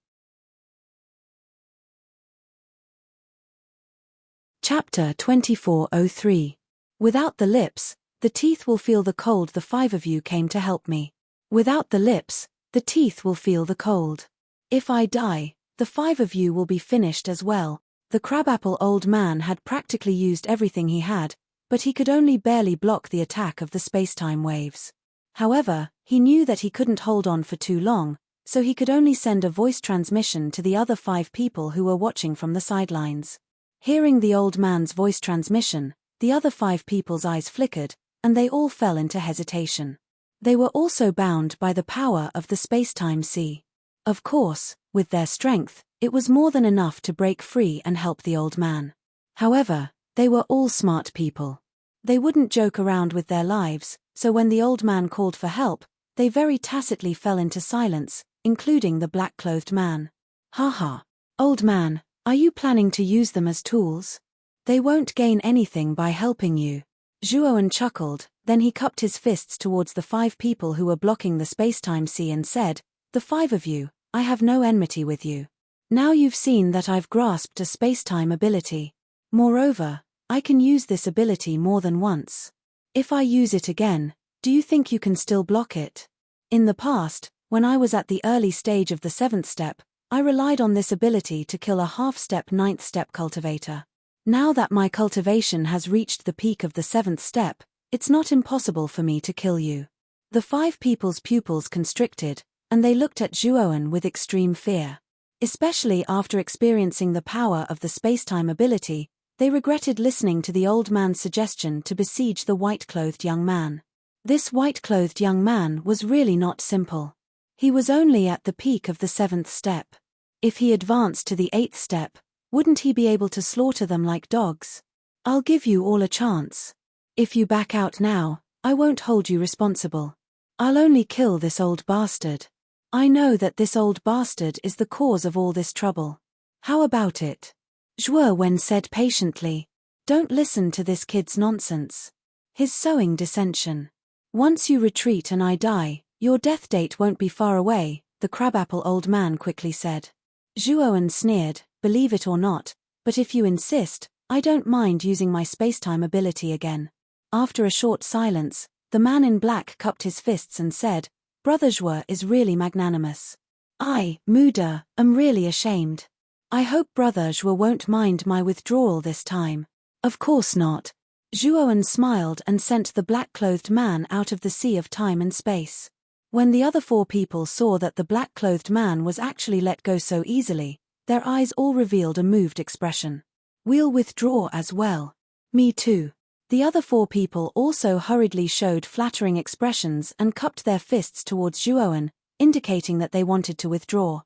Chapter 2403. Without the lips, The teeth will feel the cold. The 5 of you came to help me. Without the lips, the teeth will feel the cold. If I die, the 5 of you will be finished as well. The crabapple old man had practically used everything he had, but he could only barely block the attack of the spacetime waves. However, he knew that he couldn't hold on for too long, so he could only send a voice transmission to the other 5 people who were watching from the sidelines. Hearing the old man's voice transmission, the other 5 people's eyes flickered, and they all fell into hesitation. They were also bound by the power of the spacetime sea. Of course, with their strength, it was more than enough to break free and help the old man. However, they were all smart people. They wouldn't joke around with their lives, so when the old man called for help, they very tacitly fell into silence, including the black-clothed man. Haha. Old man, are you planning to use them as tools? They won't gain anything by helping you. Zhuoan chuckled, then he cupped his fists towards the 5 people who were blocking the spacetime sea and said, "The 5 of you, I have no enmity with you. Now you've seen that I've grasped a spacetime ability. Moreover, I can use this ability more than once. If I use it again, do you think you can still block it? In the past, when I was at the early stage of the 7th step, I relied on this ability to kill a half-step 9th step cultivator. Now that my cultivation has reached the peak of the 7th step, it's not impossible for me to kill you." The 5 people's pupils constricted, and they looked at Zhuoan with extreme fear. Especially after experiencing the power of the spacetime ability, they regretted listening to the old man's suggestion to besiege the white-clothed young man. This white-clothed young man was really not simple. He was only at the peak of the 7th step. If he advanced to the 8th step, wouldn't he be able to slaughter them like dogs? "I'll give you all a chance. If you back out now, I won't hold you responsible. I'll only kill this old bastard. I know that this old bastard is the cause of all this trouble. How about it?" Zhuowen said patiently. "Don't listen to this kid's nonsense. He's sowing dissension. Once you retreat and I die, your death date won't be far away," the crabapple old man quickly said. Zhuowen sneered, "Believe it or not, but if you insist, I don't mind using my spacetime ability again." After a short silence, the man in black cupped his fists and said, "Brother Zhuo is really magnanimous. I, Muda, am really ashamed. I hope Brother Zhuo won't mind my withdrawal this time." "Of course not." Zhuoan smiled and sent the black-clothed man out of the sea of time and space. When the other 4 people saw that the black-clothed man was actually let go so easily, their eyes all revealed a moved expression. "We'll withdraw as well." "Me too." The other 4 people also hurriedly showed flattering expressions and cupped their fists towards Zhuoan, indicating that they wanted to withdraw.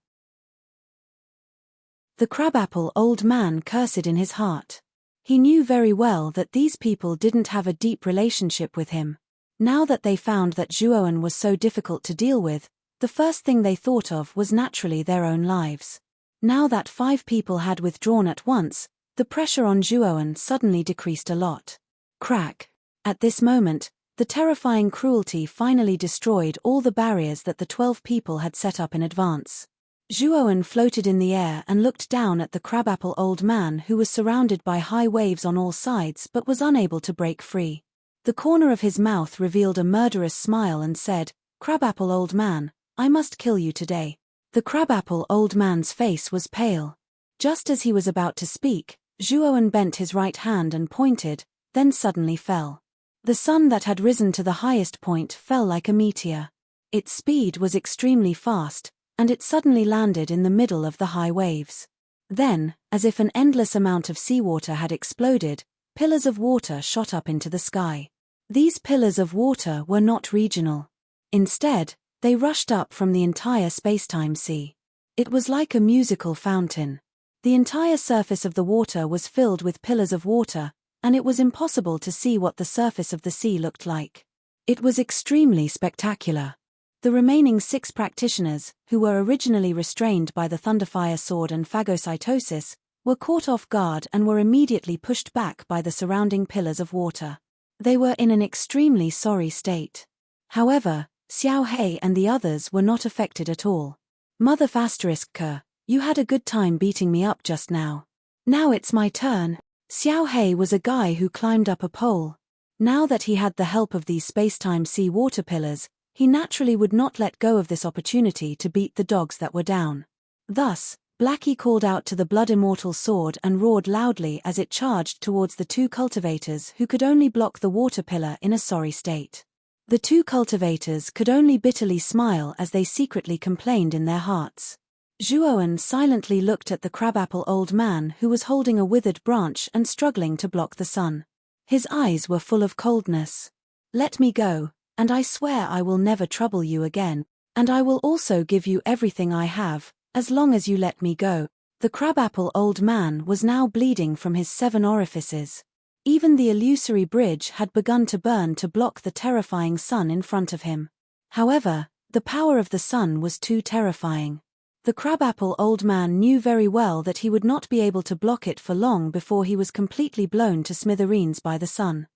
The crabapple old man cursed in his heart. He knew very well that these people didn't have a deep relationship with him. Now that they found that Zhuoan was so difficult to deal with, the first thing they thought of was naturally their own lives. Now that 5 people had withdrawn at once, the pressure on Zhuoan suddenly decreased a lot. Crack. At this moment, the terrifying cruelty finally destroyed all the barriers that the 12 people had set up in advance. Zhuoan floated in the air and looked down at the crabapple old man who was surrounded by high waves on all sides but was unable to break free. The corner of his mouth revealed a murderous smile and said, "Crabapple old man, I must kill you today." The crabapple old man's face was pale. Just as he was about to speak, Zhuoan bent his right hand and pointed, then suddenly fell. The sun that had risen to the highest point fell like a meteor. Its speed was extremely fast, and it suddenly landed in the middle of the high waves. Then, as if an endless amount of seawater had exploded, pillars of water shot up into the sky. These pillars of water were not regional. Instead, they rushed up from the entire spacetime sea. It was like a musical fountain. The entire surface of the water was filled with pillars of water, and it was impossible to see what the surface of the sea looked like. It was extremely spectacular. The remaining 6 practitioners, who were originally restrained by the Thunderfire Sword and phagocytosis, were caught off guard and were immediately pushed back by the surrounding pillars of water. They were in an extremely sorry state. However, Xiao Hei and the others were not affected at all. "Mother *K, you had a good time beating me up just now. Now it's my turn." Xiao Hei was a guy who climbed up a pole. Now that he had the help of these spacetime sea water pillars, he naturally would not let go of this opportunity to beat the dogs that were down. Thus, Blackie called out to the blood-immortal sword and roared loudly as it charged towards the two cultivators who could only block the water pillar in a sorry state. The two cultivators could only bitterly smile as they secretly complained in their hearts. Zhuowen silently looked at the crabapple old man who was holding a withered branch and struggling to block the sun. His eyes were full of coldness. "Let me go, and I swear I will never trouble you again, and I will also give you everything I have, as long as you let me go." The crabapple old man was now bleeding from his 7 orifices. Even the illusory bridge had begun to burn to block the terrifying sun in front of him. However, the power of the sun was too terrifying. The crabapple old man knew very well that he would not be able to block it for long before he was completely blown to smithereens by the sun.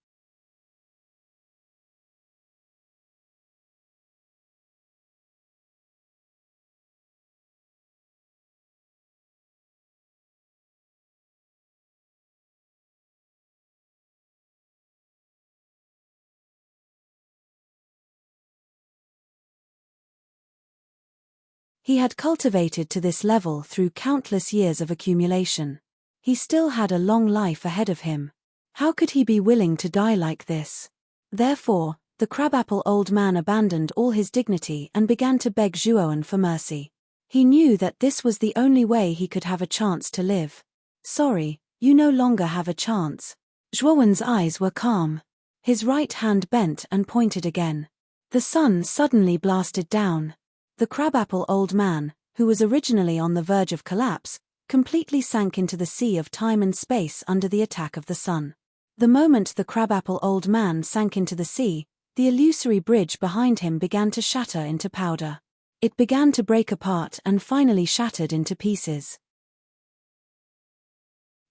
He had cultivated to this level through countless years of accumulation. He still had a long life ahead of him. How could he be willing to die like this? Therefore, the crabapple old man abandoned all his dignity and began to beg Zhuowen for mercy. He knew that this was the only way he could have a chance to live. "Sorry, you no longer have a chance." Zhuowen's eyes were calm. His right hand bent and pointed again. The sun suddenly blasted down. The crabapple old man, who was originally on the verge of collapse, completely sank into the sea of time and space under the attack of the sun. The moment the crabapple old man sank into the sea, the illusory bridge behind him began to shatter into powder. It began to break apart and finally shattered into pieces.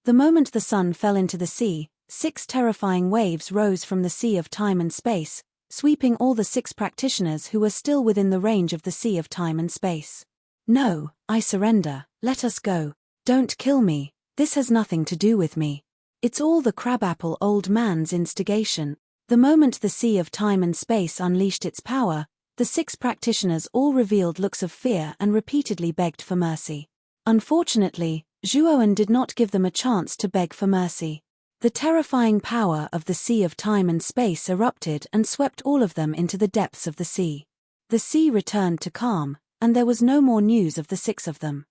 The moment the sun fell into the sea, 6 terrifying waves rose from the sea of time and space, sweeping all the 6 practitioners who were still within the range of the sea of time and space. "No, I surrender, let us go. Don't kill me, this has nothing to do with me. It's all the crabapple old man's instigation." The moment the sea of time and space unleashed its power, the 6 practitioners all revealed looks of fear and repeatedly begged for mercy. Unfortunately, Zhuowen did not give them a chance to beg for mercy. The terrifying power of the sea of time and space erupted and swept all of them into the depths of the sea. The sea returned to calm, and there was no more news of the 6 of them.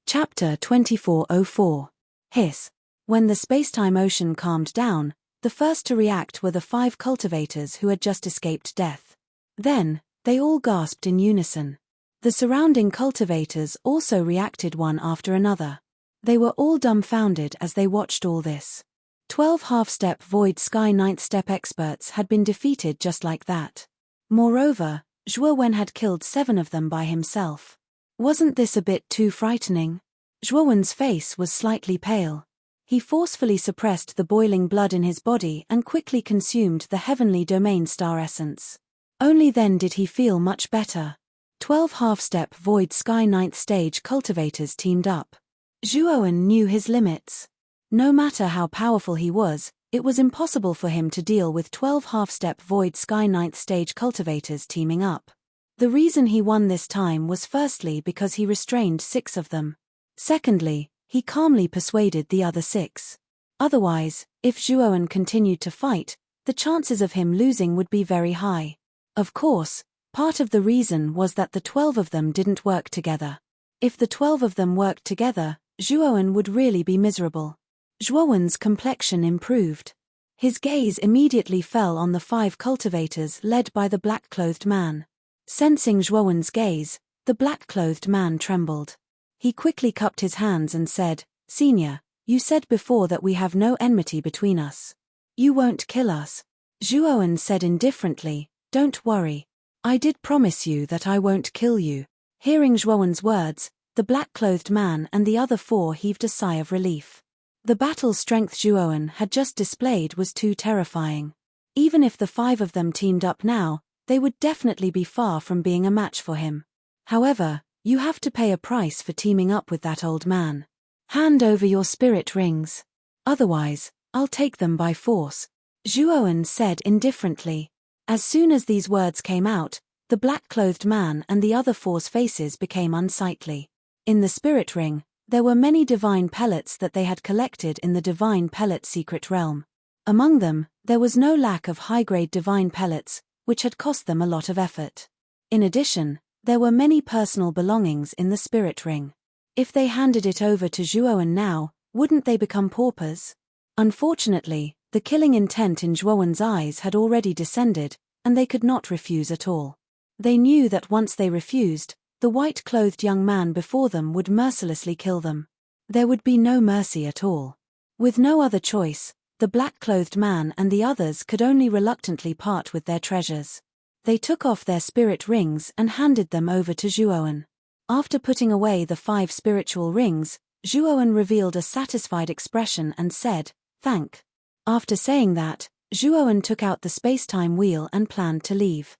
Chapter 2404. Hiss. When the spacetime ocean calmed down, the first to react were the 5 cultivators who had just escaped death. Then, they all gasped in unison. The surrounding cultivators also reacted one after another. They were all dumbfounded as they watched all this. 12 half-step void sky 9th step experts had been defeated just like that. Moreover, Zhuowen had killed 7 of them by himself. Wasn't this a bit too frightening? Zhuowen's face was slightly pale. He forcefully suppressed the boiling blood in his body and quickly consumed the heavenly domain star essence. Only then did he feel much better. 12 half-step void sky 9th stage cultivators teamed up. Zhuowen knew his limits. No matter how powerful he was, it was impossible for him to deal with 12 half-step void sky 9th stage cultivators teaming up. The reason he won this time was firstly because he restrained 6 of them. Secondly, he calmly persuaded the other 6. Otherwise, if Zhuowen continued to fight, the chances of him losing would be very high. Of course, part of the reason was that the 12 of them didn't work together. If the 12 of them worked together, Zhuowen would really be miserable. Zhuowen's complexion improved. His gaze immediately fell on the 5 cultivators led by the black-clothed man. Sensing Zhuowen's gaze, the black-clothed man trembled. He quickly cupped his hands and said, "Senior, you said before that we have no enmity between us. You won't kill us." Zhuowen said indifferently, "Don't worry. I did promise you that I won't kill you." Hearing Zhuowen's words, the black-clothed man and the other 4 heaved a sigh of relief. The battle strength Zhuowen had just displayed was too terrifying. Even if the 5 of them teamed up now, they would definitely be far from being a match for him. However, you have to pay a price for teaming up with that old man. Hand over your spirit rings. Otherwise, I'll take them by force, Zhuowen said indifferently. As soon as these words came out, the black-clothed man and the other four's faces became unsightly. In the spirit ring, there were many divine pellets that they had collected in the divine pellet secret realm. Among them, there was no lack of high-grade divine pellets, which had cost them a lot of effort. In addition, there were many personal belongings in the spirit ring. If they handed it over to Zhuowen now, wouldn't they become paupers? Unfortunately, the killing intent in Zhuowen's eyes had already descended, and they could not refuse at all. They knew that once they refused, the white-clothed young man before them would mercilessly kill them. There would be no mercy at all. With no other choice, the black-clothed man and the others could only reluctantly part with their treasures. They took off their spirit rings and handed them over to Zhuowen. After putting away the 5 spiritual rings, Zhuowen revealed a satisfied expression and said, "Thank." After saying that, Zhuowen took out the space-time wheel and planned to leave.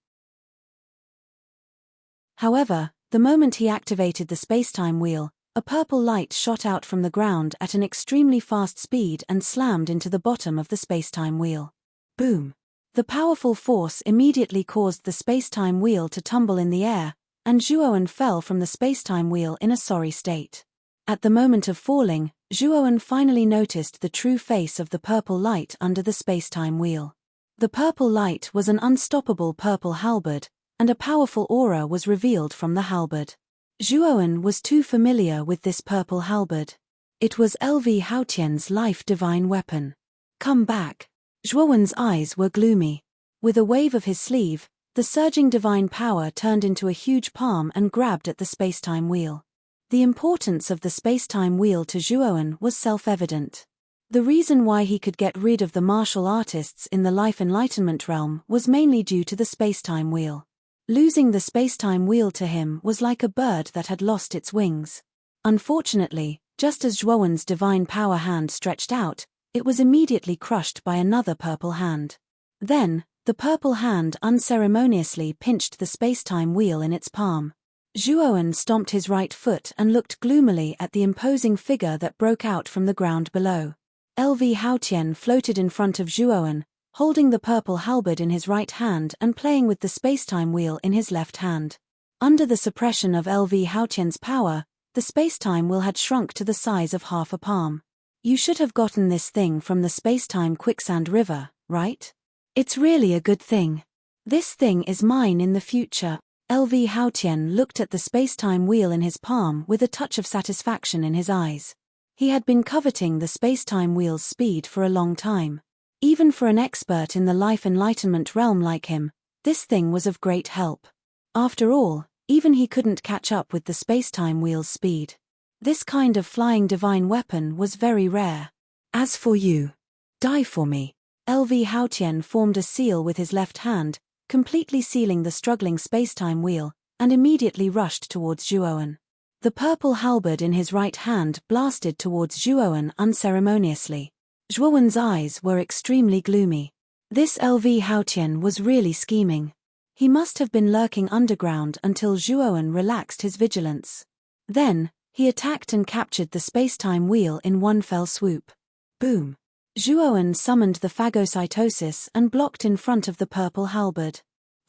However, the moment he activated the space-time wheel, a purple light shot out from the ground at an extremely fast speed and slammed into the bottom of the space-time wheel. Boom! The powerful force immediately caused the space-time wheel to tumble in the air, and Zhuowen fell from the space-time wheel in a sorry state. At the moment of falling, Zhuowen finally noticed the true face of the purple light under the space-time wheel. The purple light was an unstoppable purple halberd, and a powerful aura was revealed from the halberd. Zhuowen was too familiar with this purple halberd. It was LV Haotian's life divine weapon. Come back. Zhuowen's eyes were gloomy. With a wave of his sleeve, the surging divine power turned into a huge palm and grabbed at the space-time wheel. The importance of the space-time wheel to Zhuowen was self-evident. The reason why he could get rid of the martial artists in the life enlightenment realm was mainly due to the space-time wheel. Losing the space-time wheel to him was like a bird that had lost its wings. Unfortunately, just as Zhuowen's divine power hand stretched out, it was immediately crushed by another purple hand. Then, the purple hand unceremoniously pinched the space-time wheel in its palm. Zhuowen stomped his right foot and looked gloomily at the imposing figure that broke out from the ground below. LV Haotian floated in front of Zhuowen, holding the purple halberd in his right hand and playing with the space-time wheel in his left hand. Under the suppression of LV Haotian's power, the space-time wheel had shrunk to the size of half a palm. You should have gotten this thing from the space-time quicksand river, right? It's really a good thing. This thing is mine in the future. LV Haotian looked at the space-time wheel in his palm with a touch of satisfaction in his eyes. He had been coveting the space-time wheel's speed for a long time. Even for an expert in the life enlightenment realm like him, this thing was of great help. After all, even he couldn't catch up with the space-time wheel's speed. This kind of flying divine weapon was very rare. As for you, die for me. LV Haotian formed a seal with his left hand, completely sealing the struggling space-time wheel, and immediately rushed towards Zhuowen. The purple halberd in his right hand blasted towards Zhuowen unceremoniously. Zhuowen's eyes were extremely gloomy. This LV Haotian was really scheming. He must have been lurking underground until Zhuowen relaxed his vigilance. Then, he attacked and captured the space-time wheel in one fell swoop. Boom! Zhuowen summoned the phagocytosis and blocked in front of the purple halberd.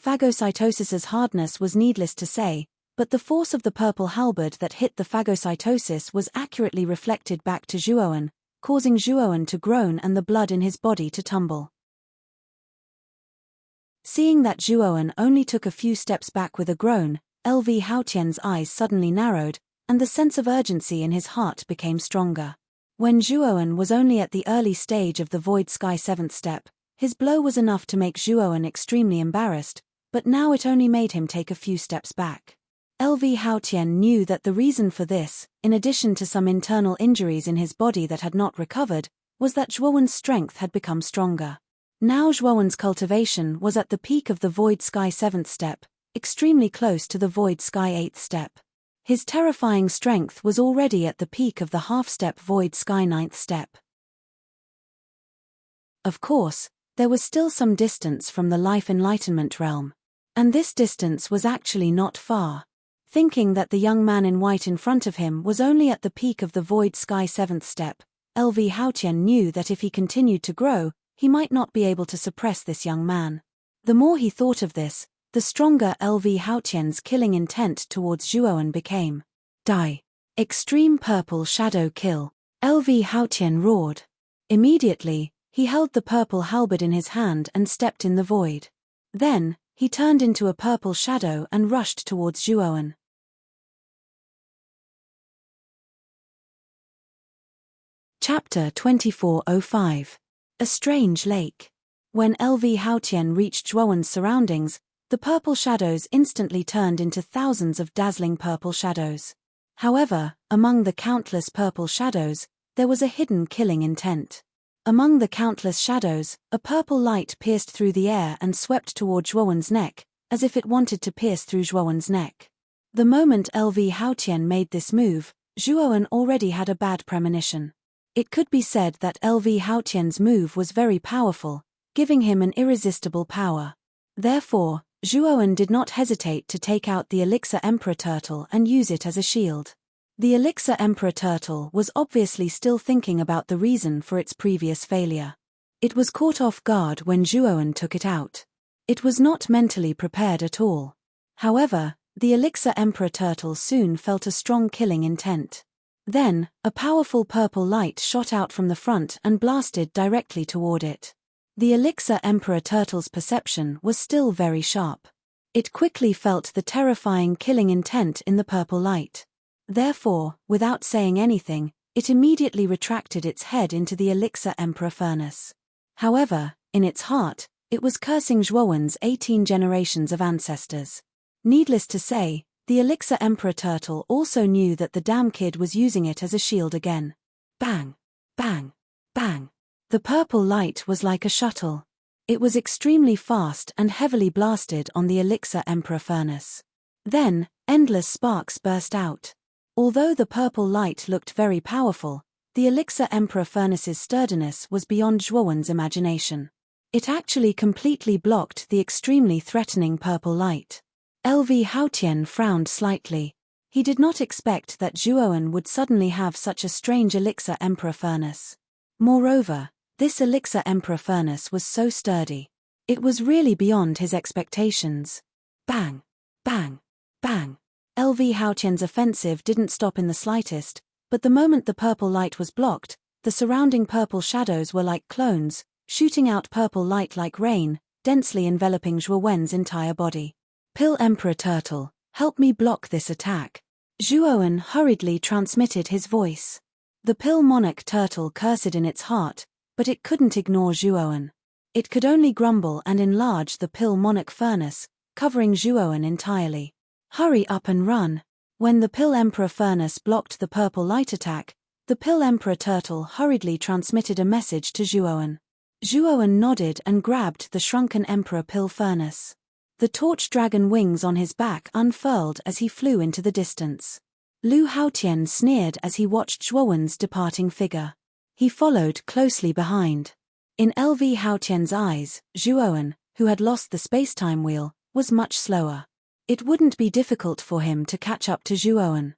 Phagocytosis's hardness was needless to say, but the force of the purple halberd that hit the phagocytosis was accurately reflected back to Zhuowen, causing Zhuowen to groan and the blood in his body to tumble. Seeing that Zhuowen only took a few steps back with a groan, LV Haotian's eyes suddenly narrowed, and the sense of urgency in his heart became stronger. When Zhuowen was only at the early stage of the Void Sky 7th step, his blow was enough to make Zhuowen extremely embarrassed, but now it only made him take a few steps back. LV Haotian knew that the reason for this, in addition to some internal injuries in his body that had not recovered, was that Zhuowen's strength had become stronger. Now Zhuowen's cultivation was at the peak of the Void Sky 7th step, extremely close to the Void Sky 8th step. His terrifying strength was already at the peak of the half-step Void Sky 9th step. Of course, there was still some distance from the life enlightenment realm. And this distance was actually not far. Thinking that the young man in white in front of him was only at the peak of the void sky 7th step, LV Haotian knew that if he continued to grow, he might not be able to suppress this young man. The more he thought of this, the stronger LV Haotian's killing intent towards Zhuowen became. Die. Extreme purple shadow kill. LV Haotian roared. Immediately, he held the purple halberd in his hand and stepped in the void. Then, he turned into a purple shadow and rushed towards Zhuowen. Chapter 2405. A Strange Lake. When LV Haotian reached Zhuowen's surroundings, the purple shadows instantly turned into thousands of dazzling purple shadows. However, among the countless purple shadows, there was a hidden killing intent. Among the countless shadows, a purple light pierced through the air and swept toward Zhuowen's neck, as if it wanted to pierce through Zhuowen's neck. The moment LV Haotian made this move, Zhuowen already had a bad premonition. It could be said that LV Haotian's move was very powerful, giving him an irresistible power. Therefore, Zhuowen did not hesitate to take out the Elixir Emperor Turtle and use it as a shield. The Elixir Emperor Turtle was obviously still thinking about the reason for its previous failure. It was caught off guard when Zhuowen took it out. It was not mentally prepared at all. However, the Elixir Emperor Turtle soon felt a strong killing intent. Then, a powerful purple light shot out from the front and blasted directly toward it. The Elixir Emperor Turtle's perception was still very sharp. It quickly felt the terrifying killing intent in the purple light. Therefore, without saying anything, it immediately retracted its head into the Elixir Emperor furnace. However, in its heart, it was cursing Zhuowen's 18 generations of ancestors. Needless to say, the Elixir Emperor Turtle also knew that the damn kid was using it as a shield again. Bang! Bang! Bang! The purple light was like a shuttle. It was extremely fast and heavily blasted on the Elixir Emperor furnace. Then, endless sparks burst out. Although the purple light looked very powerful, the Elixir Emperor furnace's sturdiness was beyond Zhuowen's imagination. It actually completely blocked the extremely threatening purple light. LV Haotian frowned slightly. He did not expect that Zhuowen would suddenly have such a strange Elixir Emperor furnace. Moreover, this Elixir Emperor furnace was so sturdy. It was really beyond his expectations. Bang! Bang! Bang! LV Haotian's offensive didn't stop in the slightest, but the moment the purple light was blocked, the surrounding purple shadows were like clones, shooting out purple light like rain, densely enveloping Zhuowen's entire body. Pill Emperor Turtle, help me block this attack. Zhuowen hurriedly transmitted his voice. The Pill Monarch Turtle cursed in its heart, but it couldn't ignore Zhuowen. It could only grumble and enlarge the Pill Monarch furnace, covering Zhuowen entirely. Hurry up and run. When the Pill Emperor furnace blocked the purple light attack, the Pill Emperor Turtle hurriedly transmitted a message to Zhuowen. Zhuowen nodded and grabbed the shrunken Emperor Pill furnace. The torch dragon wings on his back unfurled as he flew into the distance. Lu Haotian sneered as he watched Zhuowen's departing figure. He followed closely behind. In LV Haotian's eyes, Zhuowen, who had lost the space-time wheel, was much slower. It wouldn't be difficult for him to catch up to Zhuowen.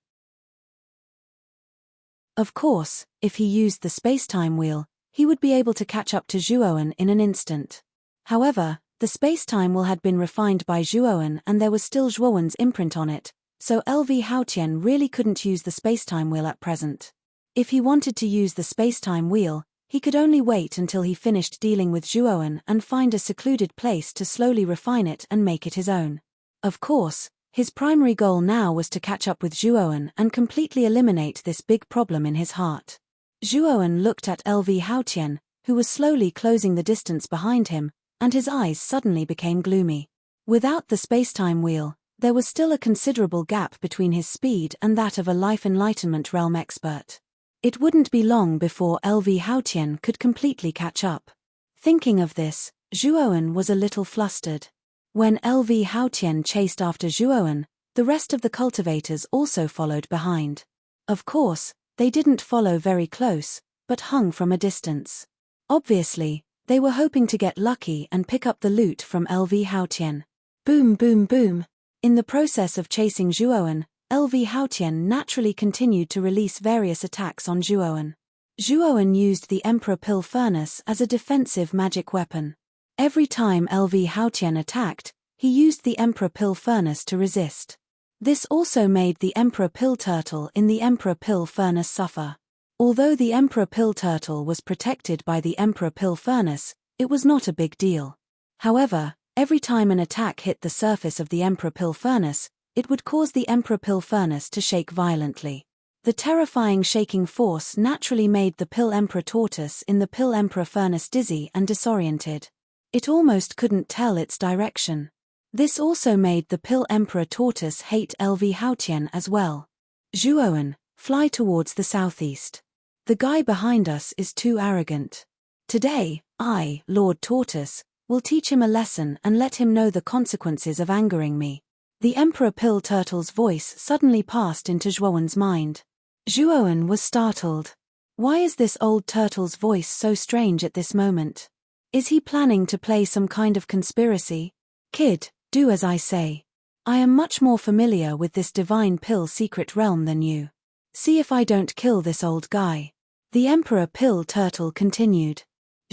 Of course, if he used the space-time wheel, he would be able to catch up to Zhuowen in an instant. However, the space-time wheel had been refined by Zhuowen and there was still Zhuowen's imprint on it, so LV Haotian really couldn't use the space-time wheel at present. If he wanted to use the space-time wheel, he could only wait until he finished dealing with Zhuowen and find a secluded place to slowly refine it and make it his own. Of course, his primary goal now was to catch up with Zhuowen and completely eliminate this big problem in his heart. Zhuowen looked at LV Haotian, who was slowly closing the distance behind him, and his eyes suddenly became gloomy. Without the space-time wheel, there was still a considerable gap between his speed and that of a Life Enlightenment realm expert. It wouldn't be long before LV Haotian could completely catch up. Thinking of this, Zhuowen was a little flustered. When LV Haotian chased after Zhuowen, the rest of the cultivators also followed behind. Of course, they didn't follow very close, but hung from a distance. Obviously, they were hoping to get lucky and pick up the loot from LV Haotian. Boom boom boom. In the process of chasing Zhuoan, LV Haotian naturally continued to release various attacks on Zhuoan. Zhuoan used the Emperor Pill Furnace as a defensive magic weapon. Every time LV Haotian attacked, he used the Emperor Pill Furnace to resist. This also made the Emperor Pill Turtle in the Emperor Pill Furnace suffer. Although the Emperor Pill Turtle was protected by the Emperor Pill Furnace, it was not a big deal. However, every time an attack hit the surface of the Emperor Pill Furnace, it would cause the Emperor Pill Furnace to shake violently. The terrifying shaking force naturally made the Pill Emperor Tortoise in the Pill Emperor Furnace dizzy and disoriented. It almost couldn't tell its direction. This also made the Pill Emperor Tortoise hate LV Haotian as well. Zhuoan, fly towards the southeast. The guy behind us is too arrogant. Today, I, Lord Tortoise, will teach him a lesson and let him know the consequences of angering me. The Emperor Pill Turtle's voice suddenly passed into Zhuoan's mind. Zhuoan was startled. Why is this old turtle's voice so strange at this moment? Is he planning to play some kind of conspiracy? Kid, do as I say. I am much more familiar with this divine pill secret realm than you. See if I don't kill this old guy. The Emperor Pill Turtle continued.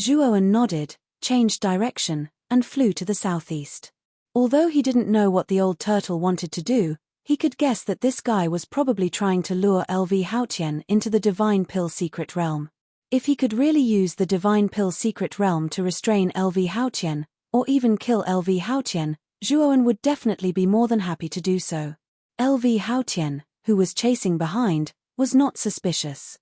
Zhuoan nodded, changed direction, and flew to the southeast. Although he didn't know what the old turtle wanted to do, he could guess that this guy was probably trying to lure LV Haotian into the divine pill secret realm. If he could really use the divine pill secret realm to restrain LV Haotian, or even kill LV Haotian, Zhuoan would definitely be more than happy to do so. LV Haotian, who was chasing behind, was not suspicious.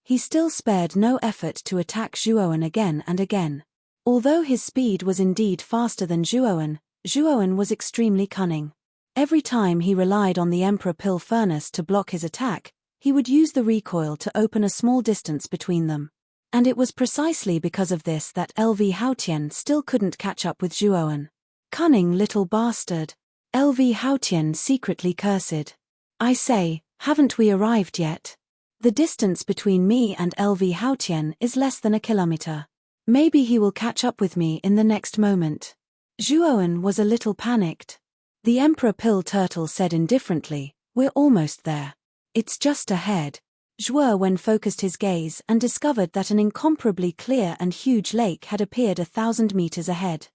He still spared no effort to attack Zhuoan again and again. Although his speed was indeed faster than Zhuoan, Zhuoan was extremely cunning. Every time he relied on the Emperor Pill Furnace to block his attack, he would use the recoil to open a small distance between them. And it was precisely because of this that LV Haotian still couldn't catch up with Zhuoan. Cunning little bastard. LV Haotian secretly cursed. I say, haven't we arrived yet? The distance between me and LV Haotian is less than a kilometer. Maybe he will catch up with me in the next moment. Zhuoan was a little panicked. The Emperor Pill Turtle said indifferently, we're almost there. It's just ahead. Zhuoan focused his gaze and discovered that an incomparably clear and huge lake had appeared 1,000 meters ahead.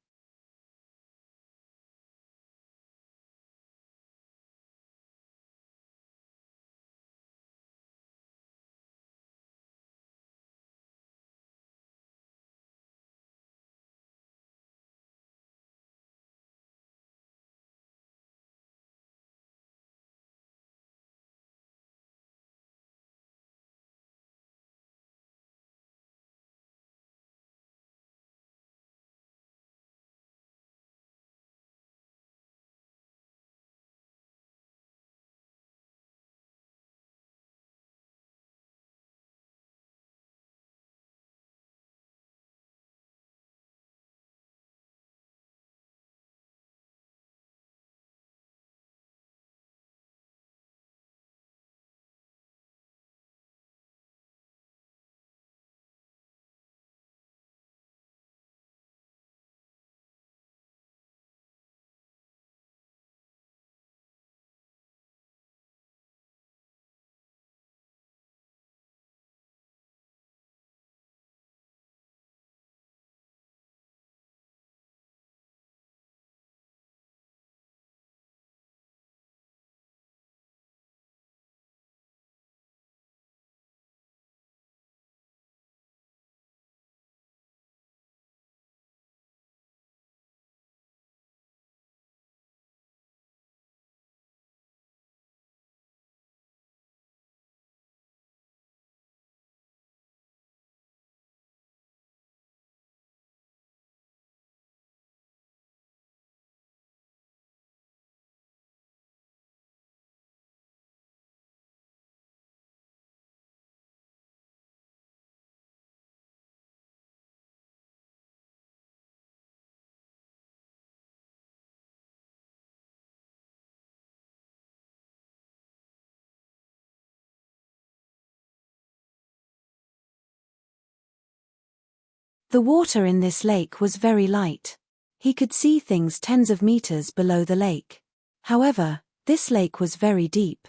The water in this lake was very light. He could see things tens of meters below the lake. However, this lake was very deep.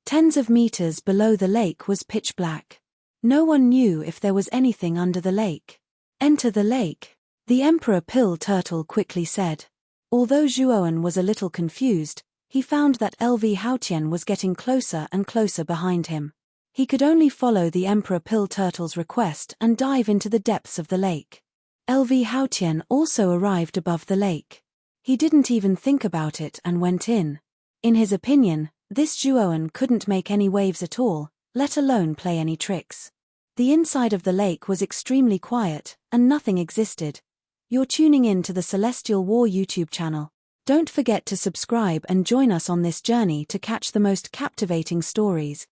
Tens of meters below the lake was pitch black. No one knew if there was anything under the lake. Enter the lake, the Emperor Pill Turtle quickly said. Although Zhuoan was a little confused, he found that LV Haotian was getting closer and closer behind him. He could only follow the Emperor Pill Turtle's request and dive into the depths of the lake. LV Haotian also arrived above the lake. He didn't even think about it and went in. In his opinion, this Zhuoan couldn't make any waves at all, let alone play any tricks. The inside of the lake was extremely quiet, and nothing existed. You're tuning in to the Celestial War YouTube channel. Don't forget to subscribe and join us on this journey to catch the most captivating stories.